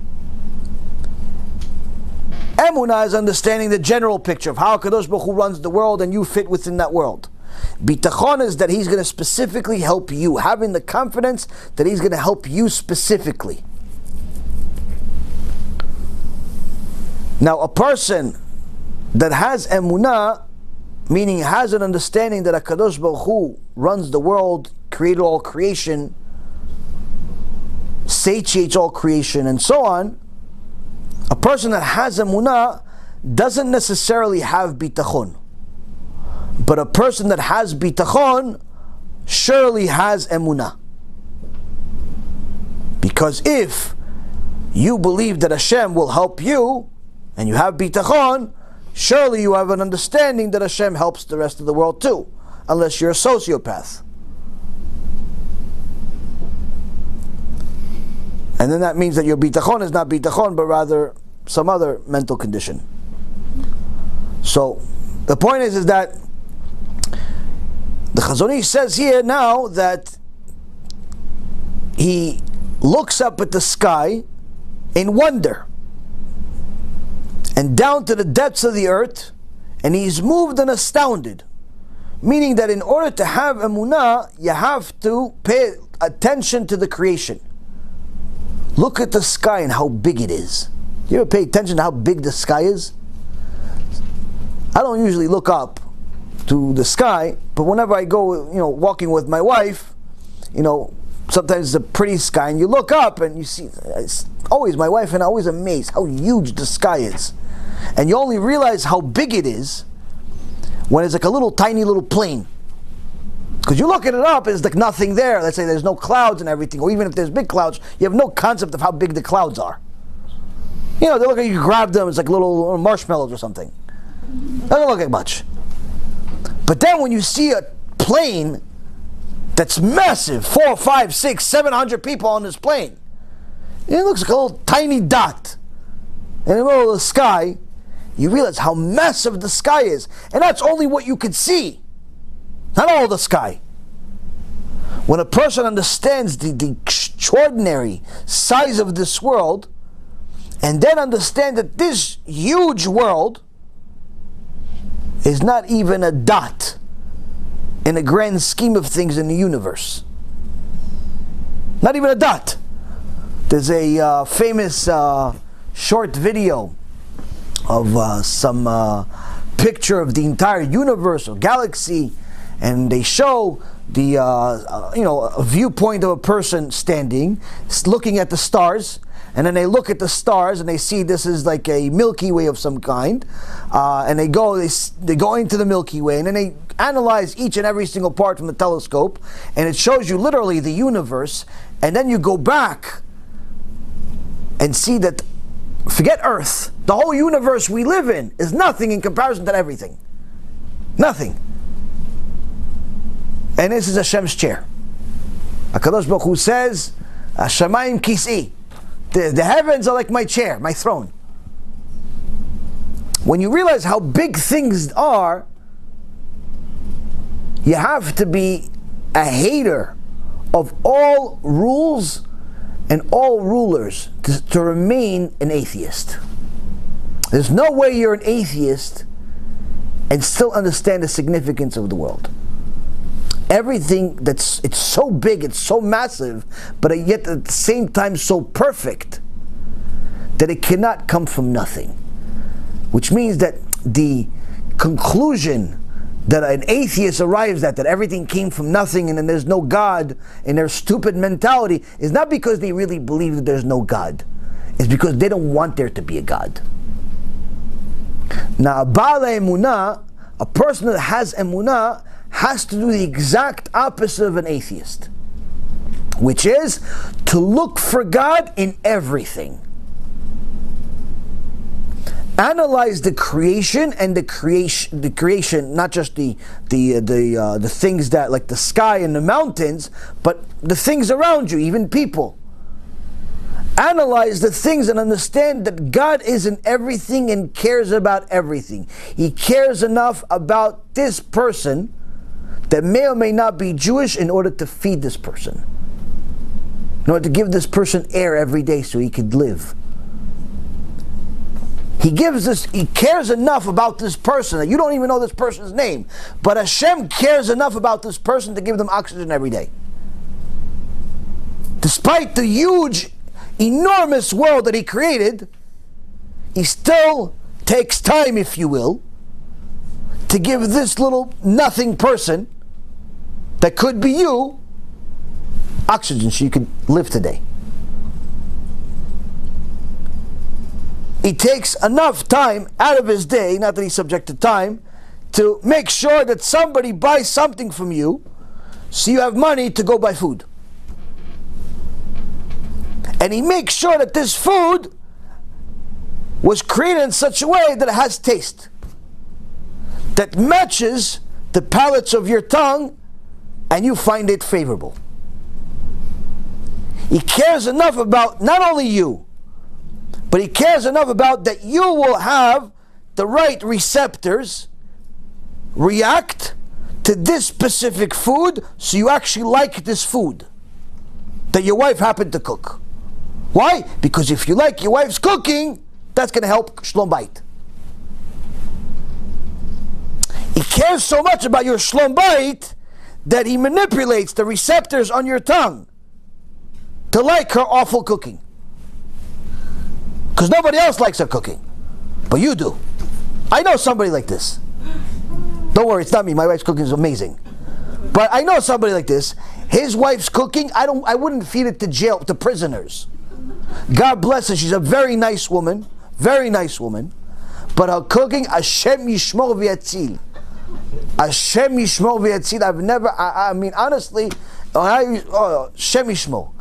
Emunah is understanding the general picture of how Kadosh Baruch Hu runs the world and you fit within that world. Bitachon is that He's going to specifically help you, having the confidence that He's going to help you specifically. Now, a person that has Emunah, meaning has an understanding that HaKadosh Baruch Hu runs the world, created all creation, satiates all creation, and so on, a person that has Emunah doesn't necessarily have Bitachon. But a person that has Bitachon surely has Emunah. Because if you believe that Hashem will help you, and you have Bitachon, surely you have an understanding that Hashem helps the rest of the world too, unless you're a sociopath. And then that means that your Bitachon is not Bitachon, but rather some other mental condition. So, the point is that the Chazon Ish says here now that he looks up at the sky in wonder and down to the depths of the earth, and he's moved and astounded. Meaning that in order to have Emunah, you have to pay attention to the creation. Look at the sky and how big it is. You ever pay attention to how big the sky is? I don't usually look up to the sky, but whenever I go, walking with my wife, sometimes it's a pretty sky, and you look up and you see, it's always my wife and I always amazed how huge the sky is. And you only realize how big it is when it's like a little tiny little plane. Because you look at it up, it's like nothing there. Let's say there's no clouds and everything, or even if there's big clouds, you have no concept of how big the clouds are. They look like you grab them, it's like little marshmallows or something. Doesn't look like much. But then when you see a plane that's massive, 4, 5, 6, 700 people on this plane, it looks like a little tiny dot in the middle of the sky. You realize how massive the sky is. And that's only what you could see, not all the sky. When a person understands the extraordinary size of this world, and then understand that this huge world is not even a dot in the grand scheme of things in the universe. Not even a dot. There's a famous short video of some picture of the entire universe or galaxy, and they show the a viewpoint of a person standing, looking at the stars. And then they look at the stars and they see this is like a Milky Way of some kind, and they go into the Milky Way, and then they analyze each and every single part from the telescope, and it shows you literally the universe. And then you go back and see that, forget Earth, the whole universe we live in is nothing in comparison to everything. Nothing. And this is Hashem's chair. HaKadosh Baruch Hu says, Hashemayim kis'i. The heavens are like my chair, my throne. When you realize how big things are, you have to be a hater of all rules and all rulers to remain an atheist. There's no way you're an atheist and still understand the significance of the world. Everything it's so big, it's so massive, but yet at the same time so perfect that it cannot come from nothing. Which means that the conclusion that an atheist arrives at, that everything came from nothing and then there's no God, in their stupid mentality, is not because they really believe that there's no God. It's because they don't want there to be a God. Now, a Baal Emunah, a person that has Emunah, has to do the exact opposite of an atheist, which is to look for God in everything. Analyze the creation, and the creation, not just the things that, like the sky and the mountains, but the things around you, even people. analyze the things and understand that God is in everything and cares about everything. He cares enough about this person that may or may not be Jewish in order to feed this person, in order to give this person air every day so he could live. He cares enough about this person that you don't even know this person's name, but Hashem cares enough about this person to give them oxygen every day. Despite the huge, enormous world that He created, He still takes time, if you will, to give this little nothing person that could be you oxygen so you could live today. He takes enough time out of his day, not that he's subject to time, to make sure that somebody buys something from you so you have money to go buy food. And He makes sure that this food was created in such a way that it has taste, that matches the palates of your tongue and you find it favorable. He cares enough about not only you, but He cares enough about that you will have the right receptors react to this specific food so you actually like this food that your wife happened to cook. Why? Because if you like your wife's cooking, that's going to help Shlom Bayit. He cares so much about your Shlom Bayit that He manipulates the receptors on your tongue to like her awful cooking. Because nobody else likes her cooking, but you do. I know somebody like this. Don't worry, it's not me. My wife's cooking is amazing. But I know somebody like this. His wife's cooking, I wouldn't feed it to prisoners. God bless her. She's a very nice woman. Very nice woman. But her cooking, Hashem Yishmor V'Yatzil. Hashem Yishmor V'Yatzil. I've never, I mean, honestly, Hashem Yishmor.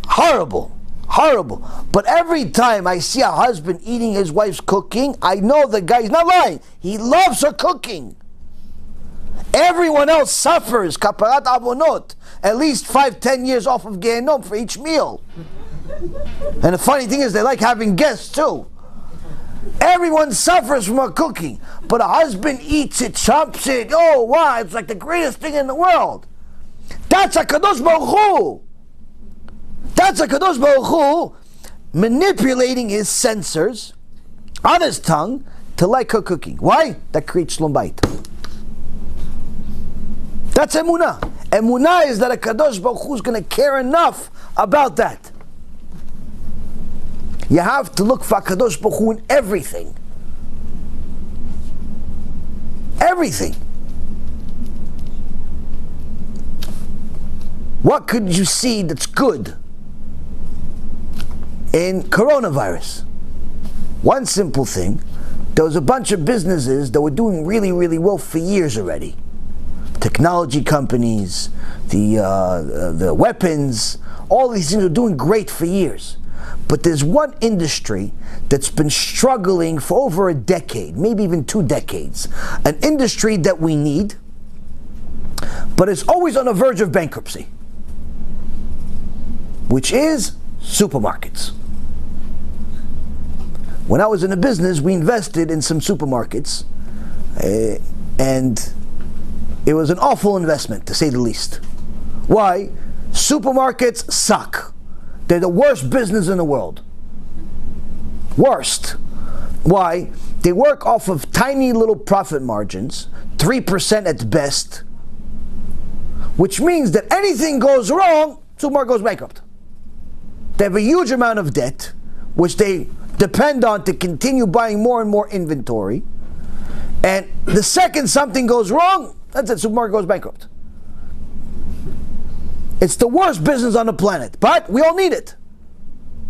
Horrible. Horrible. But every time I see a husband eating his wife's cooking, I know the guy, he's not lying. He loves her cooking. Everyone else suffers, kaparat avonot, at least 5-10 years off of Gehenom for each meal. And the funny thing is, they like having guests too. Everyone suffers from her cooking, but a husband eats it, chomps it. Oh wow, it's like the greatest thing in the world. That's HaKadosh Baruch Hu. That's HaKadosh Baruch Hu manipulating his sensors on his tongue to like her cooking. Why? That creates Shlom Bayit. That's Emunah. Emunah is that HaKadosh Baruch Hu is going to care enough about that. You have to look for HaKadosh Baruch Hu in everything. Everything. What could you see that's good in coronavirus? One simple thing. There was a bunch of businesses that were doing really, really well for years already. Technology companies, the weapons, all these things are doing great for years. But there's one industry that's been struggling for over a decade, maybe even 2 decades. An industry that we need, but is always on the verge of bankruptcy, which is supermarkets. When I was in the business, we invested in some supermarkets, and it was an awful investment, to say the least. Why? Supermarkets suck. They're the worst business in the world. Worst. Why? They work off of tiny little profit margins, 3% at best, which means that anything goes wrong, supermarket goes bankrupt. They have a huge amount of debt, which they depend on to continue buying more and more inventory. And the second something goes wrong, that's it, supermarket goes bankrupt. It's the worst business on the planet, but we all need it.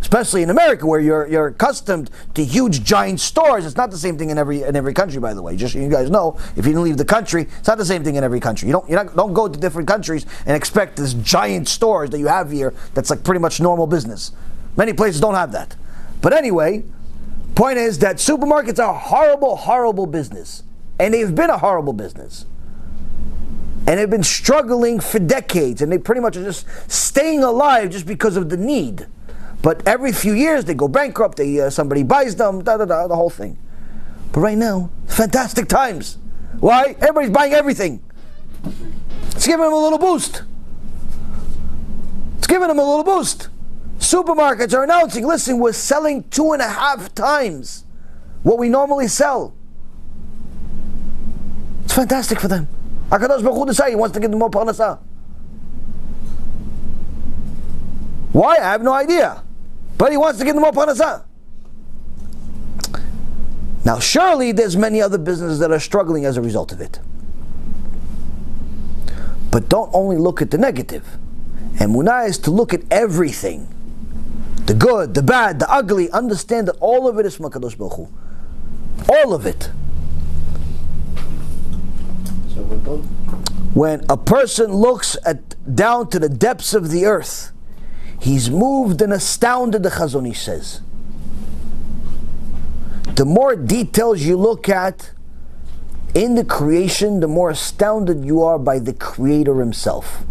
Especially in America, where you're accustomed to huge giant stores. It's not the same thing in every country, by the way. Just so you guys know, if you didn't leave the country, it's not the same thing in every country. Don't go to different countries and expect this giant stores that you have here that's like pretty much normal business. Many places don't have that. But anyway, point is that supermarkets are a horrible, horrible business. And they've been a horrible business. And they've been struggling for decades, and they pretty much are just staying alive just because of the need. But every few years they go bankrupt, somebody buys them, the whole thing. But right now, fantastic times. Why? Everybody's buying everything. It's giving them a little boost. It's giving them a little boost. Supermarkets are announcing, listen, we're selling 2.5 times what we normally sell. It's fantastic for them. HaKadosh Baruch Hu decided he wants to give them more parnasah. Why? I have no idea. But he wants to give them more parnasah. Now surely there's many other businesses that are struggling as a result of it. But don't only look at the negative. Emunah is to look at everything. The good, the bad, the ugly. Understand that all of it is from HaKadosh Baruch Hu. All of it. When a person looks down to the depths of the earth, he's moved and astounded, the Chazon Ish says. The more details you look at in the creation, the more astounded you are by the Creator Himself.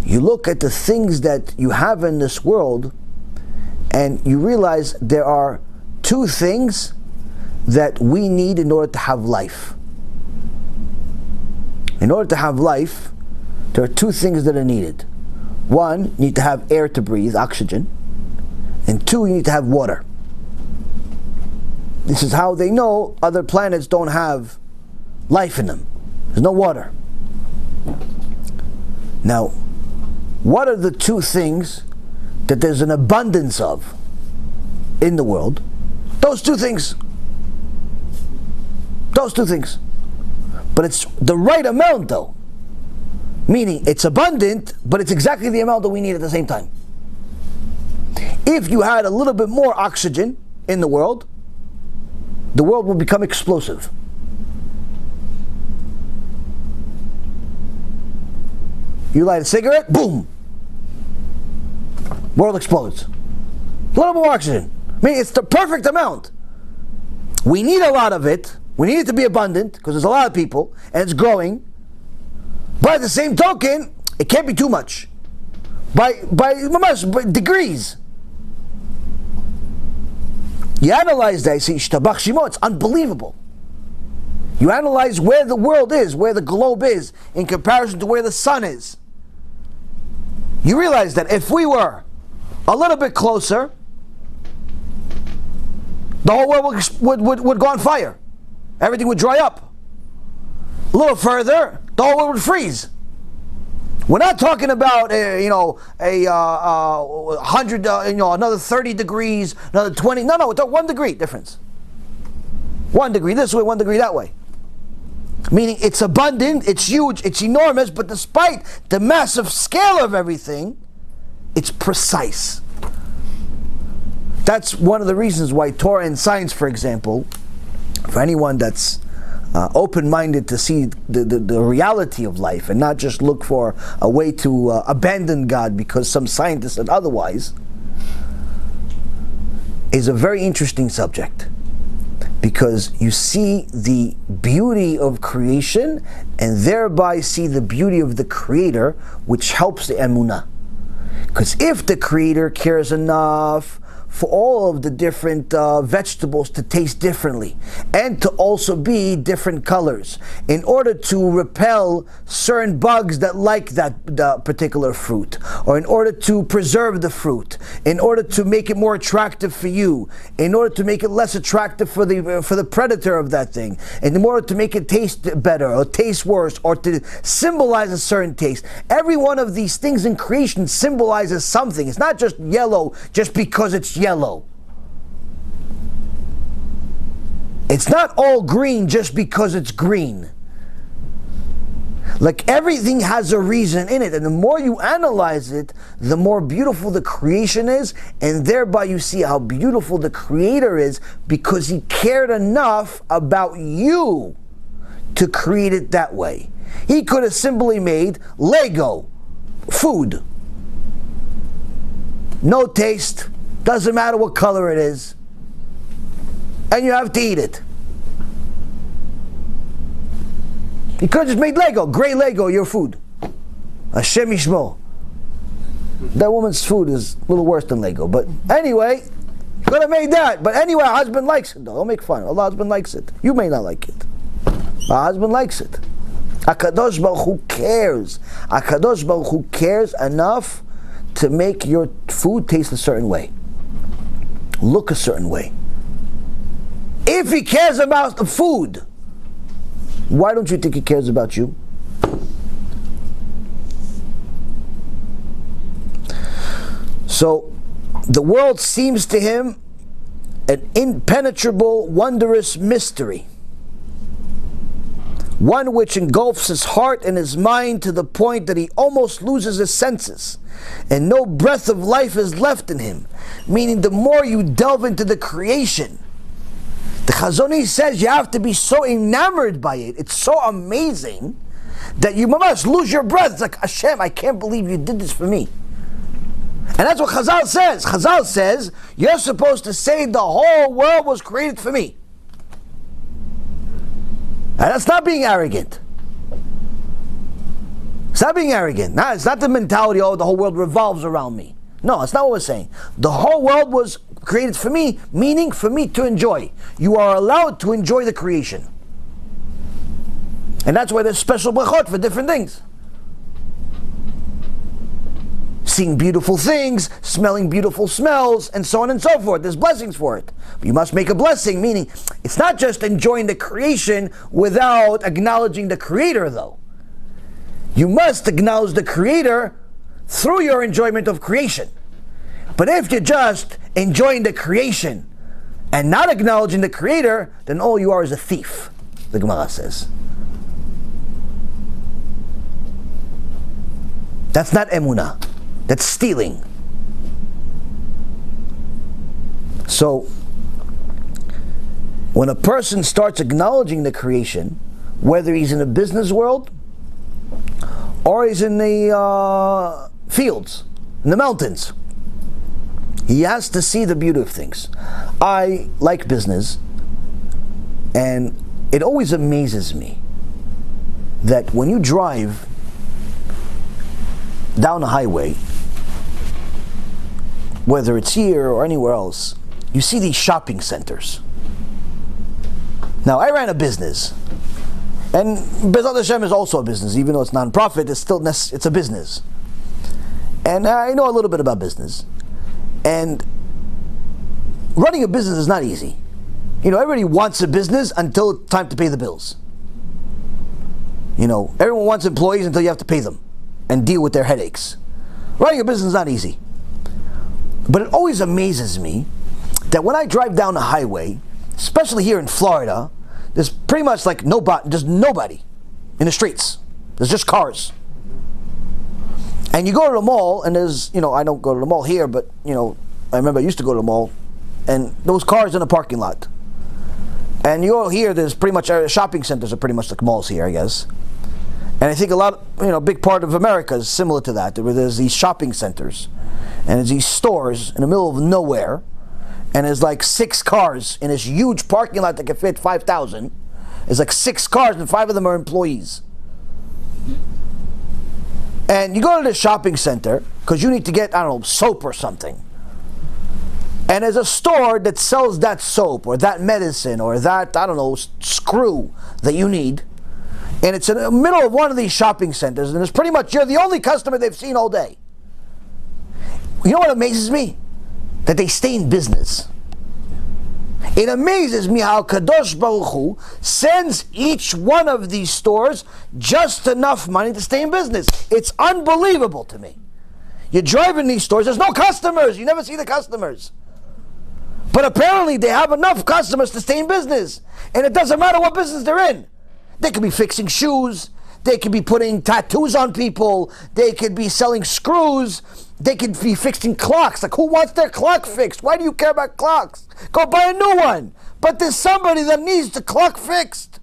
You look at the things that you have in this world, and you realize there are 2 things that we need in order to have life. In order to have life, there are 2 things that are needed. 1, you need to have air to breathe, oxygen. And 2, you need to have water. This is how they know other planets don't have life in them. There's no water. Now, what are the 2 things that there's an abundance of in the world? Those 2 things. Those 2 things. But it's the right amount though. Meaning it's abundant, but it's exactly the amount that we need at the same time. If you had a little bit more oxygen in the world will become explosive. You light a cigarette, boom! World explodes. A little more oxygen. I mean, it's the perfect amount. We need a lot of it. We need it to be abundant, because there's a lot of people, and it's growing. But at the same token, it can't be too much. By degrees. You analyze that, you see, Ishtabach Shimo, it's unbelievable. You analyze where the world is, where the globe is, in comparison to where the sun is. You realize that if we were a little bit closer, the whole world would go on fire. Everything would dry up. A little further, the whole world would freeze. We're not talking about another 30 degrees, another 20. No, it's a 1 degree difference. 1 degree this way, 1 degree that way. Meaning it's abundant, it's huge, it's enormous, but despite the massive scale of everything, it's precise. That's one of the reasons why Torah and science, for example, for anyone that's open-minded to see the reality of life and not just look for a way to abandon God because some scientist said otherwise, is a very interesting subject, because you see the beauty of creation and thereby see the beauty of the Creator, which helps the Emunah. Because if the Creator cares enough for all of the different vegetables to taste differently and to also be different colors in order to repel certain bugs that like that particular fruit, or in order to preserve the fruit, in order to make it more attractive for you, in order to make it less attractive for the predator of that thing, and in order to make it taste better or taste worse, or to symbolize a certain taste. Every one of these things in creation symbolizes something. It's not just yellow just because it's yellow. It's not all green just because it's green. Like, everything has a reason in it, and the more you analyze it, the more beautiful the creation is, and thereby you see how beautiful the Creator is, because He cared enough about you to create it that way. He could have simply made Lego food. No taste, doesn't matter what color it is, and you have to eat it. He could have just made Lego, gray Lego, your food. Hashem Yishmo. That woman's food is a little worse than Lego. But anyway, could have made that. But anyway, her husband likes it. Don't make fun. Allah husband likes it. You may not like it. Her husband likes it. HaKadosh Baruch Hu cares. HaKadosh Baruch Hu cares enough to make your food taste a certain way, look a certain way. If He cares about the food, why don't you think He cares about you? So, the world seems to Him an impenetrable, wondrous mystery. One which engulfs his heart and his mind to the point that he almost loses his senses, and no breath of life is left in him. Meaning, the more you delve into the creation, the Chazon Ish says you have to be so enamored by it. It's so amazing that you must lose your breath. It's like, Hashem, I can't believe you did this for me. And that's what Chazal says. Chazal says, you're supposed to say the whole world was created for me. And that's not being arrogant. It's not being arrogant. No, it's not the mentality, oh, the whole world revolves around me. No, that's not what we're saying. The whole world was created for me, meaning for me to enjoy. You are allowed to enjoy the creation. And that's why there's special brachot for different things. Seeing beautiful things, smelling beautiful smells, and so on and so forth. There's blessings for it. But you must make a blessing, meaning it's not just enjoying the creation without acknowledging the Creator, though. You must acknowledge the Creator through your enjoyment of creation. But if you're just enjoying the creation and not acknowledging the Creator, then all you are is a thief, the Gemara says. That's not Emunah. That's stealing. So, when a person starts acknowledging the creation, whether he's in a business world or he's in the fields, in the mountains, he has to see the beauty of things. I like business, and it always amazes me that when you drive down a highway, whether it's here or anywhere else, you see these shopping centers. Now, I ran a business, and Bezat Hashem is also a business, even though it's non-profit, it's a business. And I know a little bit about business. And running a business is not easy. You know, everybody wants a business until it's time to pay the bills. You know, everyone wants employees until you have to pay them and deal with their headaches. Running a business is not easy. But it always amazes me that when I drive down the highway, especially here in Florida, there's pretty much like there's nobody in the streets. There's just cars. And you go to the mall, and there's, I don't go to the mall here, but, I remember I used to go to the mall, and there was cars in the parking lot. And you go here, there's pretty much, shopping centers are pretty much like malls here, I guess. And I think a big part of America is similar to that, where there's these shopping centers, and there's these stores in the middle of nowhere, and there's like 6 cars in this huge parking lot that can fit 5,000. There's like 6 cars, and 5 of them are employees. And you go to the shopping center, because you need to get, soap or something. And there's a store that sells that soap, or that medicine, or that, screw that you need. And it's in the middle of one of these shopping centers, and it's pretty much, you're the only customer they've seen all day. You know what amazes me? That they stay in business. It amazes me how Kadosh Baruch Hu sends each one of these stores just enough money to stay in business. It's unbelievable to me. You drive in these stores, there's no customers. You never see the customers. But apparently they have enough customers to stay in business. And it doesn't matter what business they're in. They could be fixing shoes. They could be putting tattoos on people. They could be selling screws. They could be fixing clocks. Like, who wants their clock fixed? Why do you care about clocks? Go buy a new one. But there's somebody that needs the clock fixed.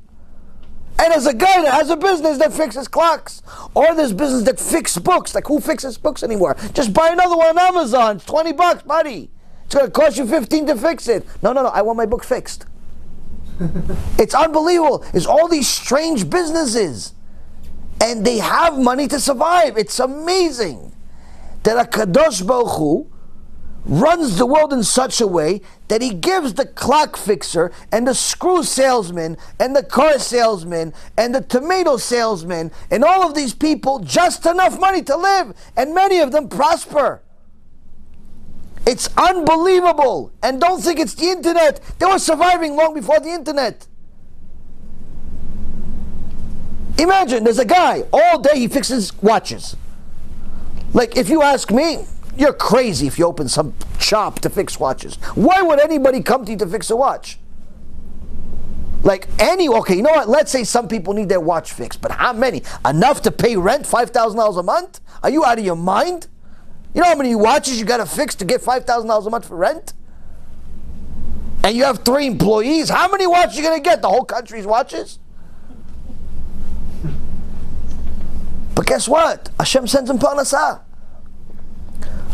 And there's a guy that has a business that fixes clocks. Or there's business that fixes books. Like, who fixes books anymore? Just buy another one on Amazon. It's $20, buddy. It's going to cost you $15 to fix it. No, I want my book fixed. It's unbelievable. It's all these strange businesses. And they have money to survive. It's amazing that HaKadosh Baruch Hu runs the world in such a way that he gives the clock fixer and the screw salesman and the car salesman and the tomato salesman and all of these people just enough money to live, and many of them prosper. It's unbelievable. And don't think it's the internet. They were surviving long before the internet. Imagine, there's a guy, all day he fixes watches. Like, if you ask me, you're crazy if you open some shop to fix watches. Why would anybody come to you to fix a watch? Okay, you know what? Let's say some people need their watch fixed, but how many? Enough to pay rent, $5,000 a month? Are you out of your mind? You know how many watches you got to fix to get $5,000 a month for rent? And you have 3 employees? How many watches are you going to get? The whole country's watches? But guess what? Hashem sends him parnasah.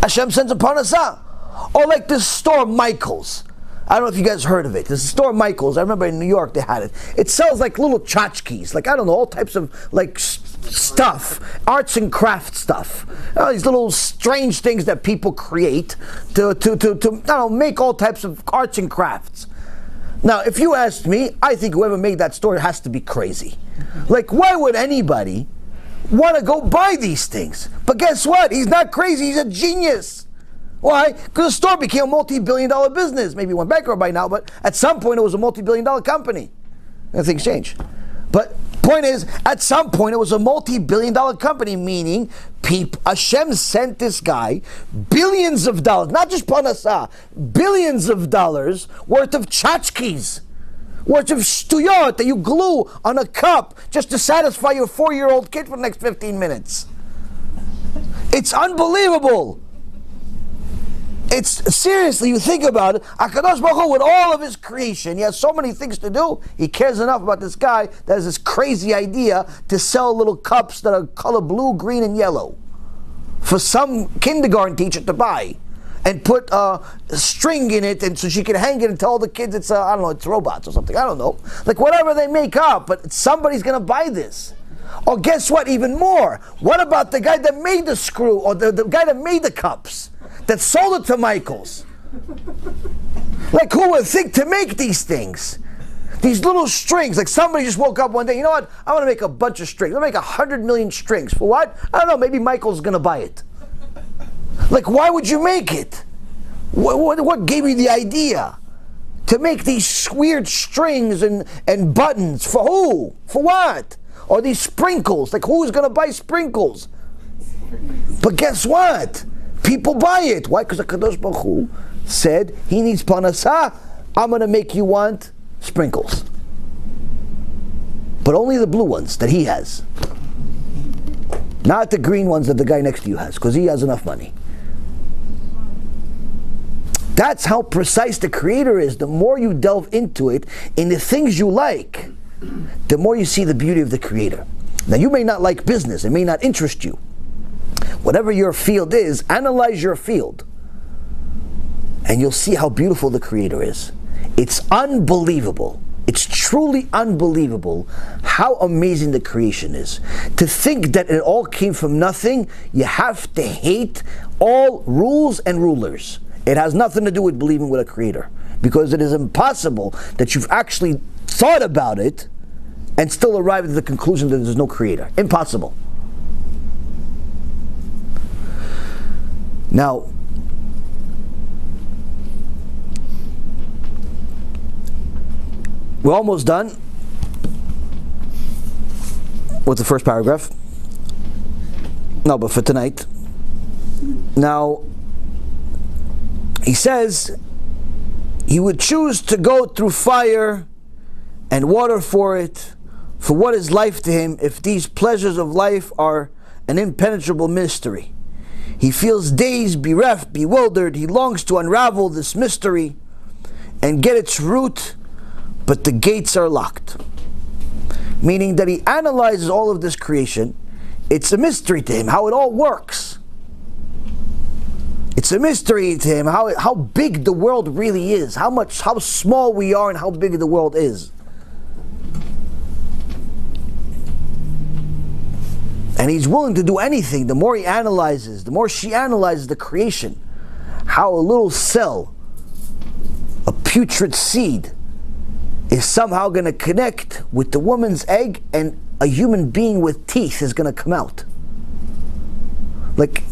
Hashem sends him parnasah. Or like this store, Michael's. I don't know if you guys heard of it. There's a store, Michael's. I remember in New York they had it. It sells like little tchotchkes. Like, I don't know, all types of like stuff. Arts and craft stuff. These little strange things that people create to I don't know, make all types of arts and crafts. Now, if you asked me, I think whoever made that store has to be crazy. Like, why would anybody want to go buy these things? But guess what? He's not crazy, he's a genius. Why? Because the store became a multi-billion-dollar business. Maybe it went bankrupt by now, but at some point it was a multi-billion-dollar company. And things change. But point is, at some point it was a multi-billion-dollar company, meaning Hashem sent this guy billions of dollars, not just parnasah, billions of dollars worth of tchotchkes, worth of shtuyot that you glue on a cup just to satisfy your 4-year-old kid for the next 15 minutes. It's unbelievable. It's seriously, you think about it, HaKadosh Baruch Hu, with all of his creation, he has so many things to do, he cares enough about this guy that has this crazy idea to sell little cups that are color blue, green, and yellow for some kindergarten teacher to buy, and put a string in it, and so she can hang it and tell all the kids it's, I don't know, it's robots or something, I don't know. Like whatever they make up, but somebody's going to buy this. Or guess what, even more, what about the guy that made the screw, or the guy that made the cups, that sold it to Michael's? Like, who would think to make these things? These little strings, like somebody just woke up one day, you know what, I want to make a bunch of strings. I'm going to make 100 million strings. For what? I don't know, maybe Michael's going to buy it. Like, why would you make it? What gave you the idea to make these weird strings and buttons? For who? For what? Or these sprinkles, like who's going to buy sprinkles? But guess what? People buy it. Why? Because HaKadosh Baruch Hu said he needs parnasah. I'm going to make you want sprinkles. But only the blue ones that he has. Not the green ones that the guy next to you has, because he has enough money. That's how precise the Creator is. The more you delve into it, in the things you like, the more you see the beauty of the Creator. Now, you may not like business. It may not interest you. Whatever your field is, analyze your field, and you'll see how beautiful the Creator is. It's unbelievable. It's truly unbelievable how amazing the creation is. To think that it all came from nothing, you have to hate all rules and rulers. It has nothing to do with believing with a Creator, because it is impossible that you've actually thought about it and still arrived at the conclusion that there's no Creator. Impossible. Now, we're almost done with the first paragraph. No, but for tonight. Now, he says he would choose to go through fire and water for it, for what is life to him if these pleasures of life are an impenetrable mystery? He feels dazed, bereft, bewildered. He longs to unravel this mystery and get its root, but the gates are locked. Meaning that he analyzes all of this creation. It's a mystery to him how it all works. It's a mystery to him how big the world really is, how small we are and how big the world is. And he's willing to do anything. The more he analyzes, the more she analyzes the creation, how a little cell, a putrid seed, is somehow going to connect with the woman's egg, and a human being with teeth is going to come out. Like,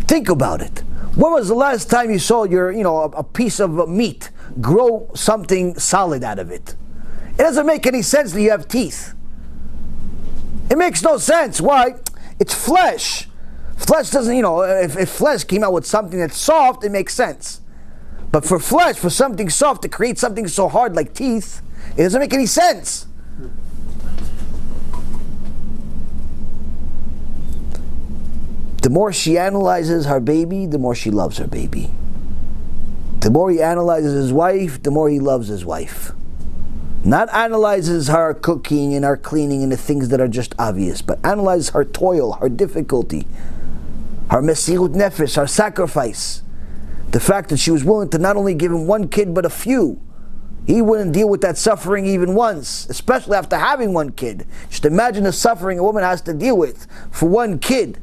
think about it. When was the last time you saw a piece of meat grow something solid out of it? It doesn't make any sense that you have teeth. It makes no sense. Why? It's flesh. Flesh doesn't, if flesh came out with something that's soft, it makes sense. But for flesh, for something soft to create something so hard like teeth, it doesn't make any sense. The more she analyzes her baby, the more she loves her baby. The more he analyzes his wife, the more he loves his wife. Not analyzes her cooking and her cleaning and the things that are just obvious, but analyzes her toil, her difficulty, her mesirut nefesh, her sacrifice. The fact that she was willing to not only give him one kid, but a few. He wouldn't deal with that suffering even once, especially after having one kid. Just imagine the suffering a woman has to deal with for one kid.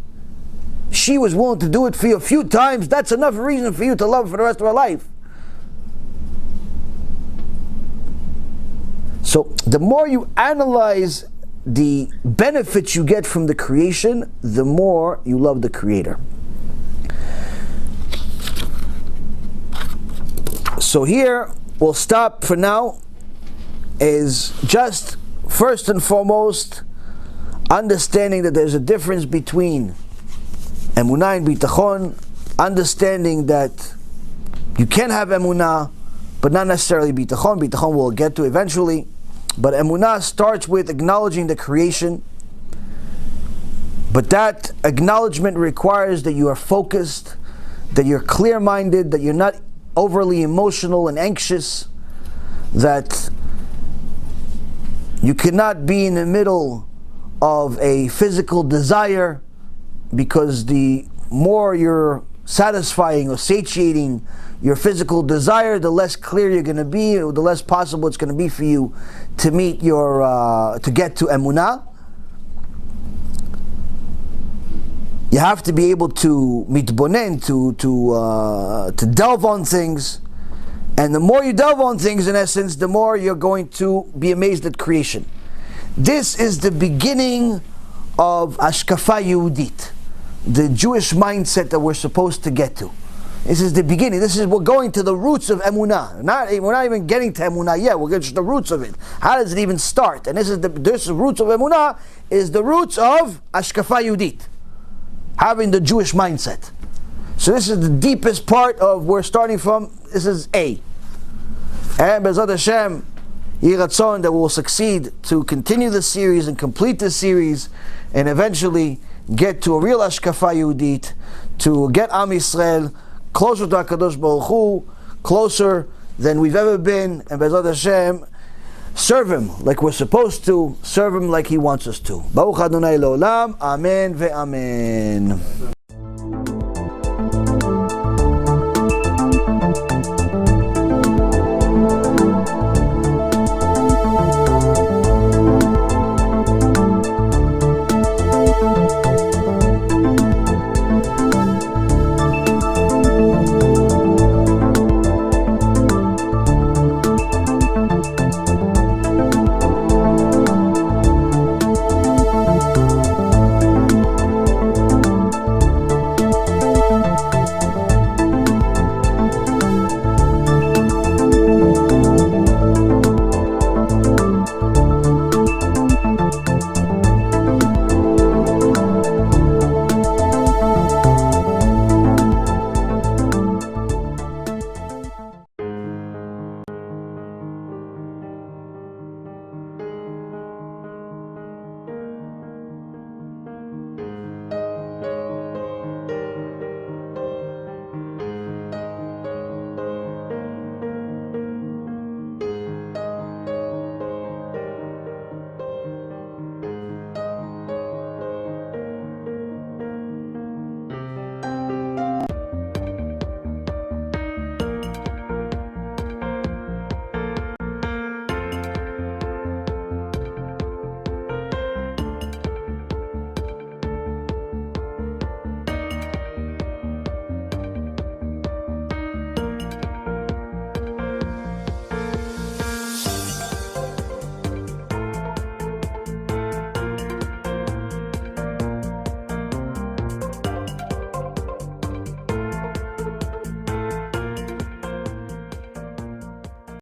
She was willing to do it for you a few times. That's enough reason for you to love her for the rest of her life. So the more you analyze the benefits you get from the creation, the more you love the Creator. So here, we'll stop for now, is just first and foremost understanding that there's a difference between Emunah and Bitachon, understanding that you can have Emunah, but not necessarily Bitachon. Bitachon we'll get to eventually. But Emunah starts with acknowledging the creation. But that acknowledgement requires that you are focused, that you're clear-minded, that you're not overly emotional and anxious, that you cannot be in the middle of a physical desire, because the more you're satisfying or satiating your physical desire, the less clear you're going to be, or the less possible it's going to be for you to meet to get to Emunah. You have to be able to mitbonen, to delve on things, and the more you delve on things, in essence, the more you're going to be amazed at creation. This is the beginning of HaShkafa Yehudit, the Jewish mindset that we're supposed to get to. This is the beginning. We're going to the roots of Emunah. We're not even getting to Emunah yet. We're getting to the roots of it. How does it even start? And this roots of Emunah is the roots of HaShkafa Yehudit, having the Jewish mindset. So this is the deepest part of where we're starting from. This is A. And B'ezrat Hashem, Yeh Ratzon, that we will succeed to continue the series and complete the series, and eventually get to a real Hashkafa Yehudit, to get Am Yisrael closer to HaKadosh Baruch Hu, closer than we've ever been, and B'ezrat Hashem, serve Him like we're supposed to, serve Him like He wants us to. Baruch Adonai Le'olam, Amen ve'amen.